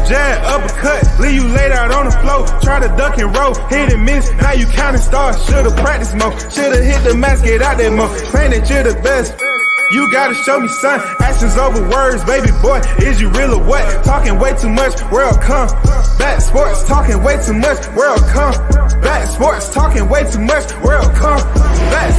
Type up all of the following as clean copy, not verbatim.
jab, uppercut, leave you laid out on the floor. Try to duck and roll, hit and miss, now you counting stars. Should've practiced more, should've hit the mask, get out there more. Claim that you're the best. You gotta show me, son. Actions over words, baby boy. Is you real or what? Talking way too much, world come. Back sports, talking way too much, world come. Back sports, talking way too much, world come. Back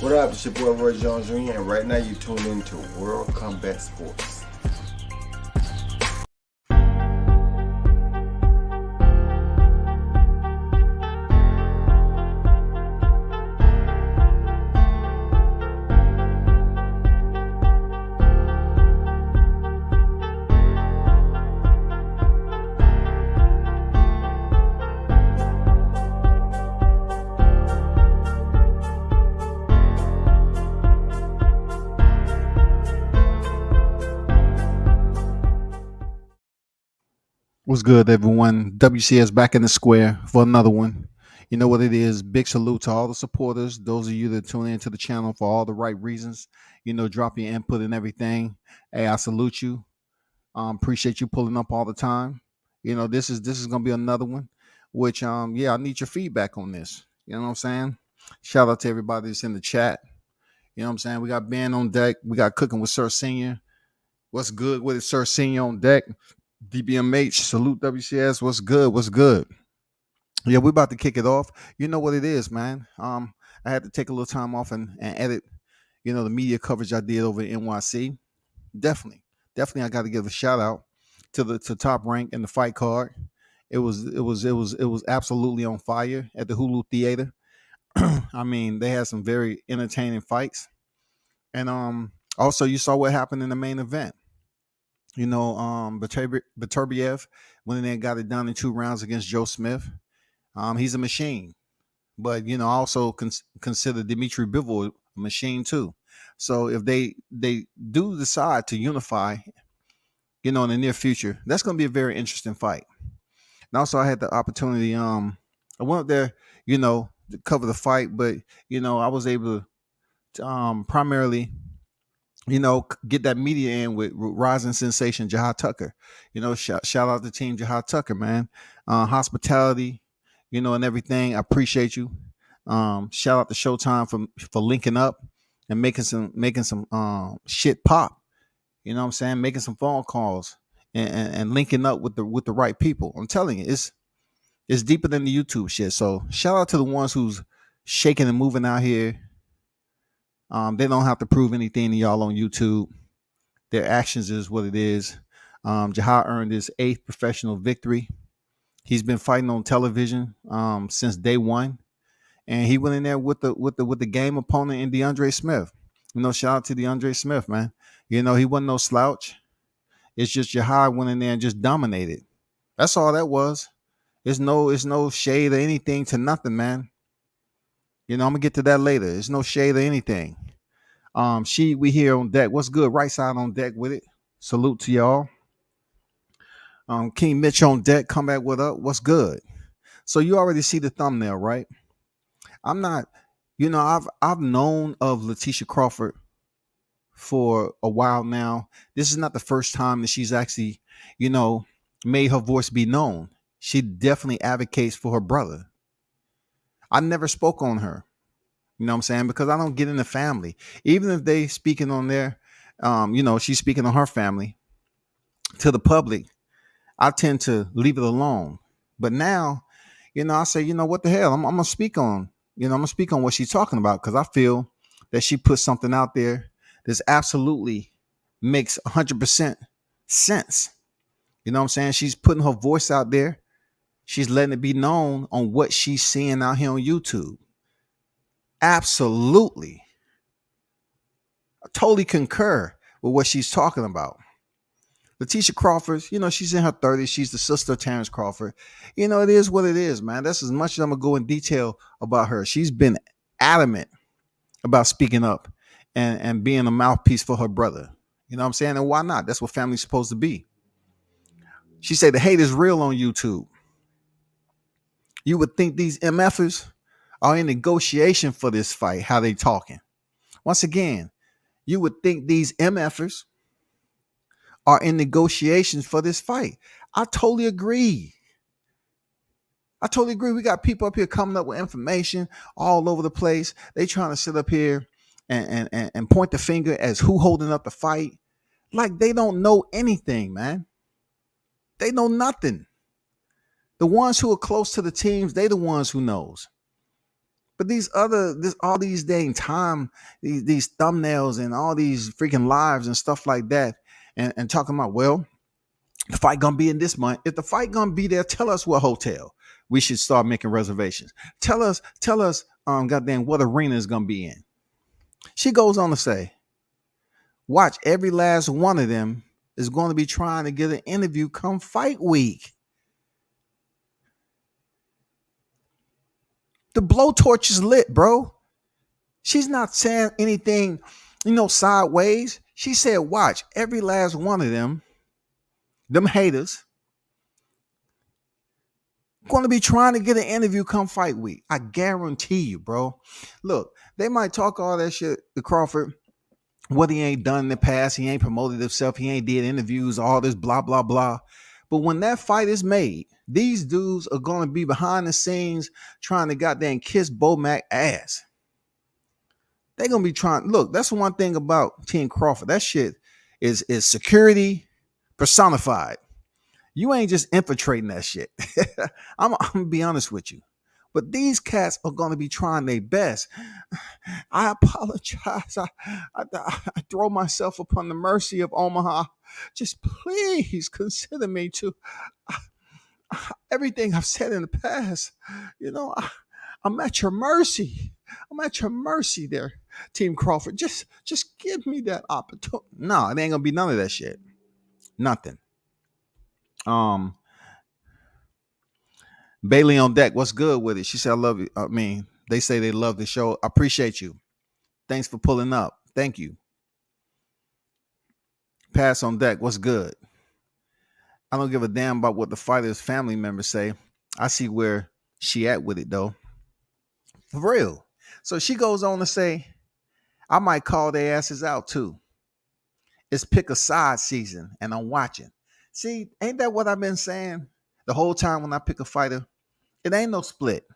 What up, it's your boy Roy Jones Jr. and right now you tune into World Combat Sports. What's good, everyone? WCS back in the square for another one. You know what it is. Big salute to all the supporters, those of you that tune into the channel for all the right reasons. You know, drop your input and everything. Hey, I salute you. Appreciate you pulling up all the time. You know, this is gonna be another one, which I need your feedback on this. You know what I'm saying? Shout out to everybody that's in the chat. You know what I'm saying? We got Ben on deck. We got Cooking with Sir Senior. What's good with it, Sir Senior on deck? DBMH, salute WCS. What's good? What's good? Yeah, we're about to kick it off. You know what it is, man. I had to take a little time off and edit, you know, the media coverage I did over in NYC. Definitely, I got to give a shout out to Top Rank and the fight card. It was absolutely on fire at the Hulu Theater. I mean, they had some very entertaining fights, and also you saw what happened in the main event. You know, Beterbiev went in there and got it done in 2 rounds against Joe Smith. He's a machine. But, you know, I also consider Dmitry Bivol a machine too. So if they do decide to unify, you know, in the near future, that's going to be a very interesting fight. And also I had the opportunity, I went up there, you know, to cover the fight, but, you know, I was able to primarily, you know, get that media in with rising sensation H.A.T.E.R.S. You know, shout out to team H.A.T.E.R.S, man. Hospitality, you know, and everything. I appreciate you. Shout out to Showtime for linking up and making some shit pop. You know what I'm saying? Making some phone calls and linking up with the right people. I'm telling you, it's deeper than the YouTube shit. So shout out to the ones who's shaking and moving out here. They don't have to prove anything to y'all on YouTube. Their actions is what it is. Jahar earned his 8th professional victory. He's been fighting on television since day one, and he went in there with the game opponent in DeAndre Smith. You know, shout out to DeAndre Smith, man. You know, he wasn't no slouch. It's just Jahar went in there and just dominated. That's all that was. It's no shade or anything to nothing, man. You know, I'm gonna get to that later. There's no shade or anything. We here on deck. What's good? Right side on deck with it. Salute to y'all. King Mitch on deck. Come back with up. What's good? So you already see the thumbnail, right? I'm not, you know, I've known of Latisha Crawford for a while now. This is not the first time that she's actually, you know, made her voice be known. She definitely advocates for her brother. I never spoke on her, you know what I'm saying? Because I don't get in the family. Even if they speaking on their, you know, she's speaking on her family to the public, I tend to leave it alone. But now, you know, I say, you know, what the hell? I'm going to speak on, you know, I'm going to speak on what she's talking about because I feel that she put something out there that's absolutely makes 100% sense. You know what I'm saying? She's putting her voice out there. She's letting it be known on what she's seeing out here on YouTube. Absolutely. I totally concur with what she's talking about. Latisha Crawford, she's in her 30s. She's the sister of Terrence Crawford. It is what it is, man. That's as much as I'm going to go in detail about her. She's been adamant about speaking up and being a mouthpiece for her brother. You know what I'm saying? And why not? That's what family's supposed to be. She said the hate is real on YouTube. You would think these MFers are in negotiation for this fight, how they talking. Once again, you would think these MFers are in negotiations for this fight. I totally agree. We got people up here coming up with information all over the place. They trying to sit up here and point the finger as who holding up the fight. Like they don't know anything, man. They know nothing. The ones who are close to the teams, they the ones who knows. But all these dang these thumbnails and all these freaking lives and stuff like that, and talking about, well, the fight gonna be in this month. If the fight gonna be there, tell us what hotel we should start making reservations. Tell us, goddamn, what arena is gonna be in. She goes on to say, watch, every last one of them is going to be trying to get an interview come fight week. The blowtorch is lit, bro. She's not saying anything, sideways. She said, watch, every last one of them haters, going to be trying to get an interview come fight week. I guarantee you, bro. Look, they might talk all that shit to Crawford, what he ain't done in the past. He ain't promoted himself. He ain't did interviews, all this blah, blah, blah. But when that fight is made, these dudes are going to be behind the scenes trying to goddamn kiss Bo Mac ass. They're going to be trying. Look, that's one thing about Team Crawford. That shit is security personified. You ain't just infiltrating that shit. I'm going to be honest with you. But these cats are going to be trying their best. I apologize. I throw myself upon the mercy of Omaha. Just please consider me to everything I've said in the past. I'm at your mercy. I'm at your mercy there, Team Crawford. Just give me that opportunity. No, it ain't gonna be none of that shit. Nothing. Bailey on deck. What's good with it? She said, I love you. I mean, they say they love the show. I appreciate you. Thanks for pulling up. Thank you. Pass on deck. What's good? I don't give a damn about what the fighter's family members say. I see where she at with it, though. For real. So she goes on to say, I might call their asses out, too. It's pick a side season, and I'm watching. See, ain't that what I've been saying the whole time when I pick a fighter? It ain't no split.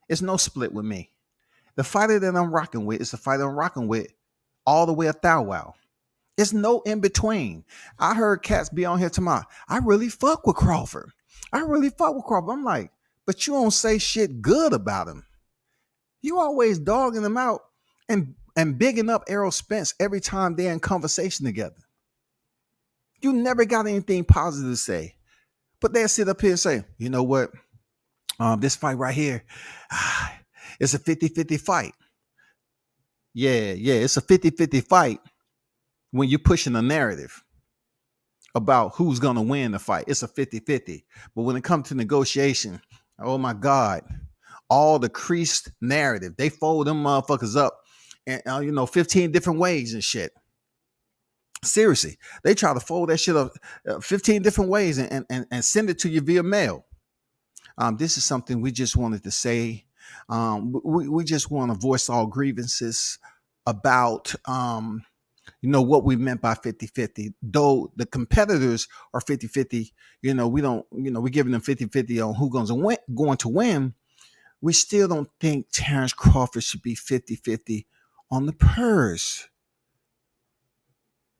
It's no split with me. The fighter that I'm rocking with is the fighter I'm rocking with all the way a thou wow. It's no in between. I heard cats be on here tomorrow. I really fuck with Crawford. I'm like, but you don't say shit good about him. You always dogging him out and bigging up Errol Spence every time they're in conversation together. You never got anything positive to say. But they'll sit up here and say, you know what? This fight right here, it's a 50-50 fight. Yeah, it's a 50-50 fight when you're pushing a narrative about who's going to win the fight. It's a 50-50. But when it comes to negotiation, oh my God, all the creased narrative, they fold them motherfuckers up and 15 different ways and shit. Seriously, they try to fold that shit up 15 different ways and send it to you via mail. This is something we just wanted to say. We just want to voice all grievances about what we meant by 50-50. Though the competitors are 50-50, we don't, we're giving them 50-50 on who's going to win. We still don't think Terrence Crawford should be 50-50 on the purse.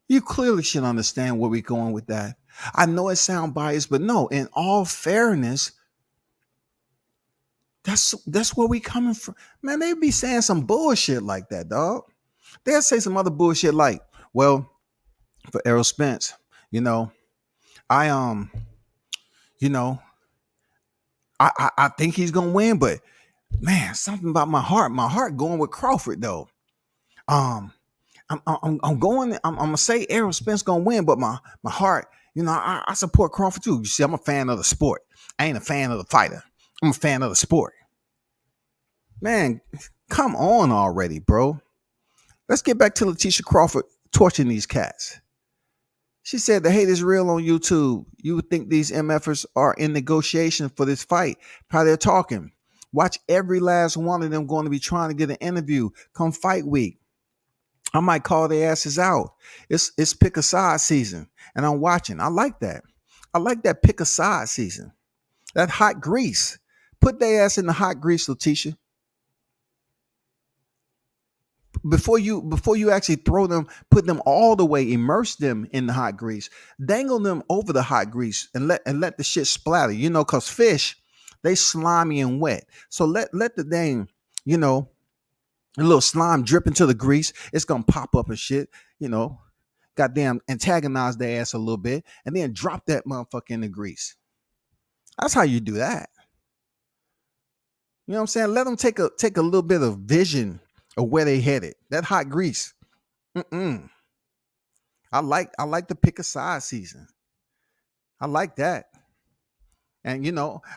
You clearly should understand where we're going with that. I know it sounds biased, but no, in all fairness, that's where we coming from. Man, they be saying some bullshit like that, dog. They'll say some other bullshit like, well, for Errol Spence, I think he's gonna win, but man, something about my heart going with Crawford though. I'm going. I'm gonna say Errol Spence gonna win, but my heart, I support Crawford too. You see, I'm a fan of the sport. I ain't a fan of the fighter. I'm a fan of the sport. Man, come on already, bro. Let's get back to Latisha Crawford torching these cats. She said the hate is real on YouTube. You would think these MFers are in negotiation for this fight. How they're talking. Watch every last one of them going to be trying to get an interview come fight week. I might call their asses out. It's pick a side season, and I'm watching. I like that. I like that pick a side season. That hot grease. Put their ass in the hot grease, Latisha. Before you actually throw them, put them all the way, immerse them in the hot grease, dangle them over the hot grease, and let the shit splatter. Cause fish, they slimy and wet. So let the dang, a little slime drip into the grease. It's gonna pop up and shit. Goddamn, antagonize their ass a little bit, and then drop that motherfucker in the grease. That's how you do that. You know what I'm saying? Let them take a little bit of vision of where they headed. That hot grease. I like the pick a side season. I like that. And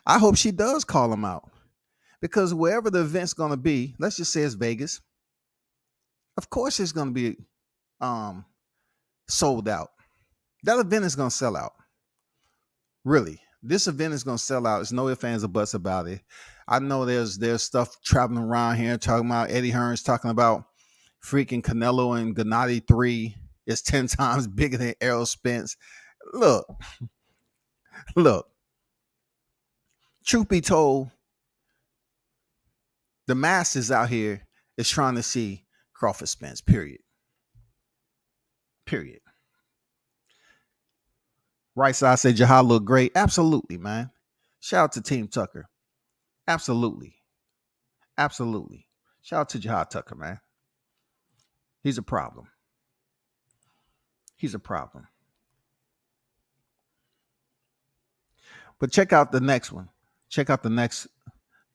I hope she does call them out. Because wherever the event's gonna be, let's just say it's Vegas. Of course it's gonna be sold out. That event is gonna sell out. Really. This event is gonna sell out. There's no ifs, ands, or buts about it. I know there's stuff traveling around here talking about H.A.T.E.R.S talking about freaking Canelo and Gennady 3 is 10 times bigger than Errol Spence. Look. Truth be told, the masses out here is trying to see Crawford Spence, period. Right side say Jahal look great. Absolutely, man. Shout out to Team Tucker. Absolutely. Shout out to Jahal Tucker, man. He's a problem. But check out the next one. Check out the next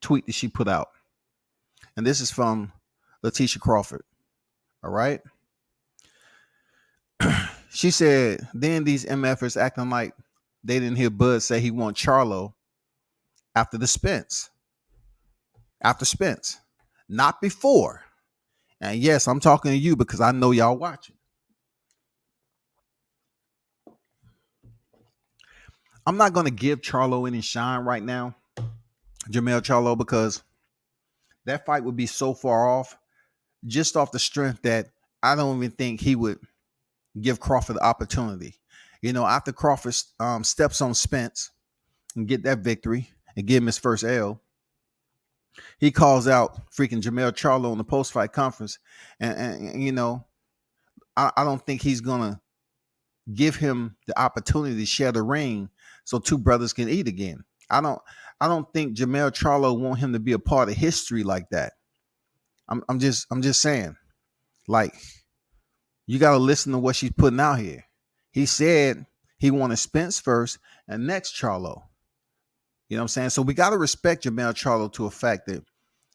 tweet that she put out. And this is from Latisha Crawford. All right. She said, then these MFers acting like they didn't hear Bud say he want Charlo after Spence. Not before. And yes, I'm talking to you because I know y'all watching. I'm not going to give Charlo any shine right now, Jermell Charlo, because that fight would be so far off, just off the strength that I don't even think he would give Crawford the opportunity. After Crawford steps on Spence and get that victory and give him his first L, he calls out freaking Jermell Charlo in the post-fight conference. And I don't think he's going to give him the opportunity to share the ring so two brothers can eat again. I don't think Jermell Charlo want him to be a part of history like that. I'm just saying, like, you got to listen to what she's putting out here. He said he wanted Spence first and next Charlo. You know what I'm saying? So we got to respect Jermell Charlo to a fact that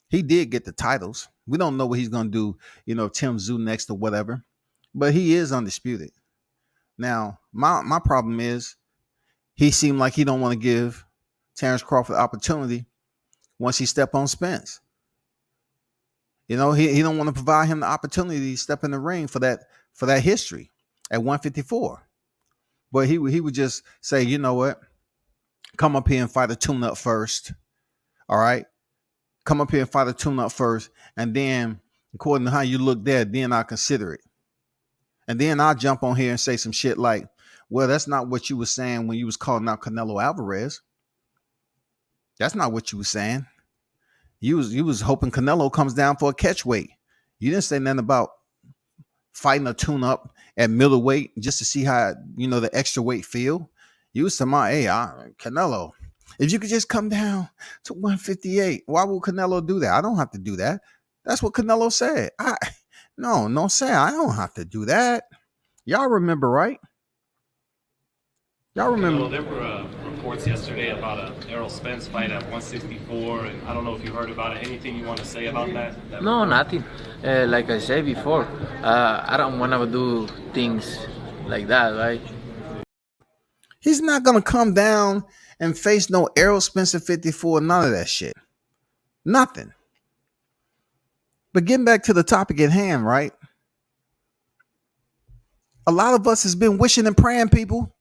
he did get the titles. We don't know what he's going to do, Tim Zoo next or whatever, but he is undisputed. Now, my problem is he seemed like he don't want to give Terrence Crawford opportunity once he step on Spence. He don't want to provide him the opportunity to step in the ring for that history at 154. But he would just say, you know what? Come up here and fight a tune-up first. All right? Come up here and fight a tune-up first. And then, according to how you look there, then I'll consider it. And then I'll jump on here and say some shit like, well, that's not what you were saying when you was calling out Canelo Alvarez. That's not what you were saying. You was hoping Canelo comes down for a catch weight. You didn't say nothing about fighting a tune-up at middleweight just to see how, the extra weight feel. You was saying, hey, Canelo, if you could just come down to 158, why would Canelo do that? I don't have to do that. That's what Canelo said. No, sir, I don't have to do that. Y'all remember, right? Y'all remember? There were reports yesterday about a Errol Spence fight at 164, and I don't know if you heard about it. Anything you want to say about that? No, nothing. Like I said before, I don't want to do things like that, right? He's not gonna come down and face no Errol Spence at 54. None of that shit. Nothing. But getting back to the topic at hand, right? A lot of us has been wishing and praying, people.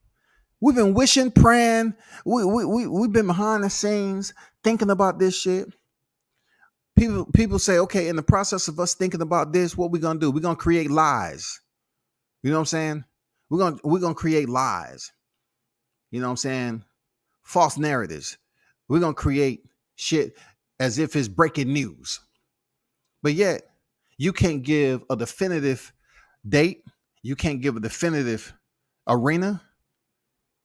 We've been wishing, praying. We've been behind the scenes thinking about this shit. People say, okay, in the process of us thinking about this, what we gonna do? We're gonna create lies. You know what I'm saying? We're gonna create lies. You know what I'm saying? False narratives. We're gonna create shit as if it's breaking news. But yet, you can't give a definitive date. You can't give a definitive arena.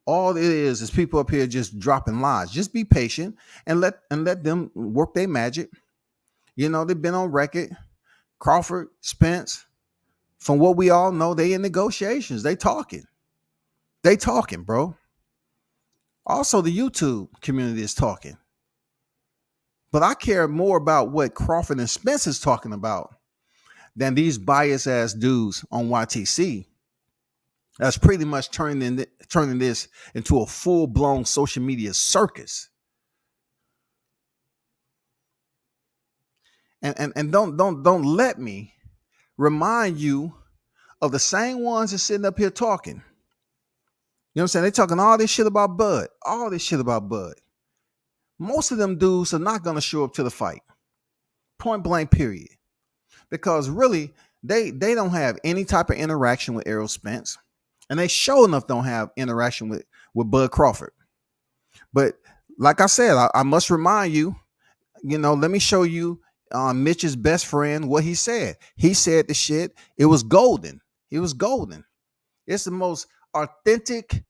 All it is people up here just dropping lies. Just be patient and let them work their magic. You know, they've been on record. Crawford, Spence, from what we all know, they in negotiations. They talking, bro. Also, the YouTube community is talking. But I care more about what Crawford and Spence is talking about than these biased ass dudes on YTC. That's pretty much turning this into a full-blown social media circus. And don't let me remind you of the same ones that's sitting up here talking. You know what I'm saying? They're talking all this shit about Bud. All this shit about Bud. Most of them dudes are not going to show up to the fight. Point blank, period. Because really, they don't have any type of interaction with Errol Spence. And they sure enough don't have interaction with Bud Crawford. But like I said, I must remind you, let me show you Mitch's best friend, what he said. He said the shit, it was golden. It was golden. It's the most authentic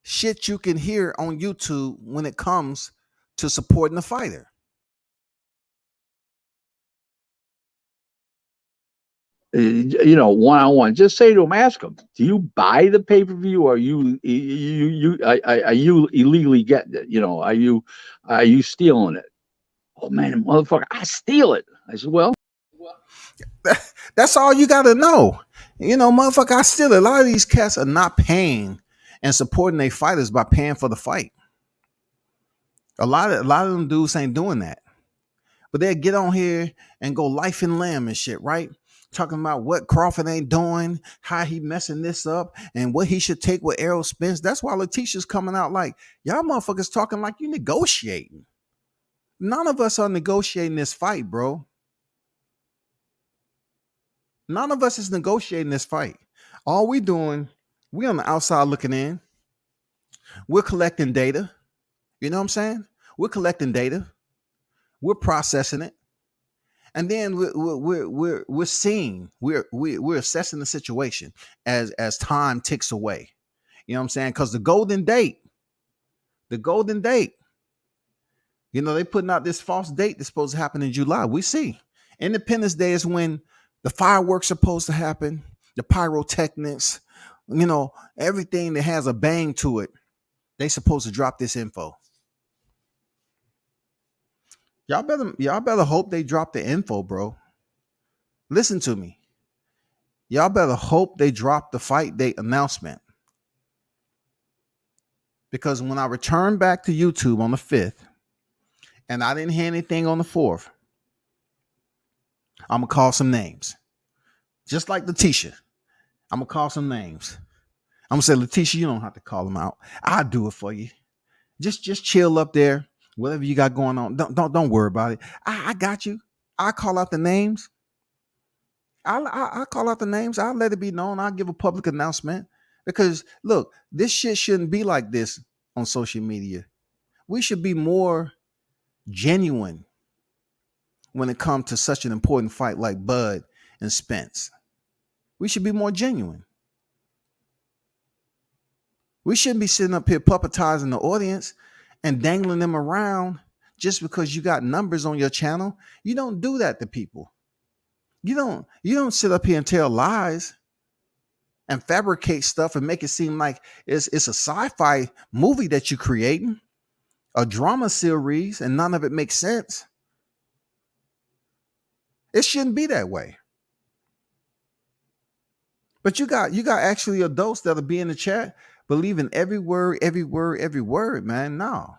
shit you can hear on YouTube when it comes to supporting the fighter. One-on-one. Just say to him, ask him, do you buy the pay-per-view, or are you illegally getting it? Are you stealing it? Oh man, motherfucker, I steal it. I said, well, that's all you got to know. Motherfucker, I steal it. A lot of these cats are not paying and supporting their fighters by paying for the fight. A lot of them dudes ain't doing that. But they'll get on here and go life and limb and shit, right? Talking about what Crawford ain't doing, how he messing this up, and what he should take with Errol Spence. That's why Latisha's coming out like, y'all motherfuckers talking like you negotiating. None of us are negotiating this fight, bro. None of us is negotiating this fight. All we doing, we on the outside looking in. We're collecting data. You know what I'm saying? We're collecting data. We're processing it. And then we're seeing, we're assessing the situation as time ticks away. You know what I'm saying? Because the golden date, they putting out this false date that's supposed to happen in July. We see Independence Day is when the fireworks are supposed to happen, the pyrotechnics, everything that has a bang to it. They supposed to drop this info. Y'all better hope they drop the info, bro. Listen to me. Y'all better hope they drop the fight date announcement. Because when I return back to YouTube on the 5th, and I didn't hear anything on the 4th, I'm going to call some names. Just like Latisha. I'm going to call some names. I'm going to say, Latisha, you don't have to call them out. I'll do it for you. Just chill up there. Whatever you got going on, don't worry about it. I got you. I call out the names. I call out the names. I'll let it be known. I'll give a public announcement. Because look, this shit shouldn't be like this on social media. We should be more genuine when it comes to such an important fight like Bud and Spence. We should be more genuine. We shouldn't be sitting up here puppetizing the audience and dangling them around just because you got numbers on your channel. You don't do that to people. You don't sit up here and tell lies and fabricate stuff and make it seem like it's a sci-fi movie that you're creating. a drama series and none of it makes sense. It shouldn't be that way. But you got actually adults that'll be in the chat believing every word, every word, every word, man. No.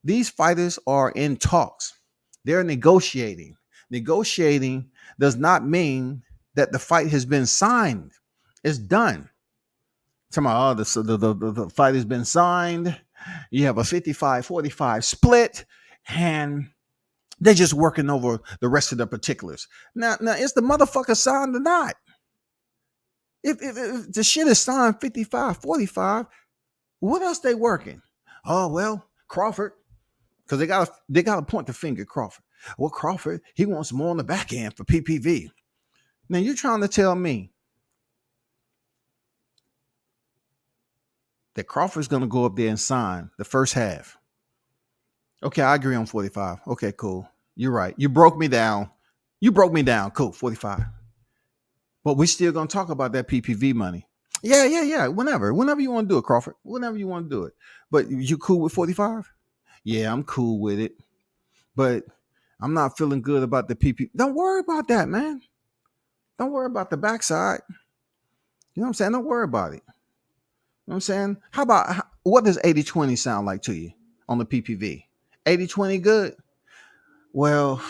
These fighters are in talks. They're negotiating. Negotiating does not mean that the fight has been signed. It's done. Tomorrow, the fight has been signed. You have a 55-45 split, and they're just working over the rest of the particulars. Now, is the motherfucker signed or not? If the shit is signed 55-45, what else they working? Oh, well, Crawford, because they gotta point the finger at Crawford. Well, Crawford, he wants more on the back end for PPV. Now you're trying to tell me that Crawford's gonna go up there and sign the first half. Okay, I agree on 45. Okay, cool. You're right. You broke me down. Cool, 45. But we still gonna talk about that PPV money. Yeah. Whenever you want to do it, Crawford. Whenever you want to do it. But you cool with 45? Yeah, I'm cool with it. But I'm not feeling good about the PP. Don't worry about that, man. Don't worry about the backside. You know what I'm saying? Don't worry about it. You know what I'm saying? What does 80-20 sound like to you on the PPV? 80-20 good? Well,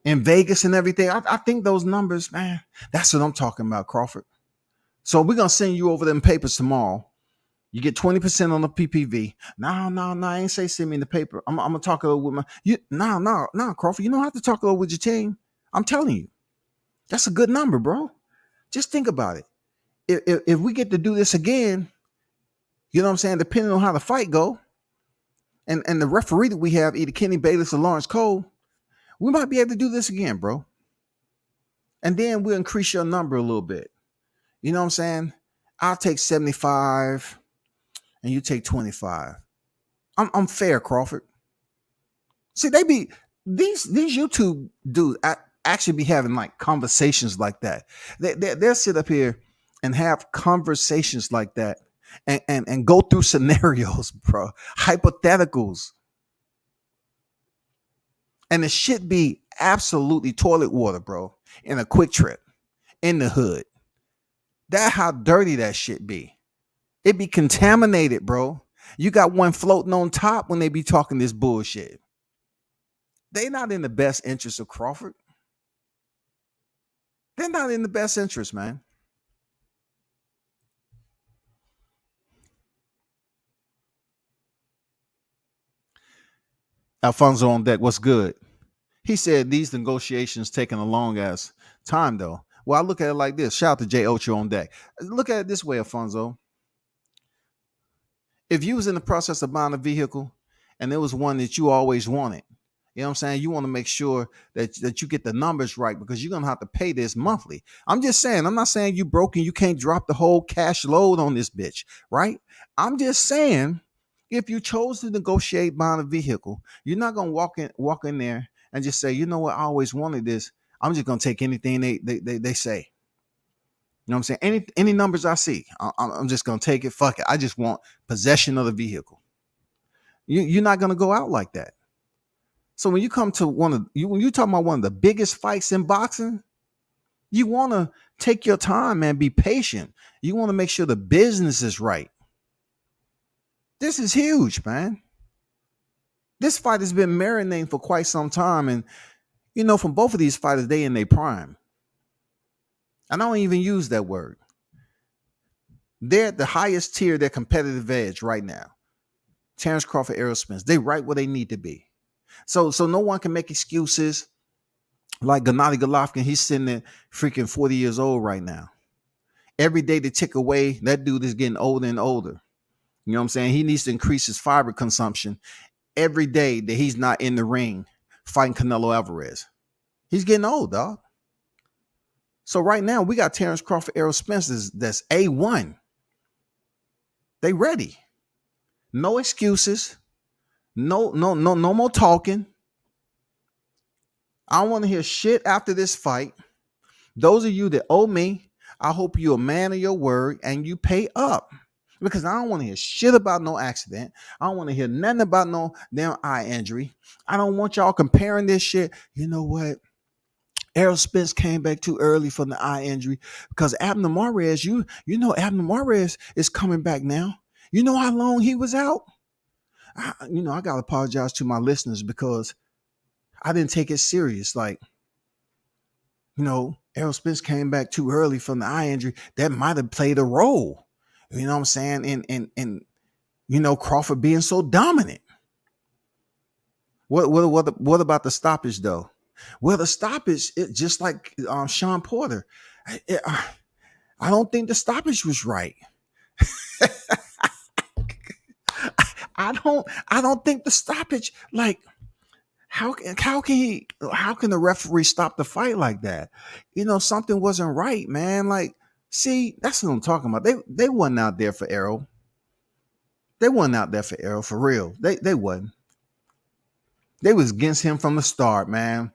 in Vegas and everything, I think those numbers, man, that's what I'm talking about, Crawford. So we're going to send you over them papers tomorrow. You get 20% on the PPV. No, I ain't say send me the paper. I'm going to talk a little with no, Crawford. You don't have to talk a little with your team. I'm telling you. That's a good number, bro. Just think about it. If we get to do this again, you know what I'm saying, depending on how the fight go, and the referee that we have, either Kenny Bayless or Lawrence Cole, we might be able to do this again, bro. And then we'll increase your number a little bit. You know what I'm saying? I'll take 75 and you take 25. I'm fair, Crawford. See, these YouTube dudes actually be having like conversations like that. They'll sit up here and have conversations like that and go through scenarios, bro, hypotheticals. And it should be absolutely toilet water, bro, in a quick trip in the hood. That's how dirty that shit be. It be contaminated, bro. You got one floating on top when they be talking this bullshit. They not in the best interest of Crawford. They're not in the best interest, man. Alfonso on deck, what's good? He said these negotiations taking a long ass time, though. Well, I look at it like this. Shout out to Jay Ocho on deck. Look at it this way, Alfonso. If you was in the process of buying a vehicle and there was one that you always wanted, you know what I'm saying? You want to make sure that you get the numbers right because you're going to have to pay this monthly. I'm just saying, I'm not saying you broke and you can't drop the whole cash load on this bitch, right? I'm just saying, if you chose to negotiate buying a vehicle, you're not going to walk in there and just say, you know what, I always wanted this. I'm just going to take anything they say. You know what I'm saying? Any numbers I see, I'm just going to take it. Fuck it. I just want possession of the vehicle. You're not going to go out like that. So when you come to when you talking about one of the biggest fights in boxing, you want to take your time and be patient. You want to make sure the business is right. This is huge, man. This fight has been marinating for quite some time. And, you know, from both of these fighters, they in their prime. And I don't even use that word. They're at the highest tier, their competitive edge right now. Terrence Crawford, Errol Spence, they right where they need to be. So no one can make excuses like Gennady Golovkin. He's sitting there freaking 40 years old right now. Every day they tick away, that dude is getting older and older. You know what I'm saying? He needs to increase his fiber consumption every day that he's not in the ring fighting Canelo Alvarez. He's getting old, dog. So right now we got Terrence Crawford, Errol Spence that's A1. They ready. No excuses. No more talking. I don't want to hear shit after this fight. Those of you that owe me, I hope you're a man of your word and you pay up. because I don't want to hear shit about no accident. I don't want to hear nothing about no damn eye injury. I don't want y'all comparing this shit. You know what? Errol Spence came back too early from the eye injury because Abner Mares, you know Abner Mares is coming back now. You know how long he was out? I gotta apologize to my listeners because I didn't take it serious. Like, Errol Spence came back too early from the eye injury. That might have played a role. You know what I'm saying? In Crawford being so dominant. What about the stoppage though? Well, the stoppage, just like Sean Porter, I don't think the stoppage was right. I don't think the stoppage, like, how can the referee stop the fight like that? Something wasn't right, man. Like, see, that's what I'm talking about. They wasn't out there for Errol. They wasn't out there for Errol for real. They wasn't. They was against him from the start, man.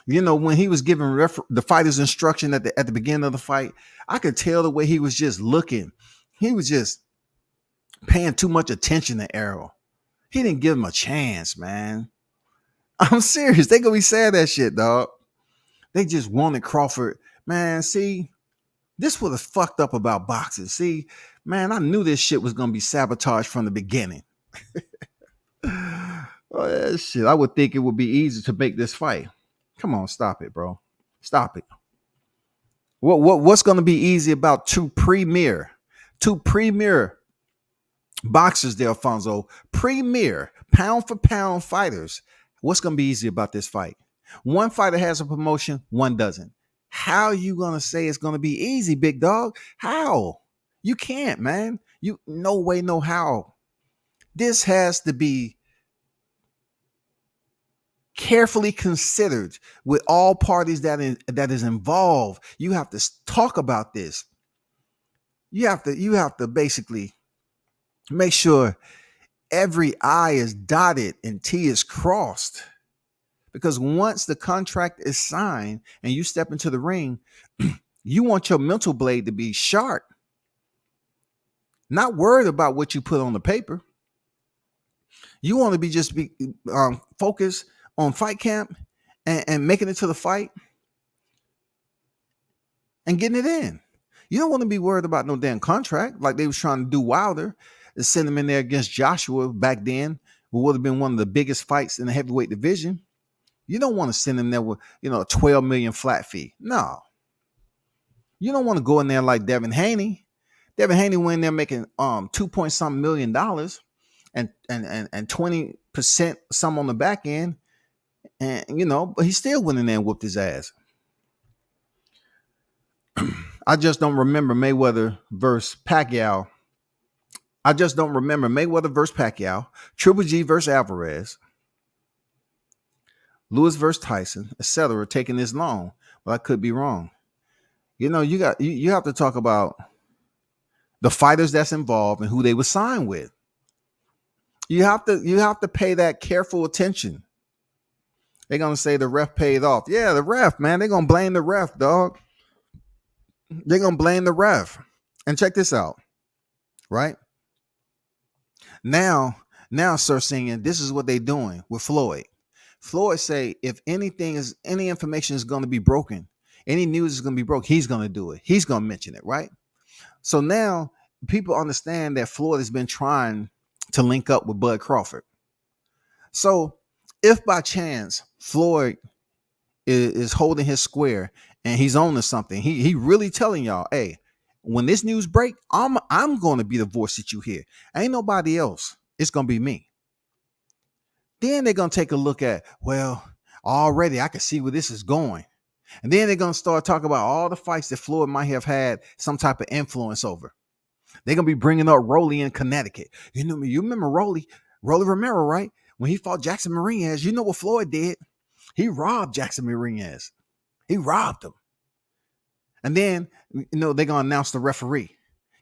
When he was giving the fighters instruction at the beginning of the fight, I could tell the way he was just looking. He was just paying too much attention to Errol. He didn't give him a chance, man. I'm serious. They gonna be saying that shit, dog. They just wanted Crawford. Man, see, this was fucked up about boxing. See, man, I knew this shit was gonna be sabotaged from the beginning. Oh, yeah, shit. I would think it would be easy to make this fight. Come on, stop it, bro. Stop it. What's gonna be easy about two premier boxers there, Alfonso? Premier pound for pound fighters. What's gonna be easy about this fight? One fighter has a promotion, one doesn't. How you gonna say it's gonna be easy, big dog? How? You can't, man. You no way, no how. This has to be carefully considered with all parties that is involved. You have to talk about this. You have to basically make sure every I is dotted and T is crossed. Because once the contract is signed and you step into the ring, you want your mental blade to be sharp. Not worried about what you put on the paper. You want to be focused on fight camp and making it to the fight and getting it in. You don't want to be worried about no damn contract like they was trying to do Wilder and send him in there against Joshua back then, who would have been one of the biggest fights in the heavyweight division. You don't want to send him there with, a $12 million flat fee. No. You don't want to go in there like Devin Haney. Devin Haney went in there making $2 million and 20% some on the back end. And but he still went in there and whooped his ass. I just don't remember Mayweather versus Pacquiao. Triple G versus Alvarez, Lewis versus Tyson, etc. taking this long. Well, I could be wrong. You have to talk about the fighters that's involved and who they were signed with. You have to pay that careful attention. They're gonna say the ref paid off. Yeah, the ref, man. They're gonna blame the ref, dog. They're gonna blame the ref. And check this out, right? Now, Sir Singing, this is what they're doing with Floyd. Floyd say if any information is going to be broken, any news is going to be broke, he's going to do it. He's going to mention it, right? So now people understand that Floyd has been trying to link up with Bud Crawford. So if by chance Floyd is holding his square and he's on to something, he really telling y'all, hey, when this news break, I'm going to be the voice that you hear. Ain't nobody else. It's going to be me. Then they're going to take a look at, well, already I can see where this is going. And then they're going to start talking about all the fights that Floyd might have had some type of influence over. They're going to be bringing up Rolly in Connecticut. You remember Rolly Romero, right? When he fought Jackson Mariñez, you know what Floyd did? He robbed Jackson Mariñez. He robbed him. And then, they're going to announce the referee,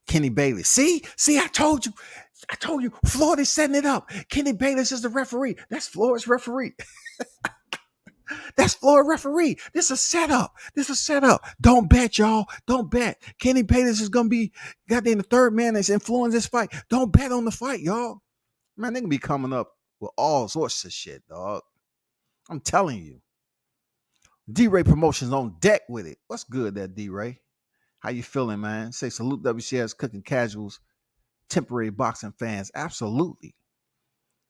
Kenny Bayless. See, I told you, Floyd is setting it up. Kenny Bayless is the referee. That's Floyd's referee. That's Floyd referee. This is a setup. This is a setup. Don't bet, y'all. Don't bet. Kenny Paytas is gonna be goddamn the third man that's influencing this fight. Don't bet on the fight, y'all. Man, they gonna be coming up with all sorts of shit, dog. I'm telling you. D-Ray Promotions on deck with it. What's good, that D-Ray? How you feeling, man? Say salute WCS cooking casuals, temporary boxing fans. Absolutely.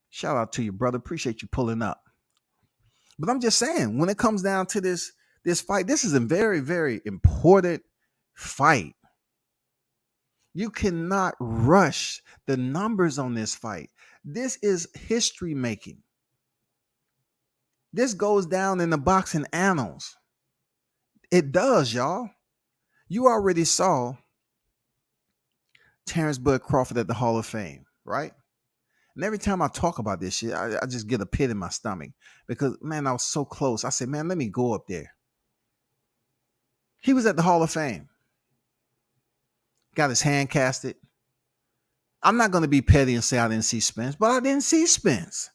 Shout out to you, brother. Appreciate you pulling up. But I'm just saying, when it comes down to this fight, this is a very, very important fight. You cannot rush the numbers on this fight. This is history making. This goes down in the boxing annals. It does, y'all. You already saw Terrence Bud Crawford at the Hall of Fame, right? And every time I talk about this shit, I just get a pit in my stomach because, man, I was so close. I said, man, let me go up there. He was at the Hall of Fame. Got his hand casted. I'm not going to be petty and say I didn't see Spence, but I didn't see Spence.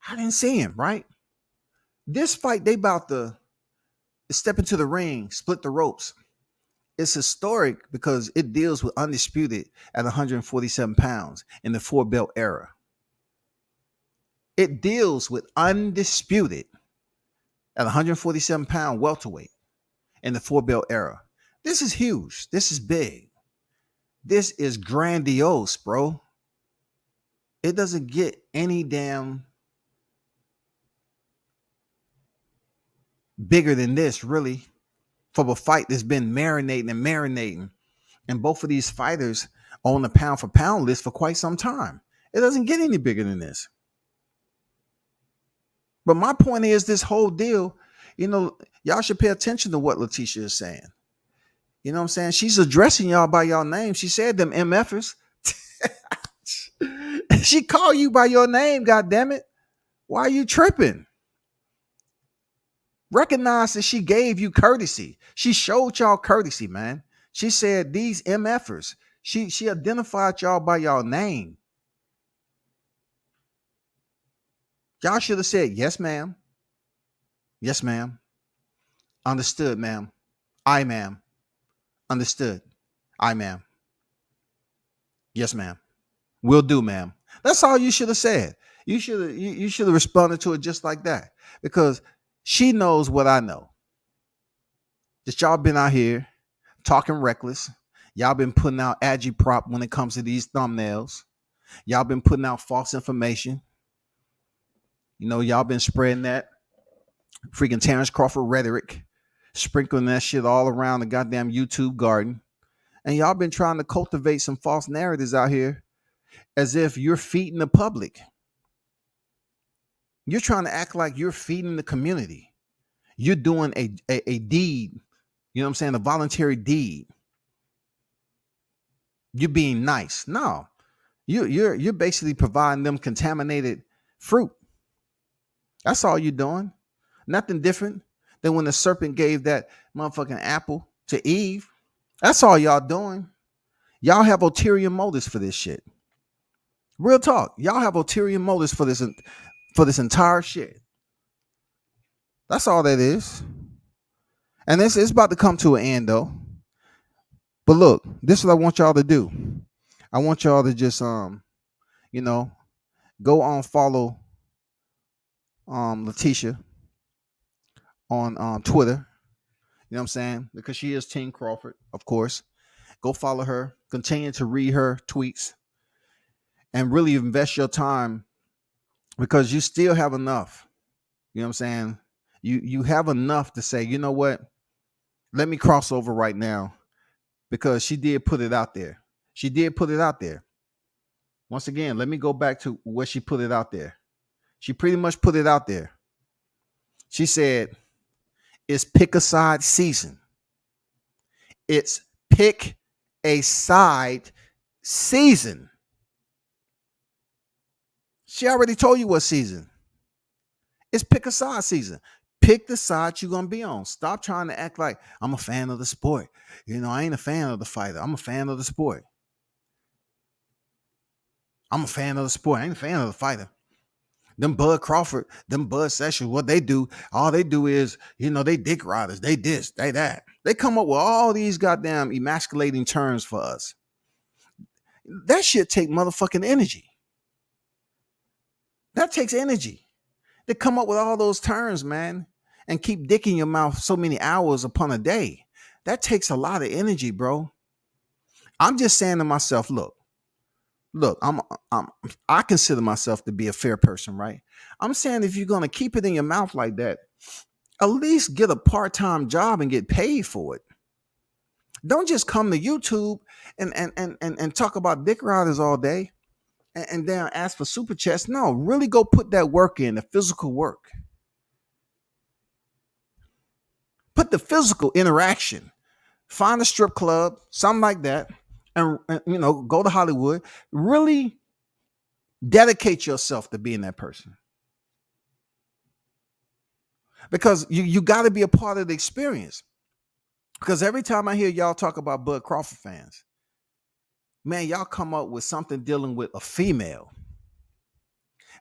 I didn't see him, right? This fight, they about to step into the ring, split the ropes. It's historic because it deals with undisputed at 147 pounds in the 4-belt era. It deals with undisputed at 147 pound welterweight in the 4-belt era. This is huge. This is big. This is grandiose, bro. It doesn't get any damn bigger than this, really, for a fight that's been marinating. And both of these fighters on the pound for pound list for quite some time. It doesn't get any bigger than this. But my point is this whole deal, y'all should pay attention to what Latisha is saying. You know what I'm saying? She's addressing y'all by y'all name. She said them MFers. She called you by your name, goddammit. Why are you tripping? Recognize that she gave you courtesy. She showed y'all courtesy, man. She said these MFers. She identified y'all by y'all name. Y'all should have said, yes, ma'am. Yes, ma'am. Understood, ma'am. Aye, ma'am. Understood. Aye, ma'am. Yes, ma'am. Will do, ma'am. That's all you should have said. You should have responded to it just like that. Because she knows what I know. That y'all been out here talking reckless. Y'all been putting out agitprop when it comes to these thumbnails. Y'all been putting out false information. Y'all been spreading that freaking Terrence Crawford rhetoric, sprinkling that shit all around the goddamn YouTube garden. And y'all been trying to cultivate some false narratives out here as if you're feeding the public. You're trying to act like you're feeding the community. You're doing a deed, you know what I'm saying, a voluntary deed. You're being nice. No, you're basically providing them contaminated fruit. That's all you're doing. Nothing different than when the serpent gave that motherfucking apple to Eve. That's all y'all doing. Y'all have ulterior motives for this shit. Real talk. Y'all have ulterior motives for this entire shit. That's all that is. And it's about to come to an end, though. But look, this is what I want y'all to do. I want y'all to just go on follow Latisha on Twitter. You know what I'm saying? Because she is Team Crawford, of course. Go follow her. Continue to read her tweets. And really invest your time because you still have enough. You know what I'm saying? You have enough to say, you know what? Let me cross over right now because she did put it out there. She did put it out there. Once again, let me go back to where she put it out there. She pretty much put it out there. She said, it's pick a side season. It's pick a side season. She already told you what season. It's pick a side season. Pick the side you're going to be on. Stop trying to act like I'm a fan of the sport. I ain't a fan of the fighter. I'm a fan of the sport. I'm a fan of the sport. I ain't a fan of the fighter. Them Bud Crawford, them Bud Sessions, what they do, all they do is, they dick riders, they this, they that. They come up with all these goddamn emasculating terms for us. That shit take motherfucking energy. That takes energy. They come up with all those terms, man, and keep dick in your mouth so many hours upon a day. That takes a lot of energy, bro. I'm just saying to myself, look, I consider myself to be a fair person, right? I'm saying if you're gonna keep it in your mouth like that, at least get a part-time job and get paid for it. Don't just come to YouTube and talk about dick riders all day and then ask for super chats. No, really go put that work in, the physical work. Put the physical interaction. Find a strip club, something like that, and go to Hollywood. Really dedicate yourself to being that person. Because you got to be a part of the experience. Because every time I hear y'all talk about Bud Crawford fans, man, y'all come up with something dealing with a female.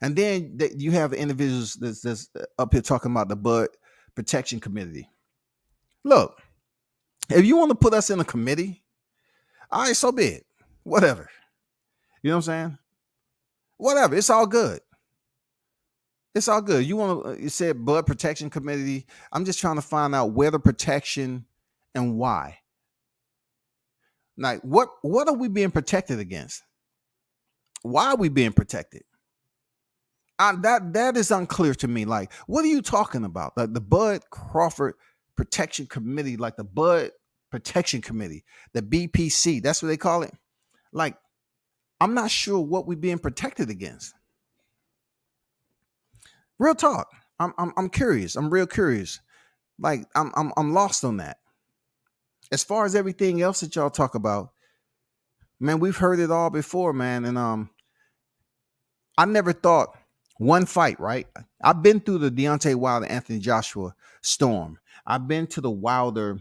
And then you have individuals that's up here talking about the Bud Protection Committee. Look, if you want to put us in a committee, all right, so be it. Whatever. You know what I'm saying? Whatever. It's all good. It's all good. You said Bud Protection Committee. I'm just trying to find out where the protection and why. Like, what are we being protected against? Why are we being protected? That is unclear to me. Like, what are you talking about? Like the Bud Crawford Protection Committee, like the Bud Protection Committee, the BPC. That's what they call it. Like, I'm not sure what we're being protected against. Real talk. I'm curious. I'm real curious. Like, I'm lost on that. As far as everything else that y'all talk about, man, we've heard it all before, man. And I never thought one fight, right? I've been through the Deontay Wilder, Anthony Joshua storm. I've been to the Wilder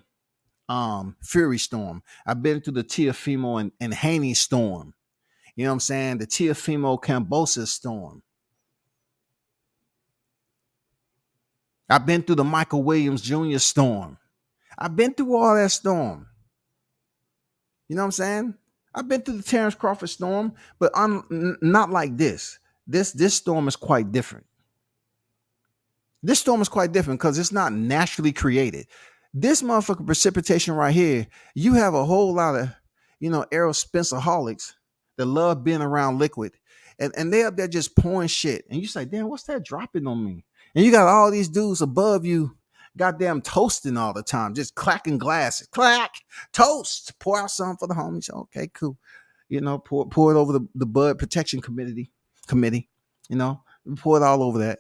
Fury storm. I've been to the Teofimo and Haney storm. You know what I'm saying? The Teofimo Kambosos storm. I've been through the Michael Williams Jr. storm. I've been through all that storm. You know what I'm saying? I've been through the Terrence Crawford storm, but I'm not like this. This storm is quite different. This storm is quite different because it's not naturally created. This motherfucking precipitation right here, you have a whole lot of, Errol Spencer-holics that love being around liquid. And they up there just pouring shit. And you say, damn, what's that dropping on me? And you got all these dudes above you, goddamn toasting all the time, just clacking glasses. Clack, toast. Pour out something for the homies. Okay, cool. Pour it over the Bud Protection Committee. Pour it all over that.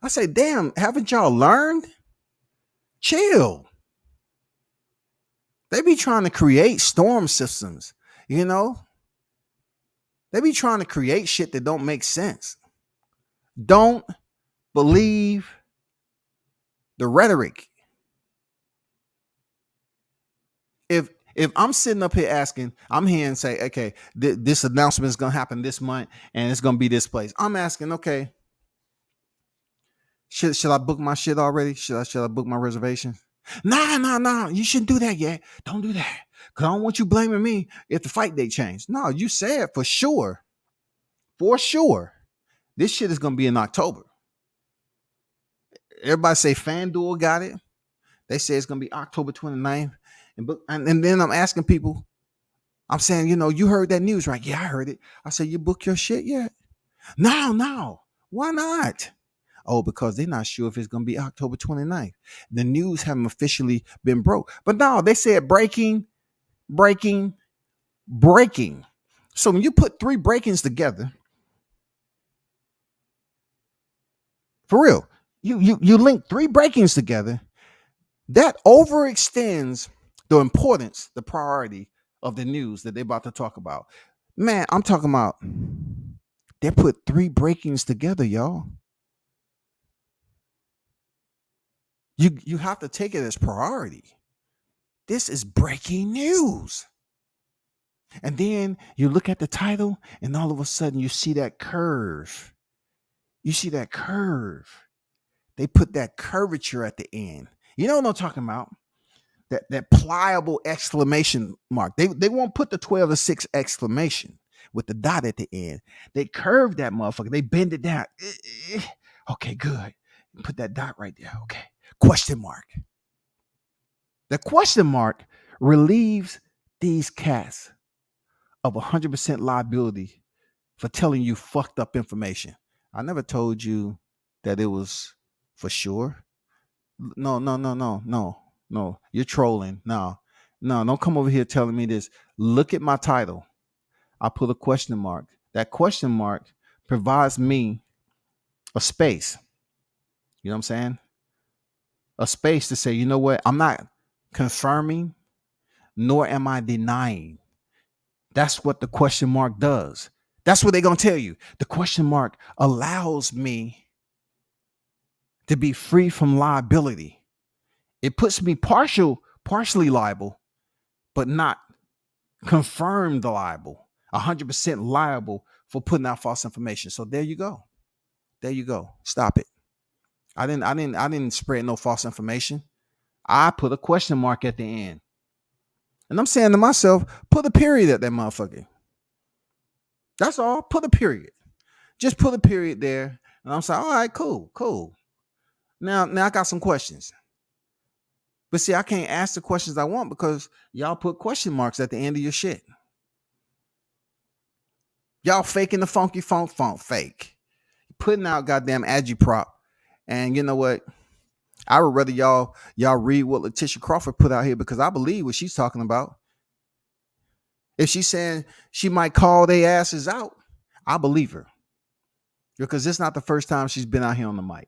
I say, damn, haven't y'all learned? Chill. They be trying to create storm systems, They be trying to create shit that don't make sense. Don't believe the rhetoric. If I'm sitting up here asking, I'm here and say, okay, this announcement is going to happen this month and it's going to be this place. I'm asking, okay, should I book my shit already? Should I book my reservation? Nah. You shouldn't do that yet. Don't do that. Because I don't want you blaming me if the fight date changed. No, you said for sure, this shit is going to be in October. Everybody say FanDuel got it. They say it's going to be October 29th. And then I'm asking people, I'm saying, you heard that news, right? Yeah, I heard it. I said, you booked your shit yet? No. Why not? Oh, because they're not sure if it's going to be October 29th. The news haven't officially been broke. But no, they said breaking. So when you put 3 breakings together, for real, you link 3 breakings together, that overextends the importance, the priority of the news that they're about to talk about. Man, I'm talking about they put 3 breakings together, y'all. You have to take it as priority. This is breaking news. And then you look at the title and all of a sudden you see that curve. You see that curve. They put that curvature at the end. You know what I'm talking about? That pliable exclamation mark. They won't put the 12 to 6 exclamation with the dot at the end. They curve that motherfucker. They bend it down. Okay, good. Put that dot right there. Okay. Question mark. The question mark relieves these cats of 100% liability for telling you fucked up information. I never told you that it was for sure. No, no, no, no, no, no. You're trolling. No, no, don't come over here telling me this. Look at my title. I put a question mark. That question mark provides me a space. You know what I'm saying? A space to say, you know what? I'm not confirming, nor am I denying. That's what the question mark does. That's what they're going to tell you. The question mark allows me to be free from liability. It puts me partially liable, but not confirmed liable, 100% liable for putting out false information. So there you go. There you go. Stop it. I didn't spread no false information. I put a question mark at the end. And I'm saying to myself, put a period at that motherfucker. That's all. Put a period. Just put a period there. And I'm saying, all right, cool. Now I got some questions. But see, I can't ask the questions I want because y'all put question marks at the end of your shit. Y'all faking the funky funk fake. Putting out goddamn agitprop. And you know what? I would rather y'all read what Latisha Crawford put out here because I believe what she's talking about. If she's saying she might call their asses out, I believe her. Because it's not the first time she's been out here on the mic.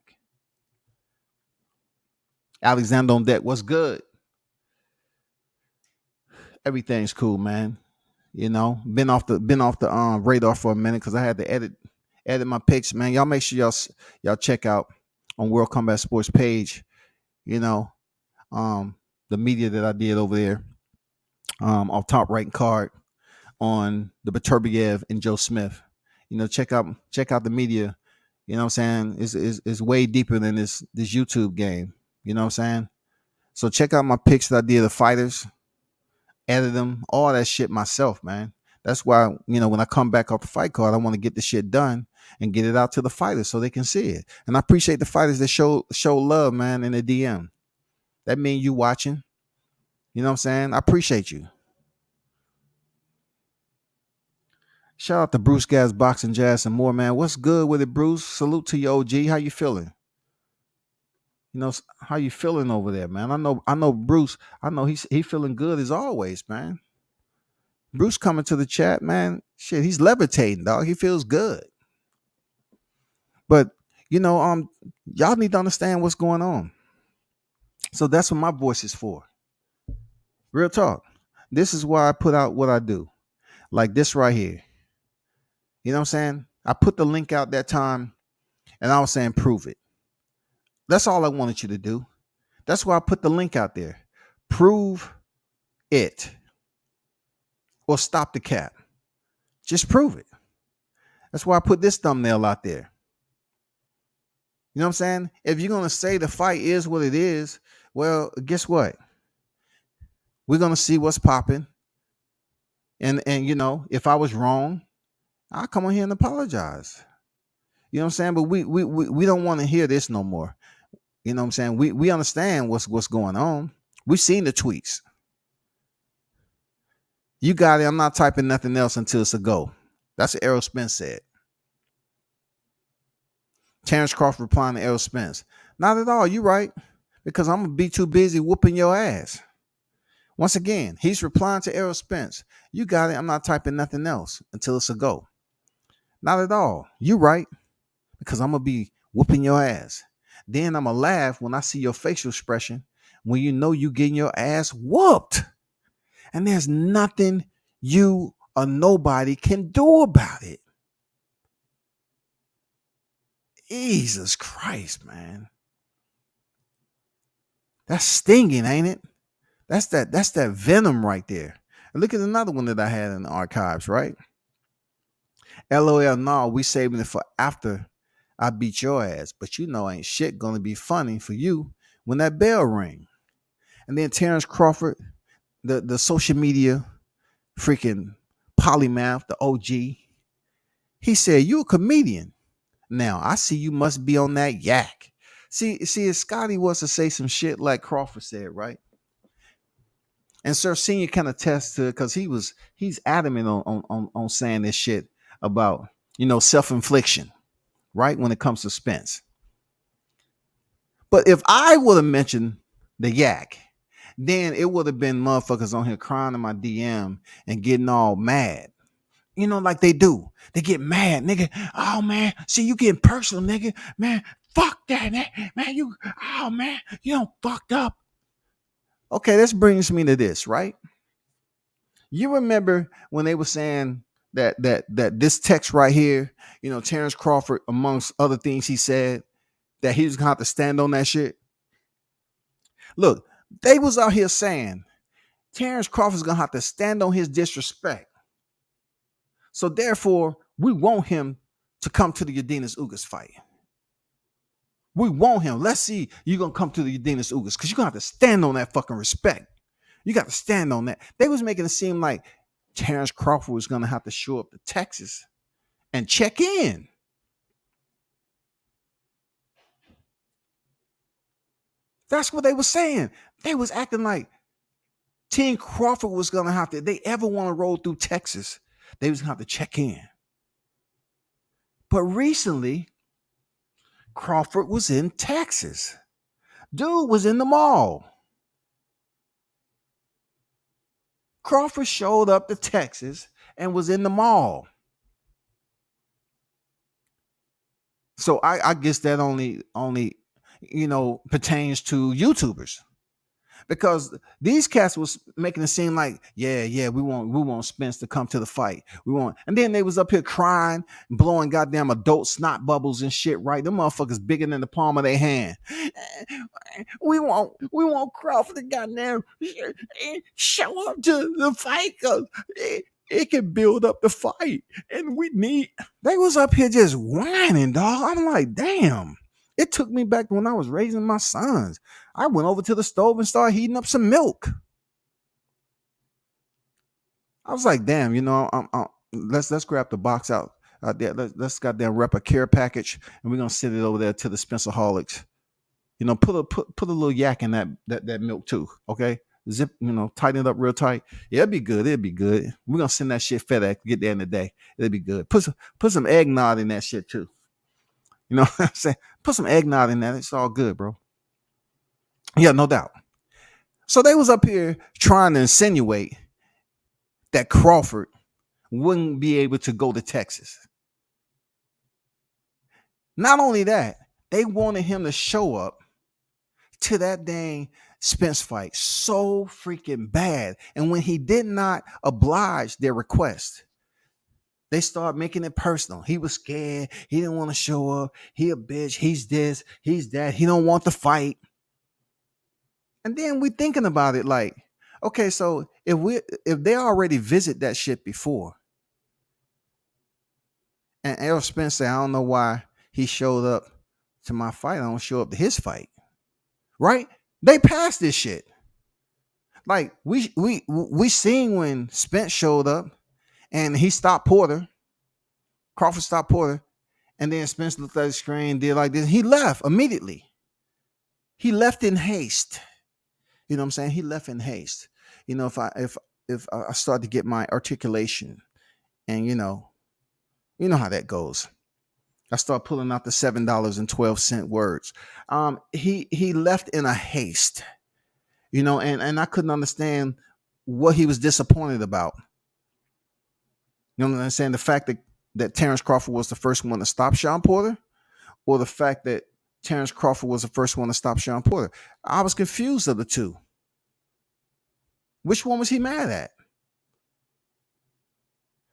Alexander on deck, what's good? Everything's cool, man. You know, been off the radar for a minute because I had to edit my picks, man. Y'all make sure y'all check out on World Combat Sports page, you know, the media that I did over there, off top right card on the Baturbiev and Joe Smith. You know, check out the media. You know what I'm saying? It's way deeper than this YouTube game. You know what I'm saying? So check out my picks that I did of fighters, edit them, all that shit myself, man. That's why, you know, when I come back off the fight card, I want to get the shit done and get it out to the fighters so they can see it. And I appreciate the fighters that show love, man, in the DM. That means you watching. You know what I'm saying? I appreciate you. Shout out to Bruce Gas, Boxing, Jazz, and more, man. What's good with it, Bruce? Salute to you, OG. How you feeling? You know, how you feeling over there, man? I know Bruce. I know he feeling good as always, man. Bruce coming to the chat, man. Shit, he's levitating, dog. He feels good. But, you know, y'all need to understand what's going on. So that's what my voice is for. Real talk. This is why I put out what I do. Like this right here. You know what I'm saying? I put the link out that time and I was saying, prove it. That's all I wanted you to do. That's why I put the link out there. Prove it. Or stop the cap. Just prove it. That's why I put this thumbnail out there. You know what I'm saying? If you're going to say the fight is what it is, well, guess what? We're going to see what's popping. And you know, if I was wrong, I'll come on here and apologize. You know what I'm saying? But we don't want to hear this no more. You know what I'm saying? We understand what's going on. We've seen the tweets. You got it. I'm not typing nothing else until it's a go. That's what Errol Spence said. Terrence Crawford replying to Errol Spence. Not at all. You're right. Because I'm going to be too busy whooping your ass. Once again, he's replying to Errol Spence. You got it. I'm not typing nothing else until it's a go. Not at all. You're right. Because I'm going to be whooping your ass. Then I'm going to laugh when I see your facial expression when you know you getting your ass whooped. And there's nothing you or nobody can do about it. Jesus Christ, man. That's stinging, ain't it? That's that venom right there. And look at another one that I had in the archives, right? LOL, no, we saving it for after I beat your ass, but you know ain't shit gonna be funny for you when that bell ring. And then Terrence Crawford, the social media freaking polymath, the OG, he said, "You a comedian. Now I see you must be on that yak." See, if Scotty was to say some shit like Crawford said, right? And Sir Senior kind of tests to because he's adamant on saying this shit about self-infliction, right? When it comes to Spence. But if I would have mentioned the yak, then it would have been motherfuckers on here crying in my DM and getting all mad. Like they do. They get mad, nigga. Oh man, see you getting personal, nigga. Man, fuck that, man. Oh man, you don't fucked up. Okay, this brings me to this, right? You remember when they were saying that this text right here, Terrence Crawford, amongst other things he said, that he was gonna have to stand on that shit. Look, they was out here saying Terrence Crawford's gonna have to stand on his disrespect. So therefore, we want him to come to the Udenas Ugas fight. We want him. Let's see you gonna come to the Udenas Ugas because you're gonna have to stand on that fucking respect. You got to stand on that. They was making it seem like Terrence Crawford was gonna have to show up to Texas and check in. That's what they were saying. They was acting like Team Crawford was gonna have to. If they ever want to roll through Texas, they was gonna have to check in. But recently, Crawford was in Texas. Dude was in the mall. Crawford showed up to Texas and was in the mall. So I guess that only pertains to YouTubers. Because these cats was making it seem like, yeah, we want Spence to come to the fight. And then they was up here crying, blowing goddamn adult snot bubbles and shit, right? Them motherfuckers bigger than the palm of their hand. We want Crawford to goddamn show up to the fight because it can build up the fight. And they was up here just whining, dog. I'm like, damn. It took me back to when I was raising my sons. I went over to the stove and started heating up some milk. I was like, damn, let's grab the box out there. Let's goddamn rep a care package, and we're gonna send it over there to the Spencerholics. Put a little yak in that milk too. Okay, zip, tighten it up real tight. Yeah, it'd be good. We're gonna send that shit FedEx. Get there in the day. It'll be good. Put some eggnog in that shit too. You know what I'm saying? Put some eggnog in that. It's all good, bro. Yeah, no doubt. So they was up here trying to insinuate that Crawford wouldn't be able to go to Texas. Not only that, they wanted him to show up to that dang Spence fight so freaking bad. And when he did not oblige their request, they started making it personal. He was scared. He didn't want to show up. He a bitch. He's this. He's that. He don't want to fight. And then we thinking about it like, okay, so if they already visit that shit before, and Errol Spence said, I don't know why he showed up to my fight. I don't show up to his fight. Right? They passed this shit. Like we seen when Spence showed up and he stopped Porter. Crawford stopped Porter. And then Spence looked at the screen, did like this. He left immediately. He left in haste. You know what I'm saying? He left in haste. If I start to get my articulation and you know how that goes. I start pulling out the $7.12 words. He left in a haste, and I couldn't understand what he was disappointed about. You know what I'm saying? The fact that Terrence Crawford was the first one to stop Sean Porter, or the fact that Terrence Crawford was the first one to stop Sean Porter. I was confused of the two. Which one was he mad at?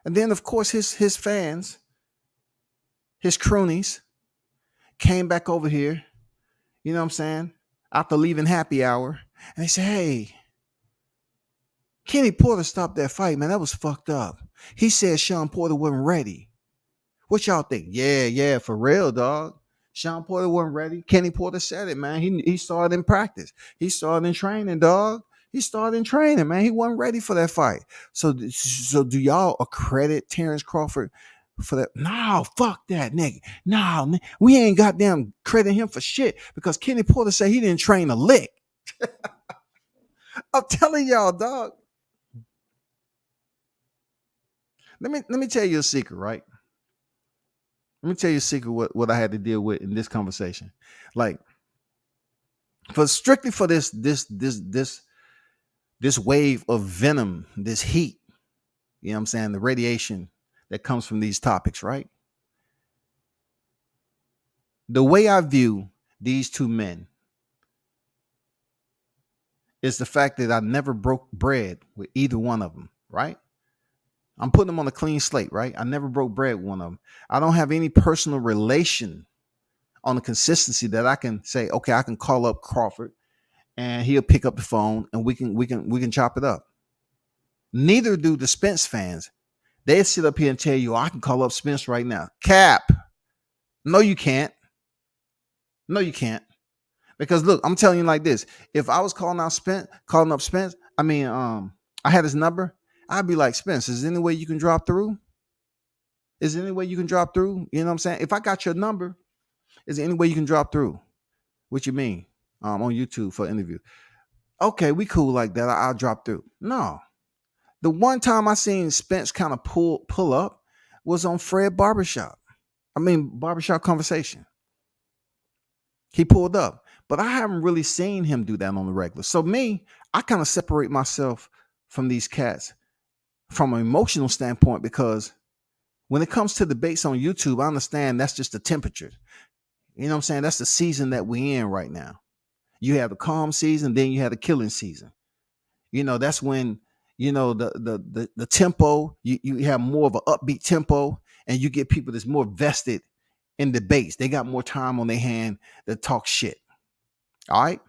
And then, of course, his fans, his cronies, came back over here, you know what I'm saying, after leaving happy hour, and they said, hey, Kenny Porter stopped that fight, man. That was fucked up. He said Sean Porter wasn't ready. What y'all think? Yeah, for real, dog. Sean Porter wasn't ready. Kenny Porter said it, man. He started in practice. He started in training, dog. He started in training, man. He wasn't ready for that fight. So do y'all accredit Terrence Crawford for that? No, fuck that, nigga. No, we ain't goddamn credit him for shit because Kenny Porter said he didn't train a lick. I'm telling y'all, dog. Let me tell you a secret, right? Let me tell you a secret what I had to deal with in this conversation. Like, for strictly for this wave of venom, this heat, you know what I'm saying, the radiation that comes from these topics, right? The way I view these two men is the fact that I never broke bread with either one of them, right? I'm putting them on a clean slate, right? I never broke bread with one of them. I don't have any personal relation on the consistency that I can say, okay, I can call up Crawford and he'll pick up the phone and we can chop it up. Neither do the Spence fans. They sit up here and tell you, oh, I can call up Spence right now. Cap. No, you can't. No, you can't. Because look, I'm telling you like this. If I was calling up Spence, I had his number, I'd be like, Spence, is there any way you can drop through? Is there any way you can drop through? You know what I'm saying? If I got your number, is there any way you can drop through? What you mean? On YouTube for an interview. Okay, we cool like that. I'll drop through. No. The one time I seen Spence kind of pull up was on Barbershop Conversation. He pulled up, but I haven't really seen him do that on the regular. So I kind of separate myself from these cats from an emotional standpoint because when it comes to debates on YouTube, I understand that's just the temperature. You know what I'm saying? That's the season that we're in right now. You have the calm season, then you have the killing season. You know, that's when, you know, the tempo, you have more of an upbeat tempo, and you get people that's more vested in debates. They got more time on their hand to talk shit. All right.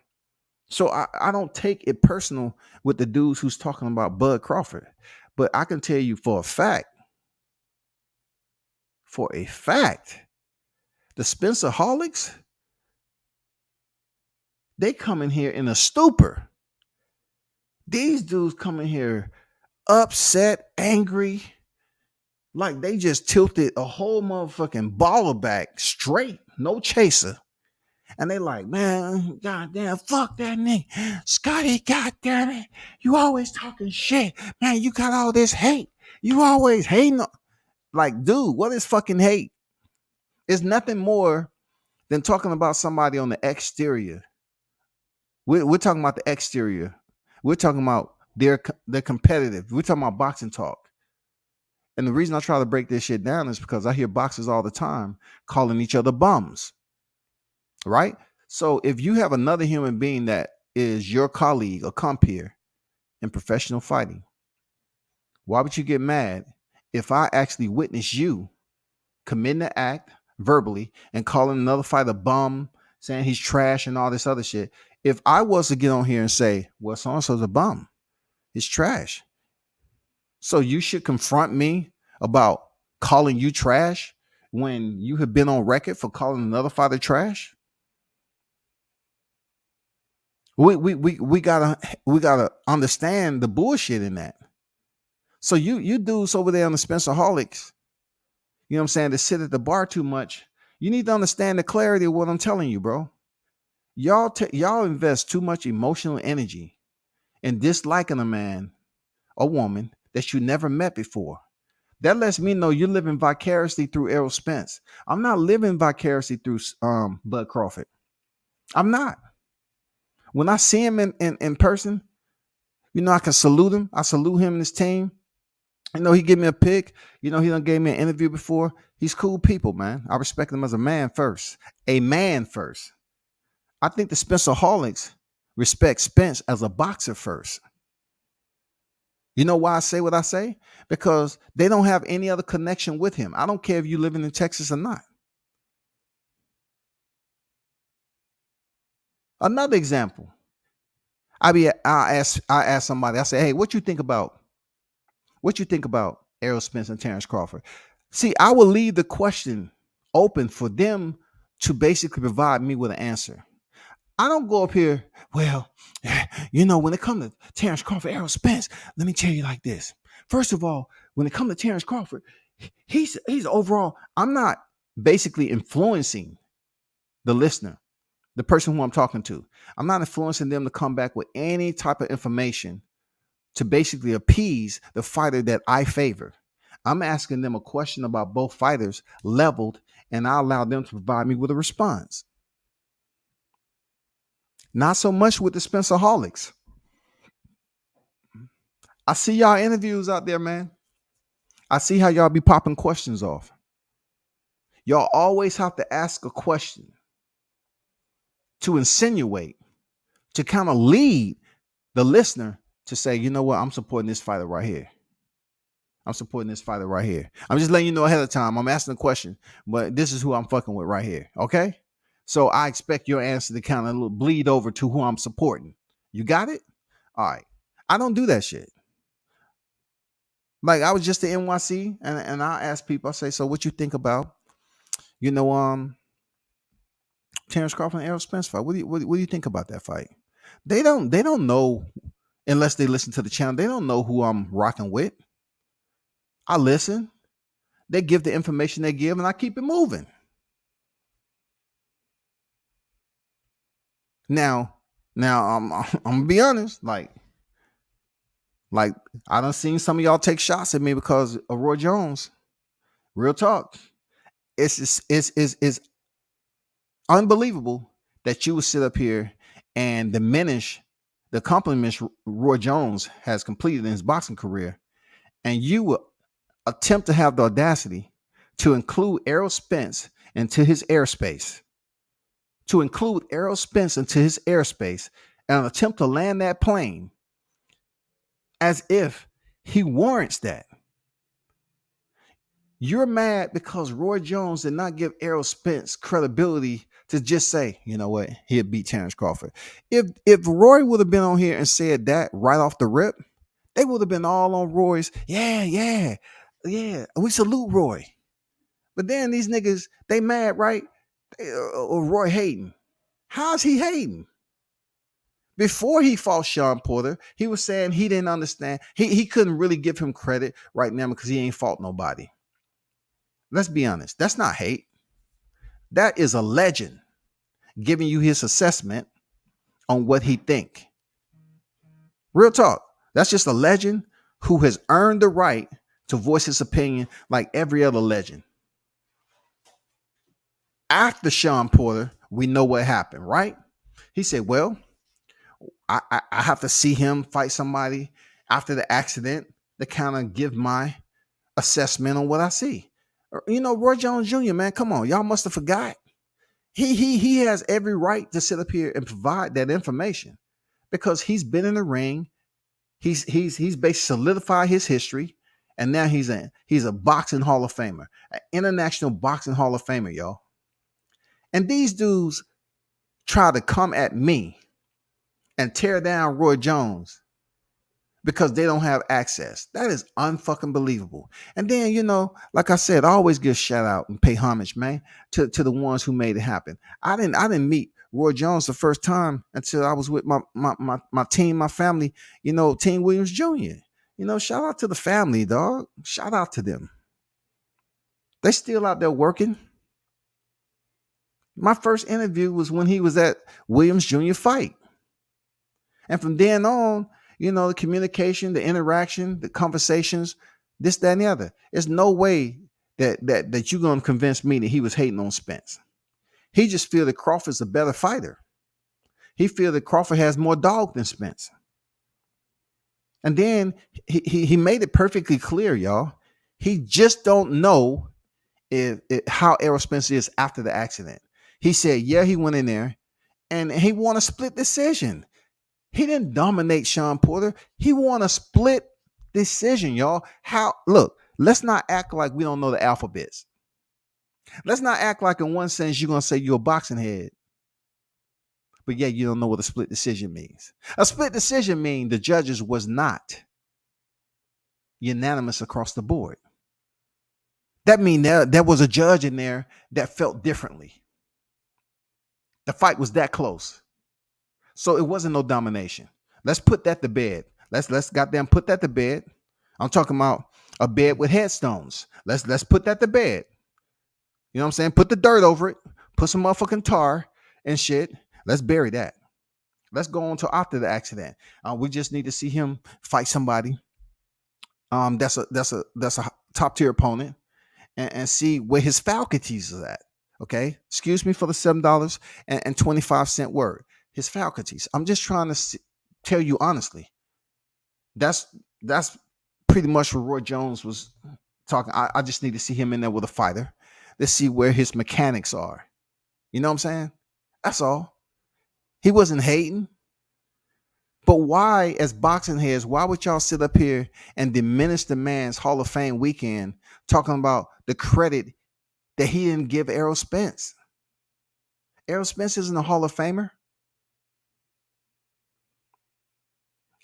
So I don't take it personal with the dudes who's talking about Bud Crawford. But I can tell you for a fact, the Spencer Holics, they come in here in a stupor. These dudes come in here upset, angry, like they just tilted a whole motherfucking baller back straight, no chaser. And they like, man, goddamn, fuck that nigga. Scotty, goddamn it. You always talking shit. Man, you got all this hate. You always hating. Like, dude, what is fucking hate? It's nothing more than talking about somebody on the exterior. We're talking about the exterior. We're talking about they're competitive. We're talking about boxing talk. And the reason I try to break this shit down is because I hear boxers all the time calling each other bums. Right? So if you have another human being that is your colleague or compeer in professional fighting, why would you get mad if I actually witness you committing the act verbally and calling another fighter bum, saying he's trash and all this other shit? If I was to get on here and say, well, so-and-so's a bum, he's trash, so you should confront me about calling you trash when you have been on record for calling another fighter trash? We gotta understand the bullshit in that. So you dudes over there on the Spencer Holics, you know what I'm saying, to sit at the bar too much, you need to understand the clarity of what I'm telling you, bro. Y'all invest too much emotional energy in disliking a man or woman that you never met before. That lets me know you're living vicariously through Errol Spence. I'm not living vicariously through Bud Crawford. I'm not. When I see him in person, you know, I can salute him. I salute him and his team. You know, he give me a pick. You know, he done gave me an interview before. He's cool people, man. I respect him as a man first. A man first. I think the Spencer Holics respect Spence as a boxer first. You know why I say what I say? Because they don't have any other connection with him. I don't care if you living in Texas or not. Another example. I ask somebody, I say, hey, what you think about Errol Spence and Terrence Crawford? See, I will leave the question open for them to basically provide me with an answer. I don't go up here, well, when it comes to Terrence Crawford, Errol Spence, let me tell you like this. First of all, when it comes to Terrence Crawford, he's overall, I'm not basically influencing the listener, the person who I'm talking to. I'm not influencing them to come back with any type of information to basically appease the fighter that I favor. I'm asking them a question about both fighters leveled, and I allow them to provide me with a response. Not so much with the Spencerholics. I see y'all interviews out there, man. I see how y'all be popping questions off. Y'all always have to ask a question to insinuate, to kind of lead the listener to say, you know what, I'm supporting this fighter right here. I'm supporting this fighter right here. I'm just letting you know ahead of time. I'm asking a question, but this is who I'm fucking with right here. Okay? So I expect your answer to kind of bleed over to who I'm supporting. You got it? All right. I don't do that shit. Like I was just at NYC and I ask people, I say, so what you think about, Terrence Crawford and Errol Spence fight? What do you think about that fight? They don't know unless they listen to the channel. They don't know who I'm rocking with. I listen. They give the information they give and I keep it moving. Now I'm gonna be honest, like I done seen some of y'all take shots at me because of Roy Jones. Real talk. It's unbelievable that you would sit up here and diminish the accomplishments Roy Jones has completed in his boxing career, and you would attempt to have the audacity to include Errol Spence into his airspace, and attempt to land that plane as if he warrants that. You're mad because Roy Jones did not give Errol Spence credibility to just say, you know what, he'll beat Terrence Crawford. If Roy would have been on here and said that right off the rip, they would have been all on Roy's. Yeah. We salute Roy. But then these niggas, they mad, right? Roy hating. How's he hating? Before he fought Sean Porter, he was saying he didn't understand. He couldn't really give him credit right now because he ain't fought nobody. Let's be honest. That's not hate. That is a legend giving you his assessment on what he think. Real talk. That's just a legend who has earned the right to voice his opinion like every other legend. After Sean Porter, we know what happened, right? He said, well, I have to see him fight somebody after the accident to kind of give my assessment on what I see. Roy Jones Jr., man, come on. Y'all must have forgot. He has every right to sit up here and provide that information because he's been in the ring. He's basically solidified his history, and now he's a boxing Hall of Famer, an international boxing Hall of Famer, y'all. And these dudes try to come at me and tear down Roy Jones because they don't have access. That is unfucking believable. And then, like I said, I always give shout out and pay homage, man, to the ones who made it happen. I didn't meet Roy Jones the first time until I was with my team, my family, Team Williams Jr. Shout out to the family, dog. Shout out to them. They still out there working. My first interview was when he was at Williams Jr. fight. And from then on, the communication, the interaction, the conversations, this, that, and the other. There's no way that you're going to convince me that he was hating on Spence. He just feel that Crawford's a better fighter. He feel that Crawford has more dog than Spence. And then he made it perfectly clear, y'all. He just don't know how Errol Spence is after the accident. He said, yeah, he went in there and he won a split decision. He didn't dominate Sean Porter. He won a split decision, y'all. Look, let's not act like we don't know the alphabets. Let's not act like in one sense you're going to say you're a boxing head, but yeah, you don't know what a split decision means. A split decision means the judges was not unanimous across the board. That means there was a judge in there that felt differently. The fight was that close. So it wasn't no domination. Let's put that to bed. Let's goddamn put that to bed. I'm talking about a bed with headstones. Let's put that to bed. You know what I'm saying? Put the dirt over it. Put some motherfucking tar and shit. Let's bury that. Let's go on to after the accident. We just need to see him fight somebody. That's a top tier opponent, and see where his faculties is at. Okay, excuse me for the $7.25 word. His faculties. I'm just trying to tell you honestly. That's pretty much what Roy Jones was talking. I just need to see him in there with a fighter. Let's see where his mechanics are. You know what I'm saying? That's all. He wasn't hating. But why, as boxing heads, why would y'all sit up here and diminish the man's Hall of Fame weekend talking about the credit that he didn't give Errol Spence? Errol Spence isn't a Hall of Famer.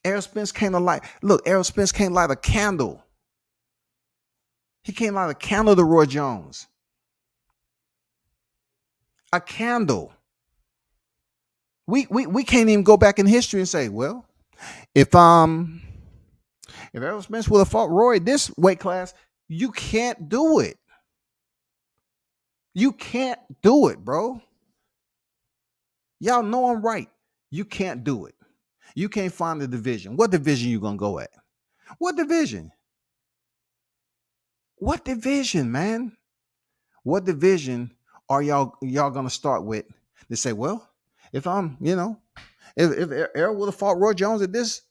Errol Spence can't light. Look, Errol Spence can't light a candle. He can't light a candle to Roy Jones. A candle. We can't even go back in history and say, well, if Errol Spence would have fought Roy this weight class, you can't do it. You can't do it, bro. Y'all know I'm right. You can't do it. You can't find the division. What division you gonna go at? What division? What division, man? What division are y'all gonna start with? They say, well, if I'm, if Errol would have fought Roy Jones at this,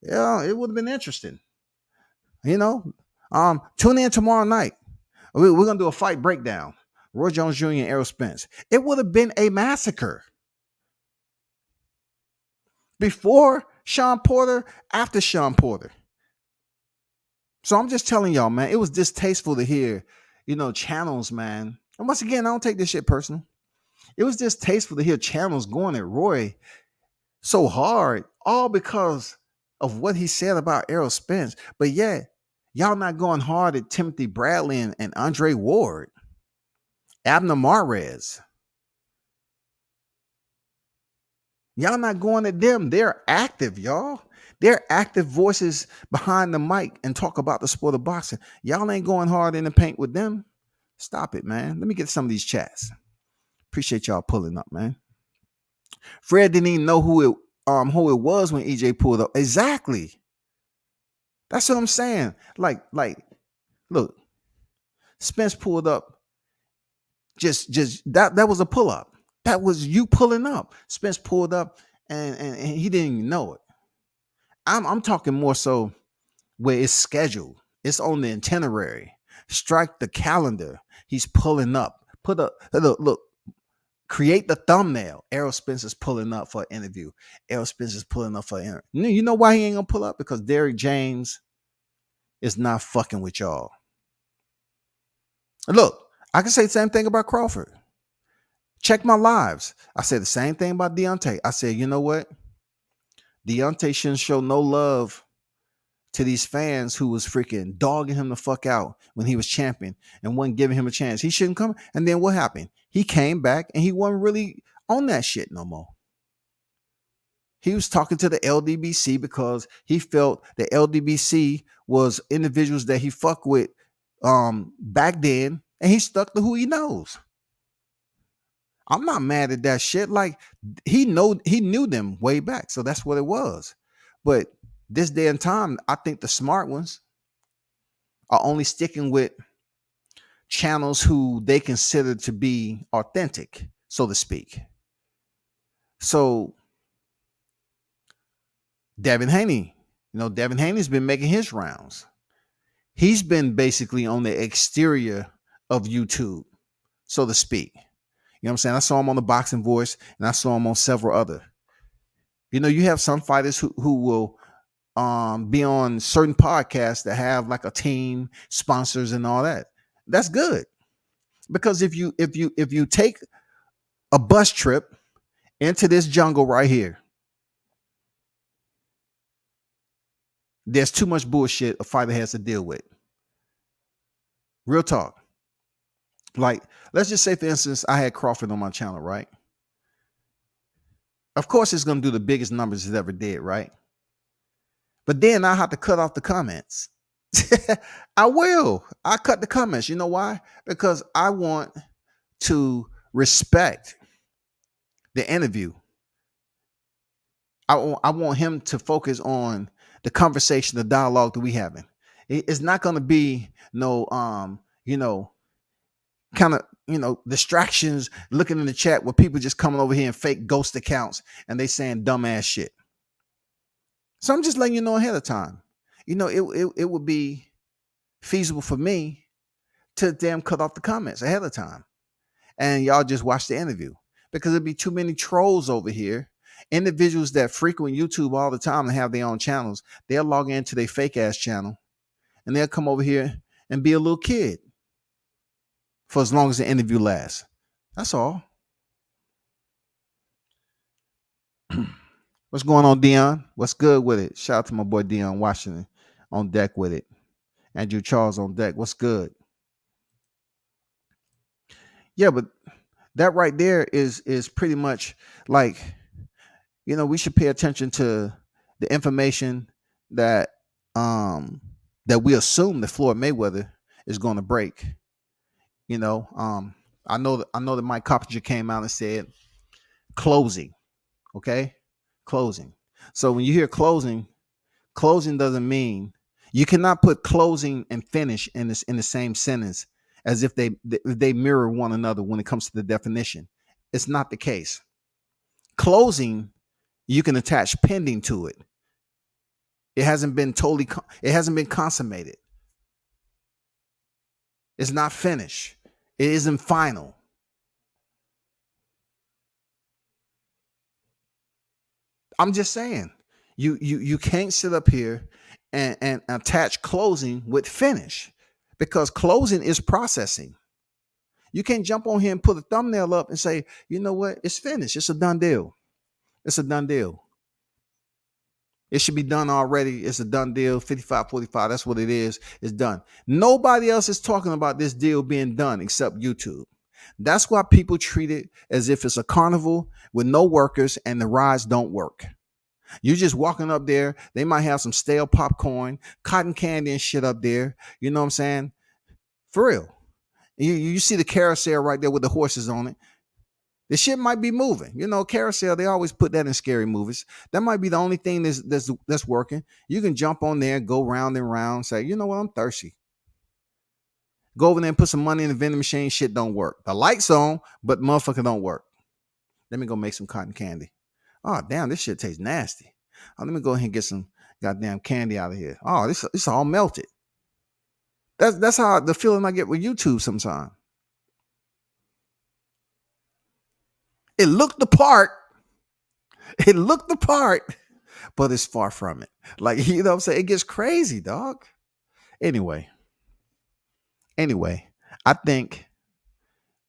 yeah, it would have been interesting. Tune in tomorrow night. We're gonna do a fight breakdown. Roy Jones Jr. and Errol Spence. It would have been a massacre. Before Sean Porter, after Sean Porter. So I'm just telling y'all, man, it was distasteful to hear, channels, man. And once again, I don't take this shit personal. It was distasteful to hear channels going at Roy so hard, all because of what he said about Errol Spence. But yet, y'all not going hard at Timothy Bradley and Andre Ward, Abner Mares. Y'all not going at them. They're active, y'all. They're active voices behind the mic and talk about the sport of boxing. Y'all ain't going hard in the paint with them. Stop it, man. Let me get some of these chats. Appreciate y'all pulling up, man. Fred didn't even know who it was when EJ pulled up. Exactly. That's what I'm saying. Like, look, Spence pulled up. Just that was a pull up. That was you pulling up. Spence pulled up and he didn't even know it. I'm talking more so where it's scheduled. It's on the itinerary. Strike the calendar. He's pulling up. Look. Create the thumbnail. Errol Spence is pulling up for an interview. Errol Spence is pulling up for an interview. You know why he ain't gonna pull up? Because Derrick James is not fucking with y'all. Look, I can say the same thing about Crawford. Check my lives. I said the same thing about Deontay. I said, you know what? Deontay shouldn't show no love to these fans who was freaking dogging him the fuck out when he was champion and wasn't giving him a chance. He shouldn't come. And then what happened? He came back and he wasn't really on that shit no more. He was talking to the LDBC because he felt the LDBC was individuals that he fucked with back then, and he stuck to who he knows. I'm not mad at that shit. Like he knew them way back, so that's what it was. But this day and time, I think the smart ones are only sticking with channels who they consider to be authentic, so to speak. So Devin Haney, Devin Haney's been making his rounds. He's been basically on the exterior of YouTube, so to speak. You know what I'm saying? I saw him on the Boxing Voice, and I saw him on several other. You have some fighters who will be on certain podcasts that have like a team, sponsors, and all that. That's good, because if you take a bus trip into this jungle right here, there's too much bullshit a fighter has to deal with. Real talk. Like, let's just say, for instance, I had Crawford on my channel, right? Of course, it's going to do the biggest numbers it ever did, right? But then I have to cut off the comments. I will. I cut the comments. You know why? Because I want to respect the interview. I want him to focus on the conversation, the dialogue that we having. It's not going to be no, kind of, distractions, looking in the chat where people just coming over here and fake ghost accounts and they saying dumbass shit. So I'm just letting you know ahead of time. It would be feasible for me to damn cut off the comments ahead of time, and y'all just watch the interview, because there'd be too many trolls over here. Individuals that frequent YouTube all the time and have their own channels, they'll log into their fake ass channel and they'll come over here and be a little kid for as long as the interview lasts. That's all. What's going on, Dion? What's good with it? Shout out to my boy Dion Washington on deck with it. Andrew Charles on deck. What's good? Yeah, but that right there is pretty much like, we should pay attention to the information that that we assume that Floyd Mayweather is going to break. I know that Mike Coppinger came out and said closing. Okay, closing. So when you hear closing doesn't mean, you cannot put closing and finish in the same sentence as if they mirror one another when it comes to the definition. It's not the case. Closing, you can attach pending to it. It hasn't been consummated. It's not finished. It isn't final. I'm just saying, you can't sit up here and attach closing with finish, because closing is processing. You can't jump on here and put a thumbnail up and say, you know what, it's finished. It's a done deal. It's a done deal. It should be done already. It's a done deal. 55-45. That's what it is. It's done. Nobody else is talking about this deal being done except YouTube. That's why people treat it as if it's a carnival with no workers and the rides don't work. You're just walking up there. They might have some stale popcorn, cotton candy and shit up there. You know what I'm saying? For real. You see the carousel right there with the horses on it. The shit might be moving. Carousel, they always put that in scary movies. That might be the only thing that's working. You can jump on there, go round and round, say, you know what, I'm thirsty. Go over there and put some money in the vending machine. Shit don't work. The light's on, but motherfucker don't work. Let me go make some cotton candy. Oh, damn, this shit tastes nasty. Oh, let me go ahead and get some goddamn candy out of here. Oh, this all melted. That's how the feeling I get with YouTube sometimes. It looked the part. But it's far from it. Like, what I'm saying? It gets crazy, dog. Anyway, I think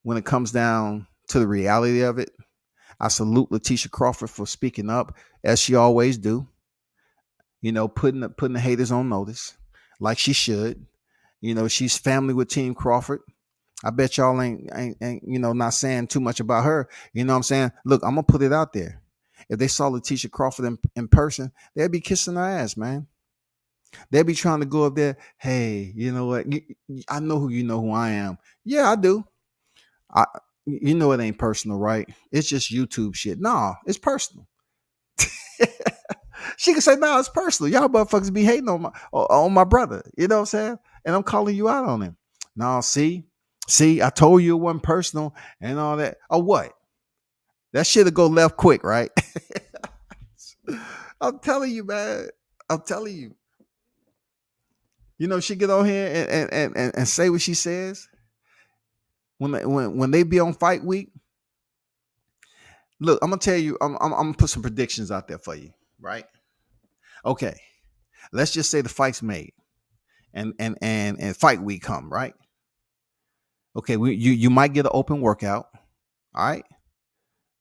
when it comes down to the reality of it, I salute Latisha Crawford for speaking up, as she always do. Putting the haters on notice, like she should. She's family with Team Crawford. I bet y'all ain't not saying too much about her. You know what I'm saying? Look, I'm gonna put it out there. If they saw Latisha Crawford in person, they'd be kissing her ass, man. They'd be trying to go up there. Hey, you know what? I know who I am. Yeah, I do. It ain't personal, right? It's just YouTube shit. No, it's personal. She can say, no, it's personal. Y'all motherfuckers be hating on my brother. You know what I'm saying? And I'm calling you out on him. No, see, I told you it wasn't personal and all that. Oh, what? That shit'll go left quick, right? I'm telling you, man. I'm telling you. She get on here and say what she says when they be on fight week. Look, I'm gonna tell you, I'm gonna put some predictions out there for you, right? Okay, let's just say the fight's made, and fight week come, right? Okay, you might get an open workout, all right?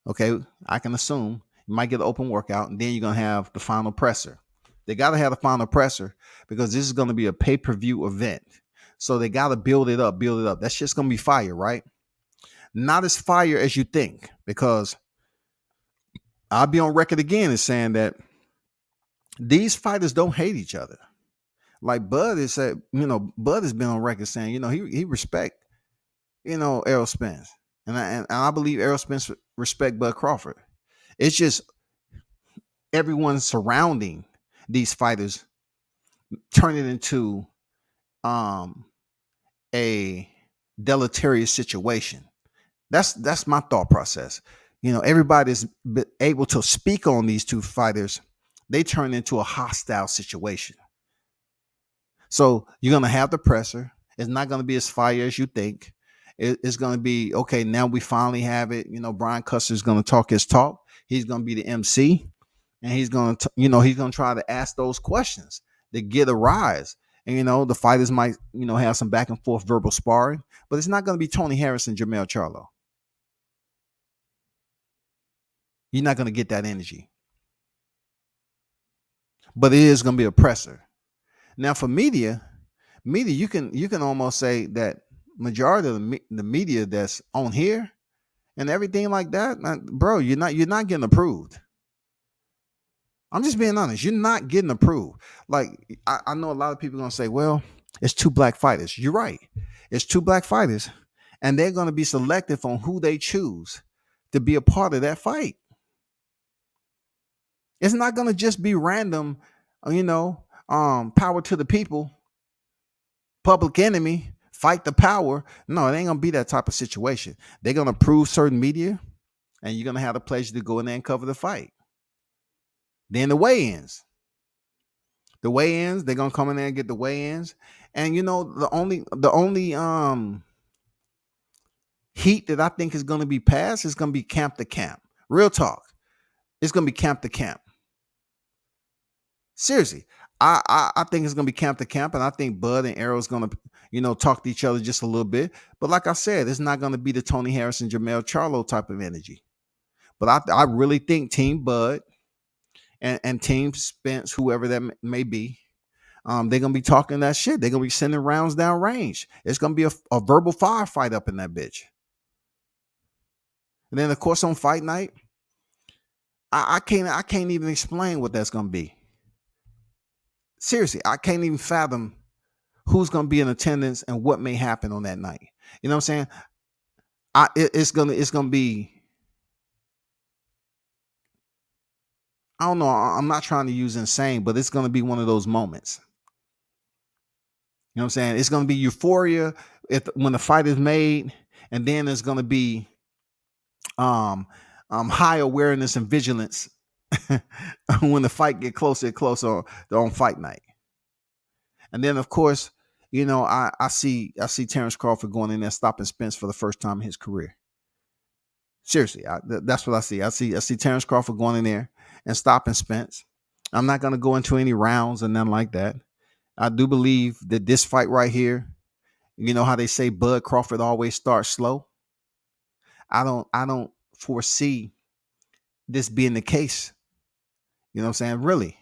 Okay, I can assume you might get an open workout, and then you're gonna have the final presser. They gotta have the final presser because this is gonna be a pay-per-view event. So they got to build it up, build it up. That shit's going to be fire, right? Not as fire as you think, because I'll be on record again as saying that these fighters don't hate each other. Like Bud has said, Bud has been on record saying, he respect, Errol Spence. And I believe Errol Spence respect Bud Crawford. It's just everyone surrounding these fighters turn it into a deleterious situation. That's my thought process. Everybody's able to speak on these two fighters. They turn into a hostile situation. So you're gonna have the presser. It's not gonna be as fire as you think. It's gonna be okay. Now we finally have it. Brian Custer's gonna talk his talk. He's gonna be the MC, and he's gonna try to ask those questions to get a rise. And the fighters might have some back and forth verbal sparring, but it's not gonna be Tony Harris and Jermell Charlo. You're not gonna get that energy, but it is gonna be a presser. Now for media, you can almost say that majority of the media that's on here and everything like that, bro, you're not getting approved. I'm just being honest. You're not getting approved. Like I know a lot of people are gonna say, well, it's two black fighters. You're right. It's two black fighters, and they're gonna be selective on who they choose to be a part of that fight. It's not gonna just be random, power to the people, public enemy, fight the power. No, it ain't gonna be that type of situation. They're gonna approve certain media, and you're gonna have the pleasure to go in there and cover the fight. Then the weigh-ins. They're gonna come in there and get the weigh-ins. And the only heat that I think is gonna be passed is gonna be camp to camp. Real talk. It's gonna be camp to camp. Seriously. I think it's gonna be camp to camp, and I think Bud and Errol's gonna, talk to each other just a little bit. But like I said, it's not gonna be the Tony Harris and Jermell Charlo type of energy. But I really think Team Bud and Team Spence, whoever that may be, they're gonna be talking that shit. They're gonna be sending rounds down range. It's gonna be a verbal firefight up in that bitch. And then of course on fight night, I can't even explain what that's gonna be. Seriously, I can't even fathom who's gonna be in attendance and what may happen on that night. You know what I'm saying? It's gonna be. I don't know. I'm not trying to use insane, but it's gonna be one of those moments. You know what I'm saying? It's gonna be euphoria when the fight is made, and then there's gonna be high awareness and vigilance when the fight get closer and closer on fight night. And then of course, I see Terrence Crawford going in there stopping Spence for the first time in his career. Seriously, that's what I see. I see Terrence Crawford going in there and stopping Spence. I'm not going to go into any rounds and nothing like that. I do believe that this fight right here, how they say Bud Crawford always starts slow. I don't foresee this being the case. You know what I'm saying? Really.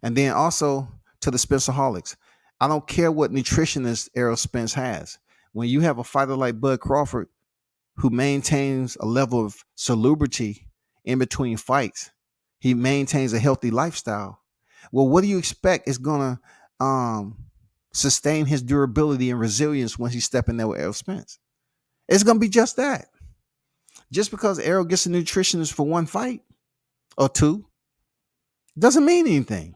And then also to the Spencerholics, I don't care what nutritionist Errol Spence has. When you have a fighter like Bud Crawford who maintains a level of salubrity in between fights, he maintains a healthy lifestyle. Well, what do you expect is going to sustain his durability and resilience when he's stepping there with Errol Spence? It's going to be just that. Just because Errol gets a nutritionist for one fight or two doesn't mean anything.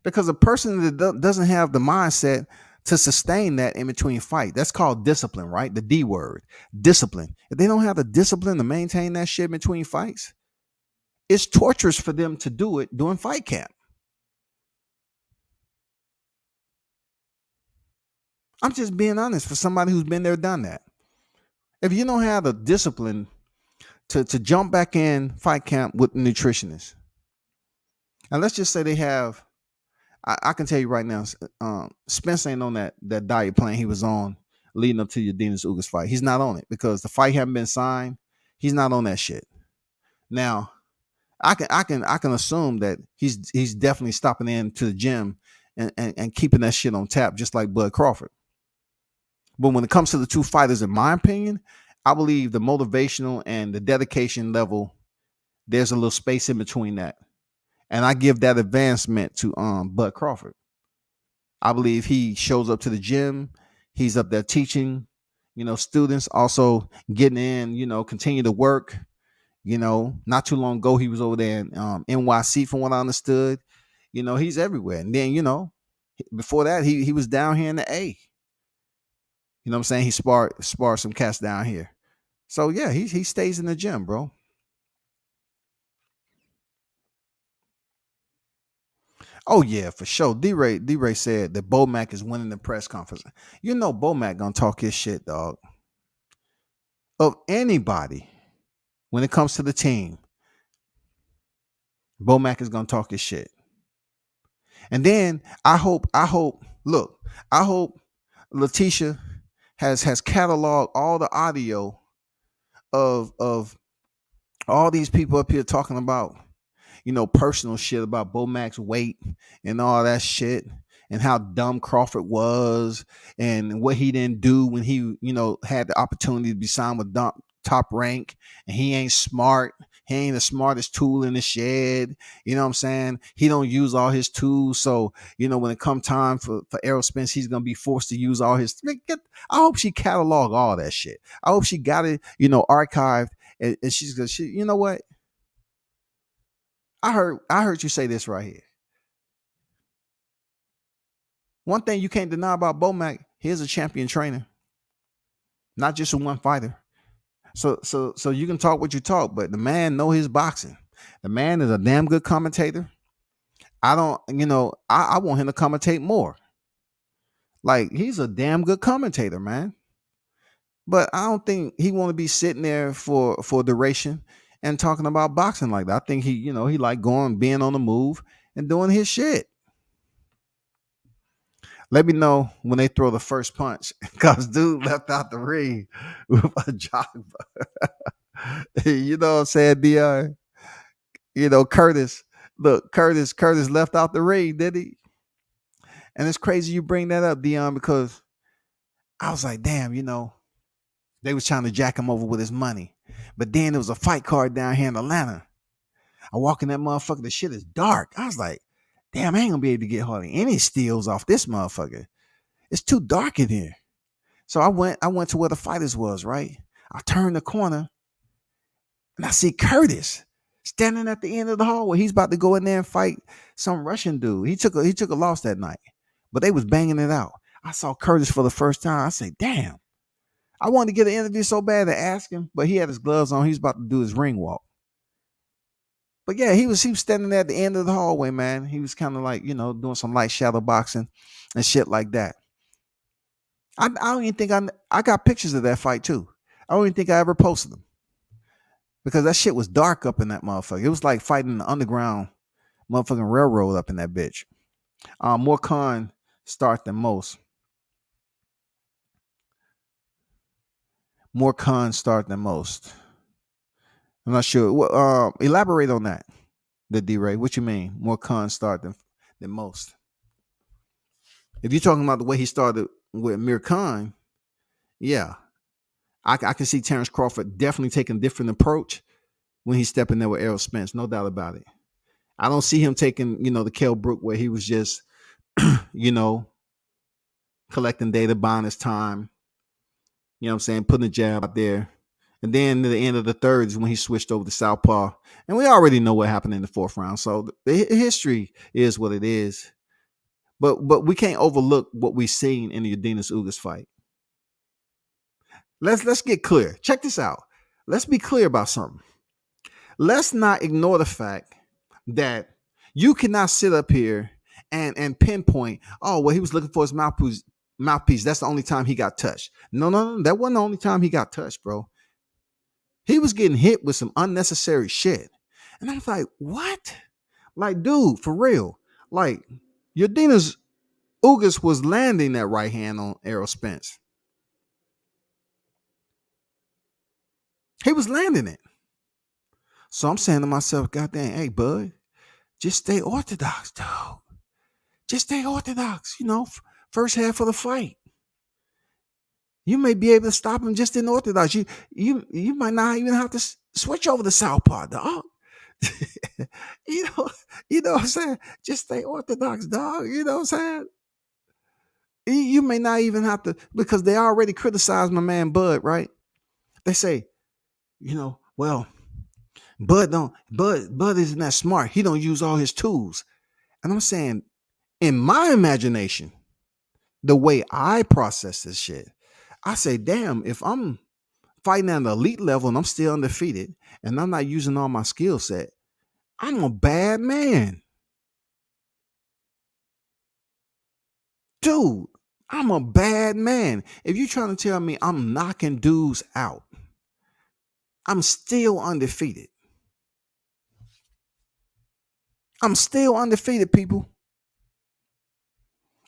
Because a person that doesn't have the mindset to sustain that in between fight, that's called discipline, right? The D word, discipline. If they don't have the discipline to maintain that shit between fights, it's torturous for them to do it during fight camp. I'm just being honest for somebody who's been there, done that. If you don't have the discipline to jump back in fight camp with a nutritionist, and let's just say they have, I can tell you right now, Spence ain't on that diet plan he was on leading up to your Denis Ugas fight. He's not on it because the fight haven't been signed. He's not on that shit. Now, I can assume that he's definitely stopping in to the gym and keeping that shit on tap, just like Bud Crawford. But when it comes to the two fighters, in my opinion, I believe the motivational and the dedication level, there's a little space in between that. And I give that advancement to Bud Crawford. I believe he shows up to the gym. He's up there teaching, students, also getting in, continue to work. Not too long ago, he was over there in NYC, from what I understood. He's everywhere. And then, before that, he was down here in the A. You know what I'm saying? He sparred some cats down here. So yeah, he stays in the gym, bro. Oh yeah, for sure. D-Ray said that Bomac is winning the press conference. Bomac gonna talk his shit, dog. Of anybody, when it comes to the team, Bomac is gonna talk his shit. And then I hope, look, I hope Latisha has cataloged all the audio of all these people up here talking about, personal shit about Bomac's weight and all that shit, and how dumb Crawford was, and what he didn't do when he, had the opportunity to be signed with Top Rank, and he ain't smart. He ain't the smartest tool in the shed. You know what I'm saying? He don't use all his tools. So, when it come time for Errol Spence, he's going to be forced to use all his. I hope she catalog all that shit. I hope she got it, archived. And she's going to, you know what? I heard you say this right here. One thing you can't deny about Bomac, he's a champion trainer, not just a one fighter. So you can talk what you talk, but the man know his boxing. The man is a damn good commentator. I don't, I want him to commentate more. Like, he's a damn good commentator, man. But I don't think he want to be sitting there for duration and talking about boxing like that. I think he like being on the move and doing his shit. Let me know when they throw the first punch, because dude left out the ring with a jog. You know what I'm saying, Dion? Curtis. Look, Curtis left out the ring, did he? And it's crazy you bring that up, Dion, because I was like, damn, they was trying to jack him over with his money. But then there was a fight card down here in Atlanta. I walk in that motherfucker, the shit is dark. I was like, damn, I ain't gonna be able to get hardly any steals off this motherfucker. It's too dark in here. So I went to where the fighters was, right? I turned the corner and I see Curtis standing at the end of the hallway. He's about to go in there and fight some Russian dude. He took a loss that night, but they was banging it out. I saw Curtis for the first time. I said, damn. I wanted to get an interview so bad to ask him, but he had his gloves on. He was about to do his ring walk. But yeah, he was standing there at the end of the hallway, man. He was kind of like, doing some light shadow boxing and shit like that. I don't even think I got pictures of that fight too. I don't even think I ever posted them, because that shit was dark up in that motherfucker. It was like fighting the underground motherfucking railroad up in that bitch. More con start than most. More cons start than most. I'm not sure. Well, elaborate on that, the D-Ray. What you mean? More cons start than most. If you're talking about the way he started with Mir Khan, yeah, I can see Terrence Crawford definitely taking a different approach when he's stepping there with Errol Spence. No doubt about it. I don't see him taking, the Kell Brook where he was just, collecting data, buying his time. You know what I'm saying? Putting a jab out there. And then at the end of the third is when he switched over to Southpaw. And we already know what happened in the fourth round. So the history is what it is. But we can't overlook what we've seen in the Adenas Ugas fight. Let's get clear. Check this out. Let's be clear about something. Let's not ignore the fact that you cannot sit up here and pinpoint, oh, well, he was looking for his mouthpiece. That's the only time he got touched. No. That wasn't the only time he got touched, bro. He was getting hit with some unnecessary shit. And I was like, what? Like, dude, for real. Like, Adenas Ugas was landing that right hand on Errol Spence. He was landing it. So I'm saying to myself, God dang, hey, bud, just stay orthodox, dude. Just stay orthodox, first half of the fight. You may be able to stop him just in orthodox. You might not even have to switch over to southpaw, dog. you know, you know what I'm saying? Just stay orthodox, dog. You know what I'm saying? You may not even have to, because they already criticized my man Bud, right? They say, well, Bud isn't that smart. He don't use all his tools. And I'm saying, in my imagination, the way I process this shit, I say, damn, if I'm fighting at an elite level and I'm still undefeated and I'm not using all my skill set, I'm a bad man. Dude, I'm a bad man. If you're trying to tell me I'm knocking dudes out, I'm still undefeated. I'm still undefeated, people.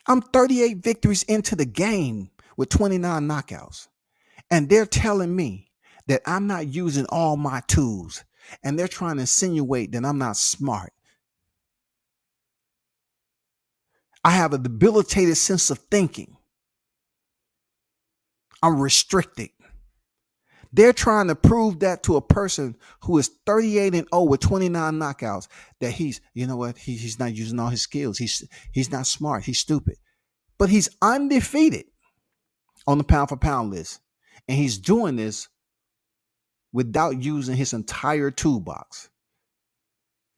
I'm 38 victories into the game with 29 knockouts. And they're telling me that I'm not using all my tools. And they're trying to insinuate that I'm not smart. I have a debilitated sense of thinking. I'm restricted. They're trying to prove that to a person who is 38-0 with 29 knockouts, that he's, you know what, he's not using all his skills. He's not smart. He's stupid. But he's undefeated on the pound for pound list. And he's doing this without using his entire toolbox.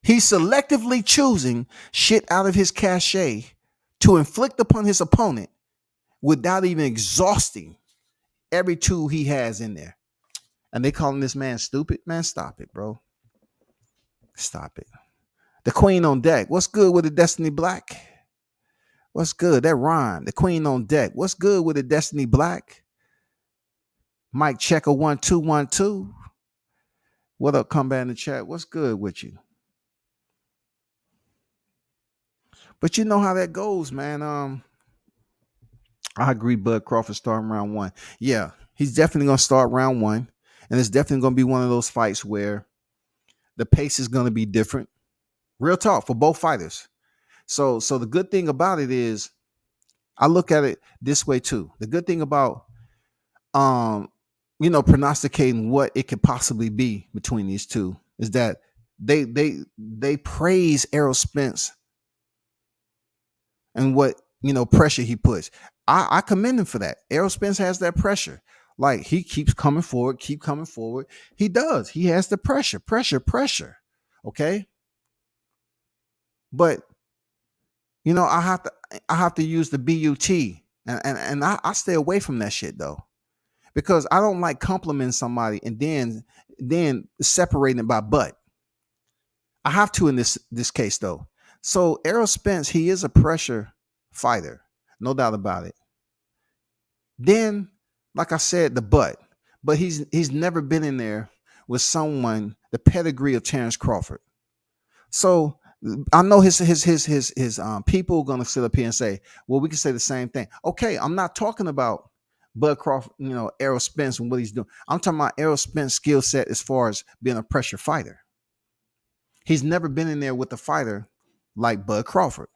He's selectively choosing shit out of his cachet to inflict upon his opponent without even exhausting every tool he has in there. And they calling this man stupid? Man, stop it, bro. Stop it. The queen on deck. What's good with the Destiny Black? What's good? That rhyme. The queen on deck. What's good with the Destiny Black? Mike Checker 1212. What up, combat in the chat? What's good with you? But you know how that goes, man. I agree, Bud Crawford starting round one. Yeah, he's definitely gonna start round one. And it's definitely gonna be one of those fights where the pace is gonna be different. Real talk for both fighters. So the good thing about it is, I look at it this way too. The good thing about prognosticating what it could possibly be between these two is that they praise Errol Spence and what pressure he puts. I commend him for that. Errol Spence has that pressure. Like, he keeps coming forward, keep coming forward. He does. He has the pressure. Okay. But I have to use the BUT, and I stay away from that shit though, because I don't like complimenting somebody and then separating it by butt. I have to in this case though. So Errol Spence, he is a pressure fighter, no doubt about it. Then, like I said, the but he's never been in there with someone the pedigree of H.A.T.E.R.S Crawford. So I know his people gonna sit up here and say, well, we can say the same thing. Okay, I'm not talking about Bud Crawford, Errol Spence and what he's doing. I'm talking about Errol Spence skill set as far as being a pressure fighter. He's never been in there with a fighter like Bud Crawford.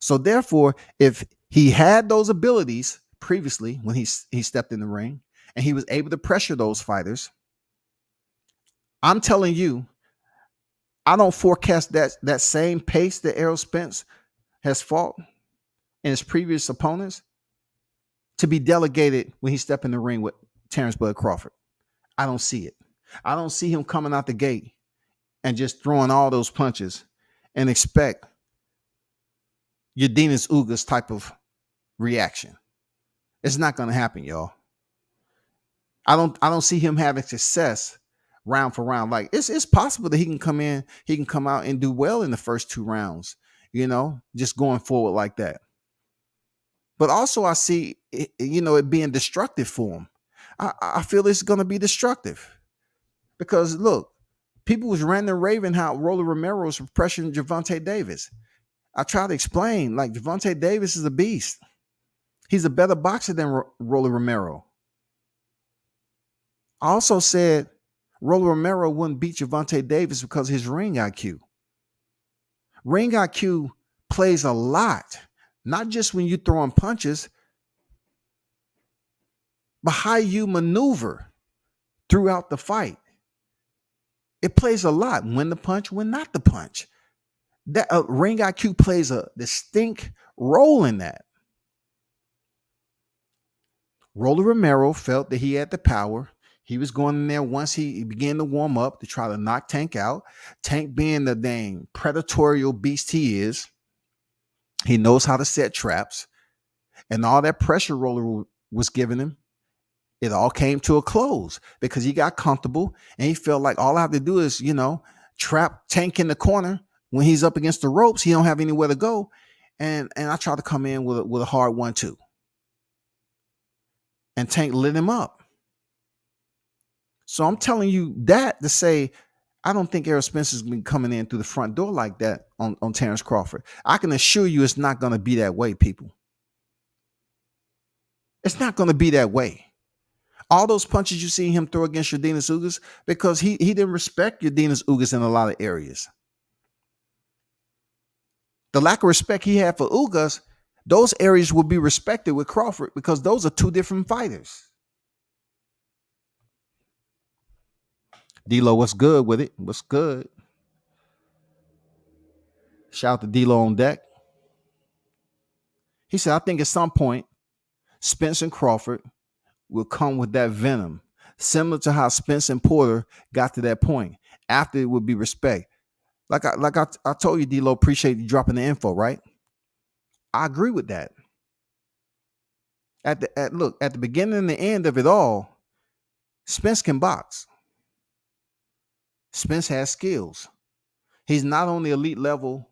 So therefore, if he had those abilities previously when he stepped in the ring and he was able to pressure those fighters, I'm telling you, I don't forecast that same pace that Errol Spence has fought in his previous opponents to be delegated when he stepped in the ring with Terrence Bud Crawford. I don't see it. I don't see him coming out the gate and just throwing all those punches and expect Yadinas Ugas type of reaction. It's not going to happen, y'all. I don't see him having success round for round. Like, it's possible that he can come out and do well in the first two rounds, just going forward like that. But also I see it being destructive for him. I feel it's going to be destructive because look, people was ranting and raving how Rolly Romero was pressuring Gervonta Davis. I try to explain, like, Gervonta Davis is a beast. He's a better boxer than Rolly Romero. I also said Rolly Romero wouldn't beat Gervonta Davis because of his ring IQ. Ring IQ plays a lot, not just when you're throwing punches, but how you maneuver throughout the fight, it plays a lot. When to punch, when not to punch. That ring IQ plays a distinct role in that. Roller Romero felt that he had the power. He was going in there once he began to warm up to try to knock Tank out. Tank, being the dang predatorial beast he is, he knows how to set traps. And all that pressure Roller was giving him, it all came to a close because he got comfortable and he felt like all I have to do is, trap Tank in the corner. When he's up against the ropes, he don't have anywhere to go. And I try to come in with a hard 1-2. And Tank lit him up. So I'm telling you that to say, I don't think Errol Spencer's been coming in through the front door like that on Terrence Crawford. I can assure you it's not going to be that way, people. It's not going to be that way. All those punches you see him throw against Yordenis Ugas, because he didn't respect Yordenis Ugas in a lot of areas. The lack of respect he had for Ugas, those areas will be respected with Crawford because those are two different fighters. D-Lo, what's good with it? What's good? Shout out to D-Lo on deck. He said, I think at some point, Spence and Crawford will come with that venom, similar to how Spence and Porter got to that point. After it would be respect. Like I told you, D-Lo, appreciate you dropping the info, right? I agree with that. At the beginning and the end of it all, Spence can box. Spence has skills. He's not on the elite level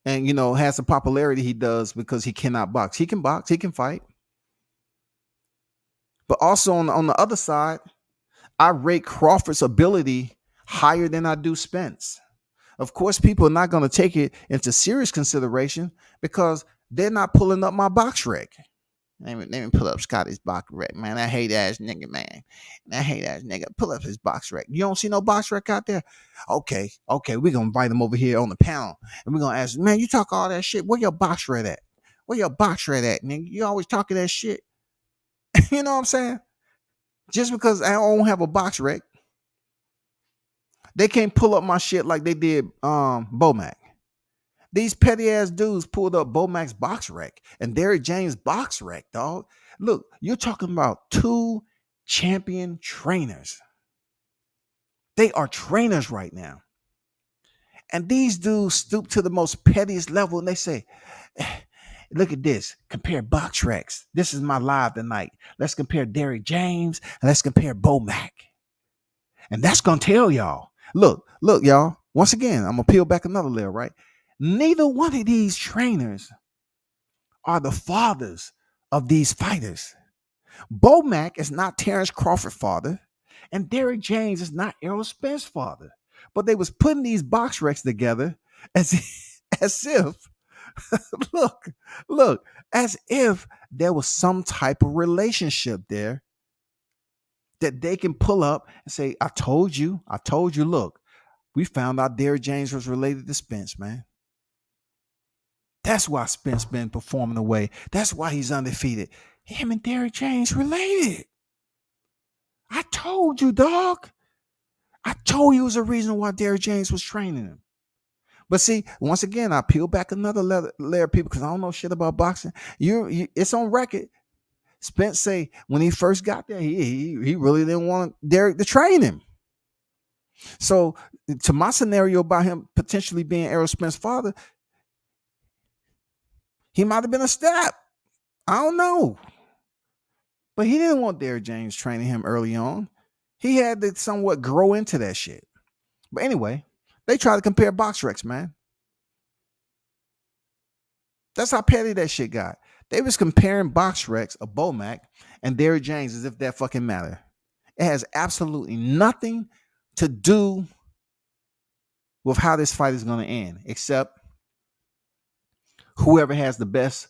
and, has the popularity he does because he cannot box. He can box, he can fight. But also on the other side, I rate Crawford's ability higher than I do Spence. Of course, people are not going to take it into serious consideration because they're not pulling up my box rec. Let me pull up Scotty's box rec, man. That hate ass nigga, man. That hate ass nigga. Pull up his box rec. You don't see no box rec out there? Okay. We're going to invite him over here on the panel. And we're going to ask, man, you talk all that shit. Where your box rec at? Where your box rec at, nigga? You always talking that shit. You know what I'm saying? Just because I don't have a box rec, they can't pull up my shit like they did Bomac. These petty ass dudes pulled up Bomac's box rec and Derrick James' box rec, dog. Look, you're talking about two champion trainers. They are trainers right now. And these dudes stoop to the most pettiest level and they say, look at this. Compare box recs. This is my live tonight. Let's compare Derrick James and let's compare Bomac. And that's going to tell y'all. Look, y'all. Once again, I'm going to peel back another layer, right? Neither one of these trainers are the fathers of these fighters. Bomac is not Terrence Crawford's father, and Derrick James is not Errol Spence's father. But they was putting these box recs together as if, look, as if there was some type of relationship there that they can pull up and say, I told you, look, we found out Derrick James was related to Spence, man. That's why Spence been performing away. That's why he's undefeated. Him and Derrick James related. I told you, dog. I told you it was a reason why Derrick James was training him. But see, once again, I peel back another layer of people because I don't know shit about boxing. It's on record. Spence say when he first got there, he really didn't want Derrick to train him. So to my scenario about him potentially being Errol Spence's father, he might have been a step. I don't know. But he didn't want Derrick James training him early on. He had to somewhat grow into that shit. But anyway, they try to compare box recs, man. That's how petty that shit got. They was comparing box recs of Bomac and Derrick James as if that fucking matter. It has absolutely nothing to do with how this fight is going to end, except whoever has the best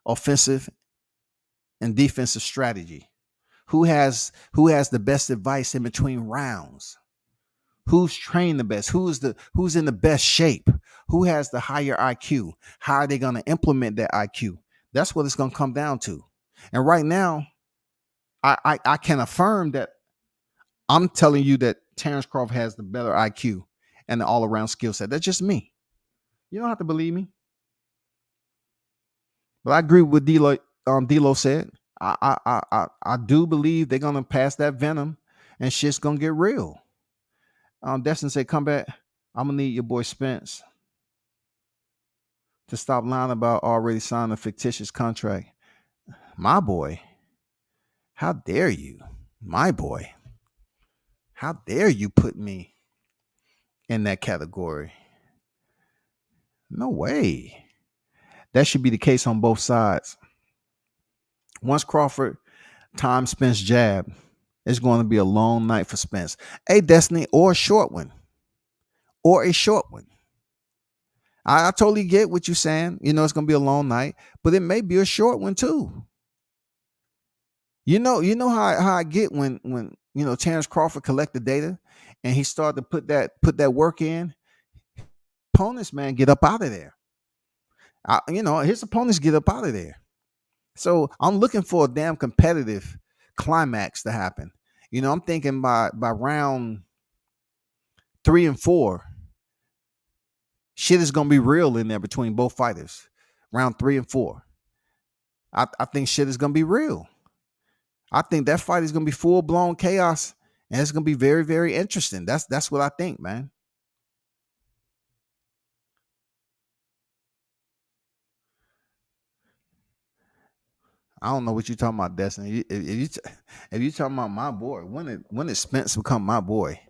offensive and defensive strategy. Who has the best advice in between rounds? Who's trained the best? Who's in the best shape? Who has the higher IQ? How are they going to implement that IQ? That's what it's going to come down to. And right now, I can affirm that I'm telling you that Terrence Crawford has the better IQ and the all around skill set. That's just me. You don't have to believe me, but I agree with D'Lo said. I do believe they're gonna pass that venom, and shit's gonna get real. Destin said, "Come back. I'm gonna need your boy Spence to stop lying about already signing a fictitious contract." My boy, how dare you? My boy, how dare you put me in that category? No way. That should be the case on both sides. Once Crawford time Spence jab, it's going to be a long night for Spence. A Destiny or a short one. Or a short one. I totally get what you're saying. You know, it's going to be a long night, but it may be a short one too. You know how I get when Terrence Crawford collect the data and he started to put that work in. Opponents, man, get up out of there. His opponents get up out of there. So I'm looking for a damn competitive climax to happen. I'm thinking by round 3 and 4, shit is gonna be real in there between both fighters. Round 3 and 4, I think shit is gonna be real. I think that fight is gonna be full blown chaos, and it's gonna be very, very interesting. That's what I think, man. I don't know what you're talking about, Destiny. If you talking about my boy, when did Spence become my boy?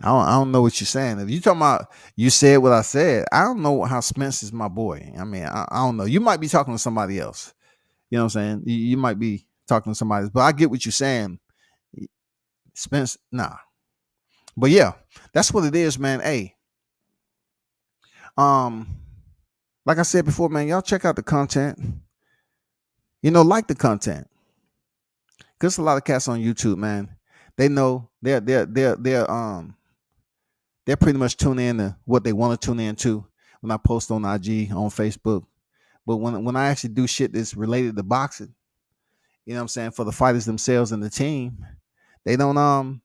I don't know what you're saying. If you talking about you said what I said, I don't know how Spence is my boy. I mean, I don't know. You might be talking to somebody else. You know what I'm saying? You might be talking to somebody else, but I get what you're saying. Spence, nah. But yeah, that's what it is, man. Hey, um, like I said before, man, y'all check out the content. Like the content. Cause a lot of cats on YouTube, man. They know they're pretty much tuning in to what they want to tune in to when I post on IG, on Facebook. But when I actually do shit that's related to boxing, you know what I'm saying, for the fighters themselves and the team, they don't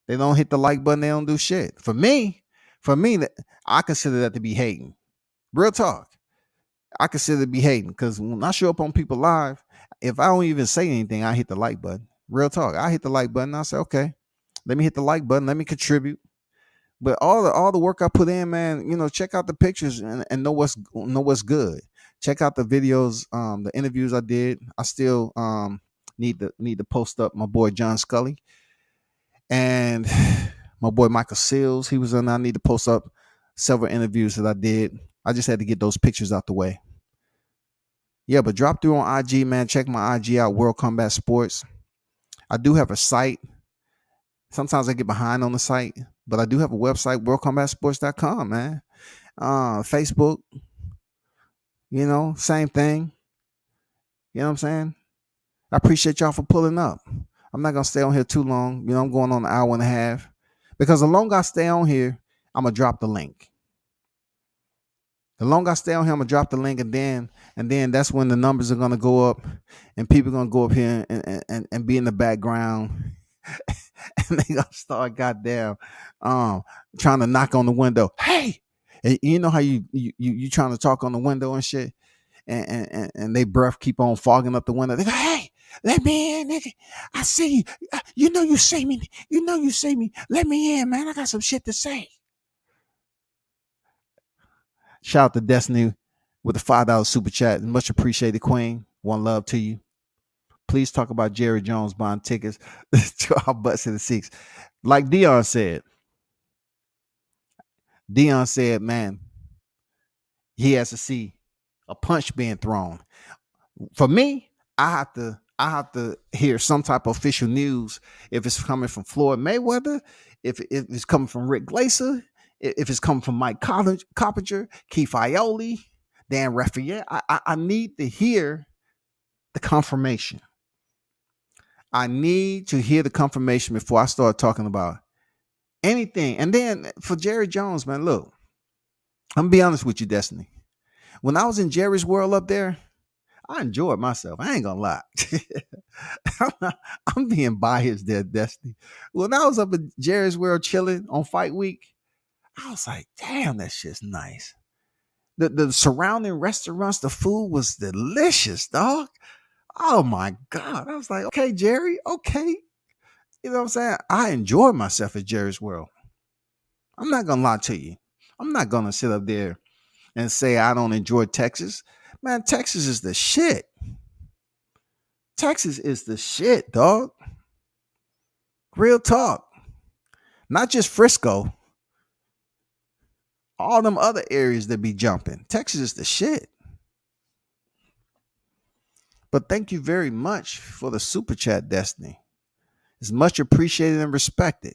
hit the like button, they don't do shit. For me, I consider that to be hating. Real talk. I consider it to be hating because when I show up on people live, if I don't even say anything, I hit the like button. Real talk. I hit the like button. I say, okay, let me hit the like button. Let me contribute. But all the work I put in, man, check out the pictures and know what's good. Check out the videos, the interviews I did. I still need to post up my boy John Scully and my boy Michael Seals. He was on. I need to post up several interviews that I did. I just had to get those pictures out the way. Yeah, but drop through on IG, man. Check my IG out, World Combat Sports. I do have a site. Sometimes I get behind on the site, but I do have a website, worldcombatsports.com, man. Facebook, same thing. You know what I'm saying? I appreciate y'all for pulling up. I'm not going to stay on here too long. I'm going on an hour and a half because the longer I stay on here, I'm going to drop the link. The longer I stay on here, I'm going to drop the link, and then that's when the numbers are going to go up and people are going to go up here and be in the background. And they gonna start goddamn trying to knock on the window. Hey, and you know how you trying to talk on the window and shit, and they breath keep on fogging up the window. They go, hey, let me in, nigga. I see you. You see me. You see me. Let me in, man. I got some shit to say. Shout out to Destiny with the $5 super chat. Much appreciated, Queen. One love to you. Please talk about Jerry Jones buying tickets to our butts in the seats. Like Dion said, man, he has to see a punch being thrown. For me, I have to hear some type of official news if it's coming from Floyd Mayweather, if it's coming from Rick Glaser, if it's coming from Mike Coppinger, Keith Iole, Dan Raphael. I need to hear the confirmation. I need to hear the confirmation before I start talking about anything. And then for Jerry Jones, man, look, I'm gonna be honest with you, Destiny. When I was in Jerry's world up there, I enjoyed myself. I ain't gonna lie. I'm being biased there, Destiny. When I was up at Jerry's World chilling on fight week, I was like, damn, that shit's nice. The surrounding restaurants, the food was delicious, dog. Oh my God. I was like, okay, Jerry, okay. You know what I'm saying? I enjoyed myself at Jerry's World. I'm not gonna lie to you. I'm not gonna sit up there and say I don't enjoy Texas. Man, Texas is the shit. Texas is the shit, dog. Real talk. Not just Frisco, all them other areas that be jumping. Texas is the shit. But thank you very much for the super chat, Destiny. It's much appreciated and respected.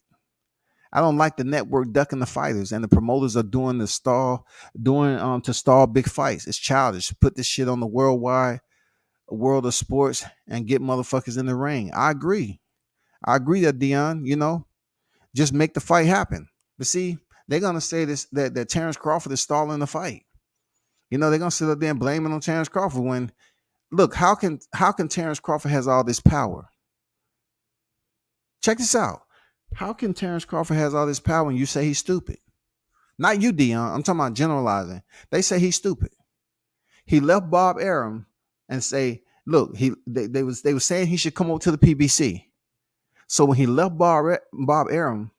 I don't like the network ducking the fighters, and the promoters are doing to stall big fights. It's childish. Put this shit on the world of sports and get motherfuckers in the ring. I agree. I agree that Dion, just make the fight happen. But see, they're gonna say this that Terrence Crawford is stalling the fight. They're gonna sit up there and blame it on Terrence Crawford when look, how can Terrence Crawford has all this power? Check this out. How can Terrence Crawford has all this power and you say he's stupid? Not you, Dion. I'm talking about generalizing. They say he's stupid. He left Bob Arum and say, look, they were saying he should come over to the PBC. So when he left Bob Arum,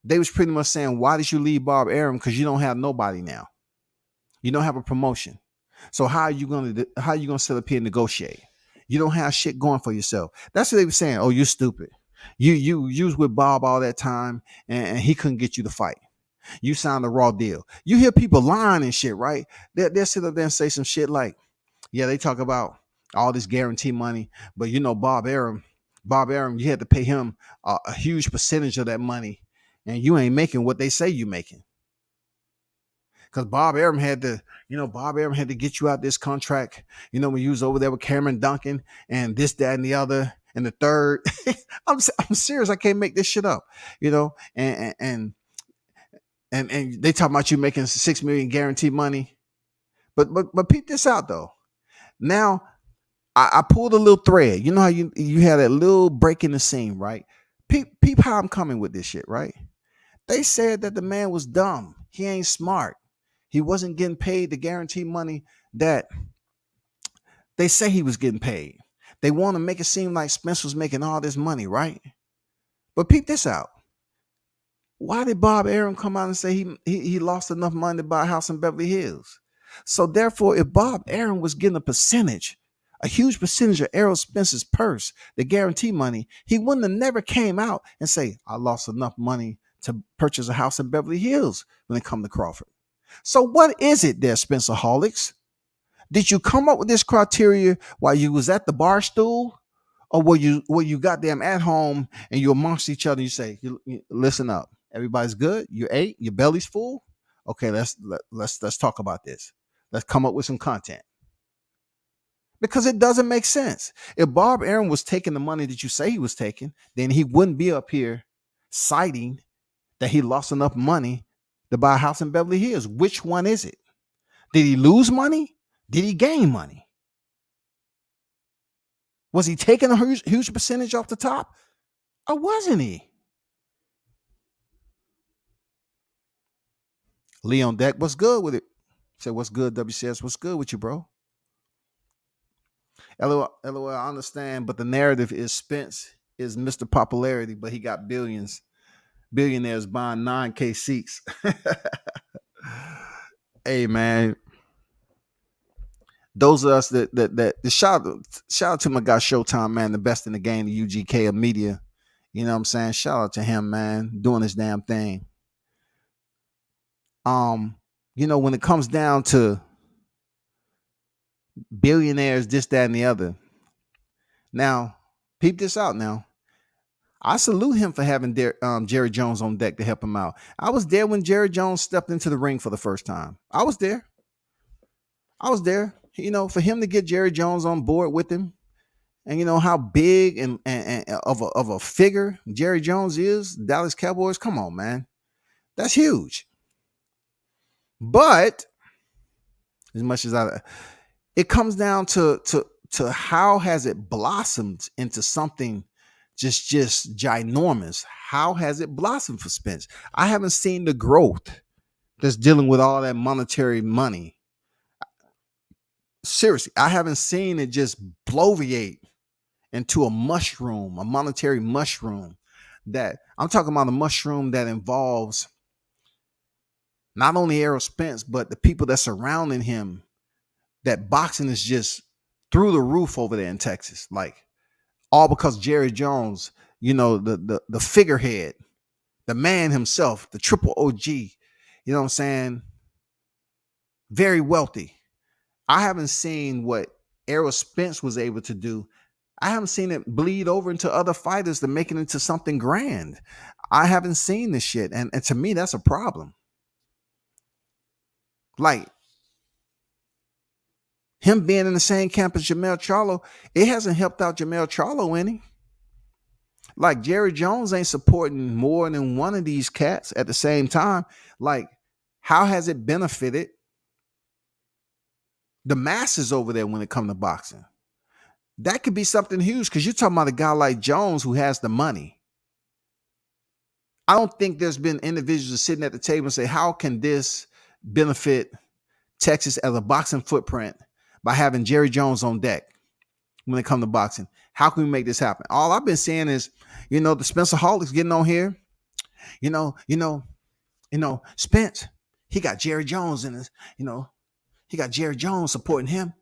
they was pretty much saying, why did you leave Bob Arum? Because you don't have nobody now. You don't have a promotion. So how are you gonna sit up here and negotiate? You don't have shit going for yourself. That's what they were saying. Oh, you're stupid. You was with Bob all that time and he couldn't get you to fight. You signed a raw deal. You hear people lying and shit, right? They'll sit up there and say some shit like, yeah, they talk about all this guarantee money, but Bob Arum, you had to pay him a huge percentage of that money, and you ain't making what they say you making. Because Bob Arum had to get you out this contract, when you was over there with Cameron Duncan and this, that, and the other, and the third. I'm serious. I can't make this shit up, and they talk about you making $6 million guaranteed money. But peep this out though. Now I pulled a little thread. You know how you had that little break in the scene, right? Peep how I'm coming with this shit, right? They said that the man was dumb. He ain't smart. He wasn't getting paid the guarantee money that they say he was getting paid. They want to make it seem like Spence was making all this money, right? But peep this out. Why did Bob Arum come out and say he lost enough money to buy a house in Beverly Hills? So therefore, if Bob Arum was getting a huge percentage of Errol Spence's purse, the guarantee money, he wouldn't have never came out and say, I lost enough money to purchase a house in Beverly Hills when it come to Crawford. So what is it there, Spencerholics? Did you come up with this criteria while you was at the bar stool? Or were you goddamn at home and you amongst each other, you say, listen up. Everybody's good. You ate. Your belly's full. Okay, let's talk about this. Let's come up with some content. Because it doesn't make sense. If Bob Arum was taking the money that you say he was taking, then he wouldn't be up here citing that he lost enough money to buy a house in Beverly Hills. Which one is it? Did he lose money? Did he gain money? Was he taking a huge percentage off the top? Or wasn't he? Leon Deck, what's good with it? Said, what's good, WCS? What's good with you, bro? LOL, I understand, but the narrative is Spence is Mr. Popularity, but he got billionaires buying 9K seats. Hey, man. Those of us that shout out to my guy Showtime, man, the best in the game, the UGK of media. You know what I'm saying? Shout out to him, man, doing his damn thing. When it comes down to billionaires, this, that, and the other. Now, peep this out now. I salute him for having Jerry Jones on deck to help him out. I was there when Jerry Jones stepped into the ring for the first time. I was there. For him to get Jerry Jones on board with him, and how big and of a figure Jerry Jones is, Dallas Cowboys. Come on, man, that's huge. But as much as it comes down to how has it blossomed into something just ginormous. How has it blossomed for Spence? I haven't seen the growth that's dealing with all that monetary money. Seriously, I haven't seen it just bloviate into a mushroom, a monetary mushroom. That I'm talking about a mushroom that involves not only Errol Spence, but the people that surrounding him. That boxing is just through the roof over there in Texas. Like all because Jerry Jones, the figurehead, the man himself, the triple OG, you know what I'm saying? Very wealthy. I haven't seen what Errol Spence was able to do. I haven't seen it bleed over into other fighters to make it into something grand. I haven't seen this shit. And to me, that's a problem. Like him being in the same camp as Jamel Charlo, it hasn't helped out Jamel Charlo any. Like Jerry Jones ain't supporting more than one of these cats at the same time. Like, how has it benefited the masses over there when it comes to boxing? That could be something huge because you're talking about a guy like Jones who has the money. I don't think there's been individuals sitting at the table and say, how can this benefit Texas as a boxing footprint by having Jerry Jones on deck when it comes to boxing? How can we make this happen? All I've been saying is, the Spencer Holics getting on here. Spence, he got Jerry Jones in his, he got Jerry Jones supporting him.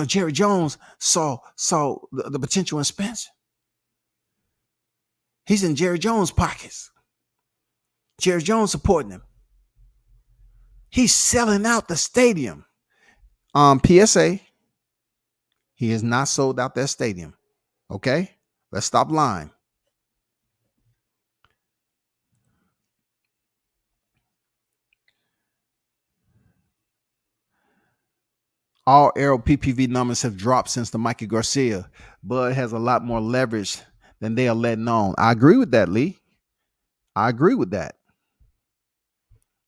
Jerry Jones saw the potential in Spence. He's in Jerry Jones' pockets. Jerry Jones supporting him. He's selling out the stadium. PSA, he has not sold out that stadium. Okay? Let's stop lying. All Arrow PPV numbers have dropped since the Mikey Garcia. Bud has a lot more leverage than they are letting on. I agree with that, Lee. I agree with that.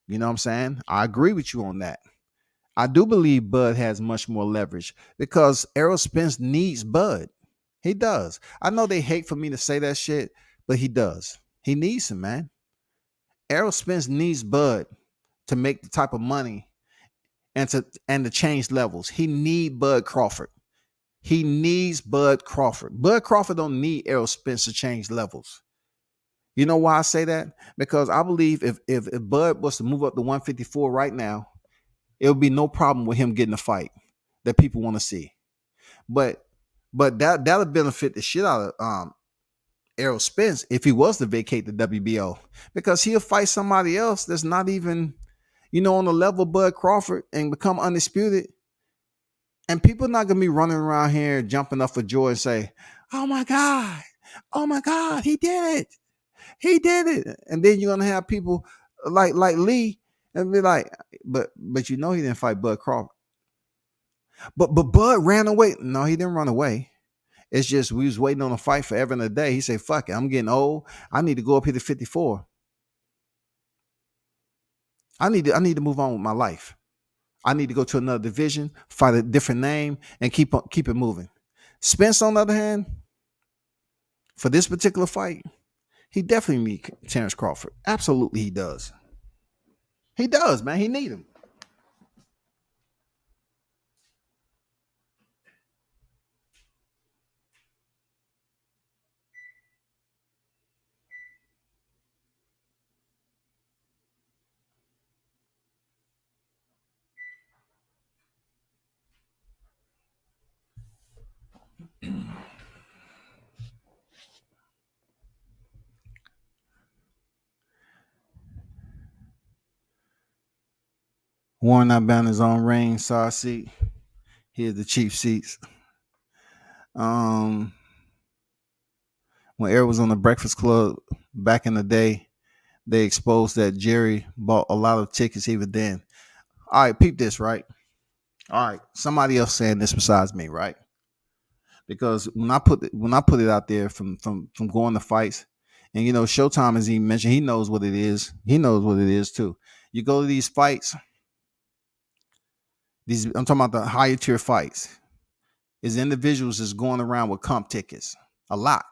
You know what I'm saying? I agree with you on that. I do believe Bud has much more leverage because Errol Spence needs Bud. He does. I know they hate for me to say that shit, but he does. He needs him, man. Errol Spence needs Bud to make the type of money and to change levels. He need Bud Crawford. He needs Bud Crawford. Bud Crawford don't need Errol Spence to change levels. You know why I say that? Because I believe if Bud was to move up to 154 right now, it would be no problem with him getting a fight that people want to see. But that'll benefit the shit out of Errol Spence if he was to vacate the WBO, because he'll fight somebody else that's not even, on the level of Bud Crawford and become undisputed. And people are not gonna be running around here jumping up for joy and say, "Oh my God, he did it. He did it." And then you're gonna have people like Lee and be like, but he didn't fight Bud Crawford. But Bud ran away. No, he didn't run away. It's just we was waiting on a fight forever and a day. He said, "Fuck it, I'm getting old. I need to go up here to 54. I need to move on with my life. I need to go to another division, fight a different name, and keep it moving." Spence, on the other hand, for this particular fight, he definitely needs Terrence Crawford. Absolutely, he does. He does, man. He need him. Warren not bound his own ring, side seat. Here's the cheap seats. When Eric was on the Breakfast Club back in the day, they exposed that Jerry bought a lot of tickets even then. All right, peep this, right? All right, somebody else saying this besides me, right? Because when I put it out there from going to fights, and Showtime, as he mentioned, he knows what it is. He knows what it is too. You go to these fights, I'm talking about the higher tier fights. Is individuals is going around with comp tickets. A lot.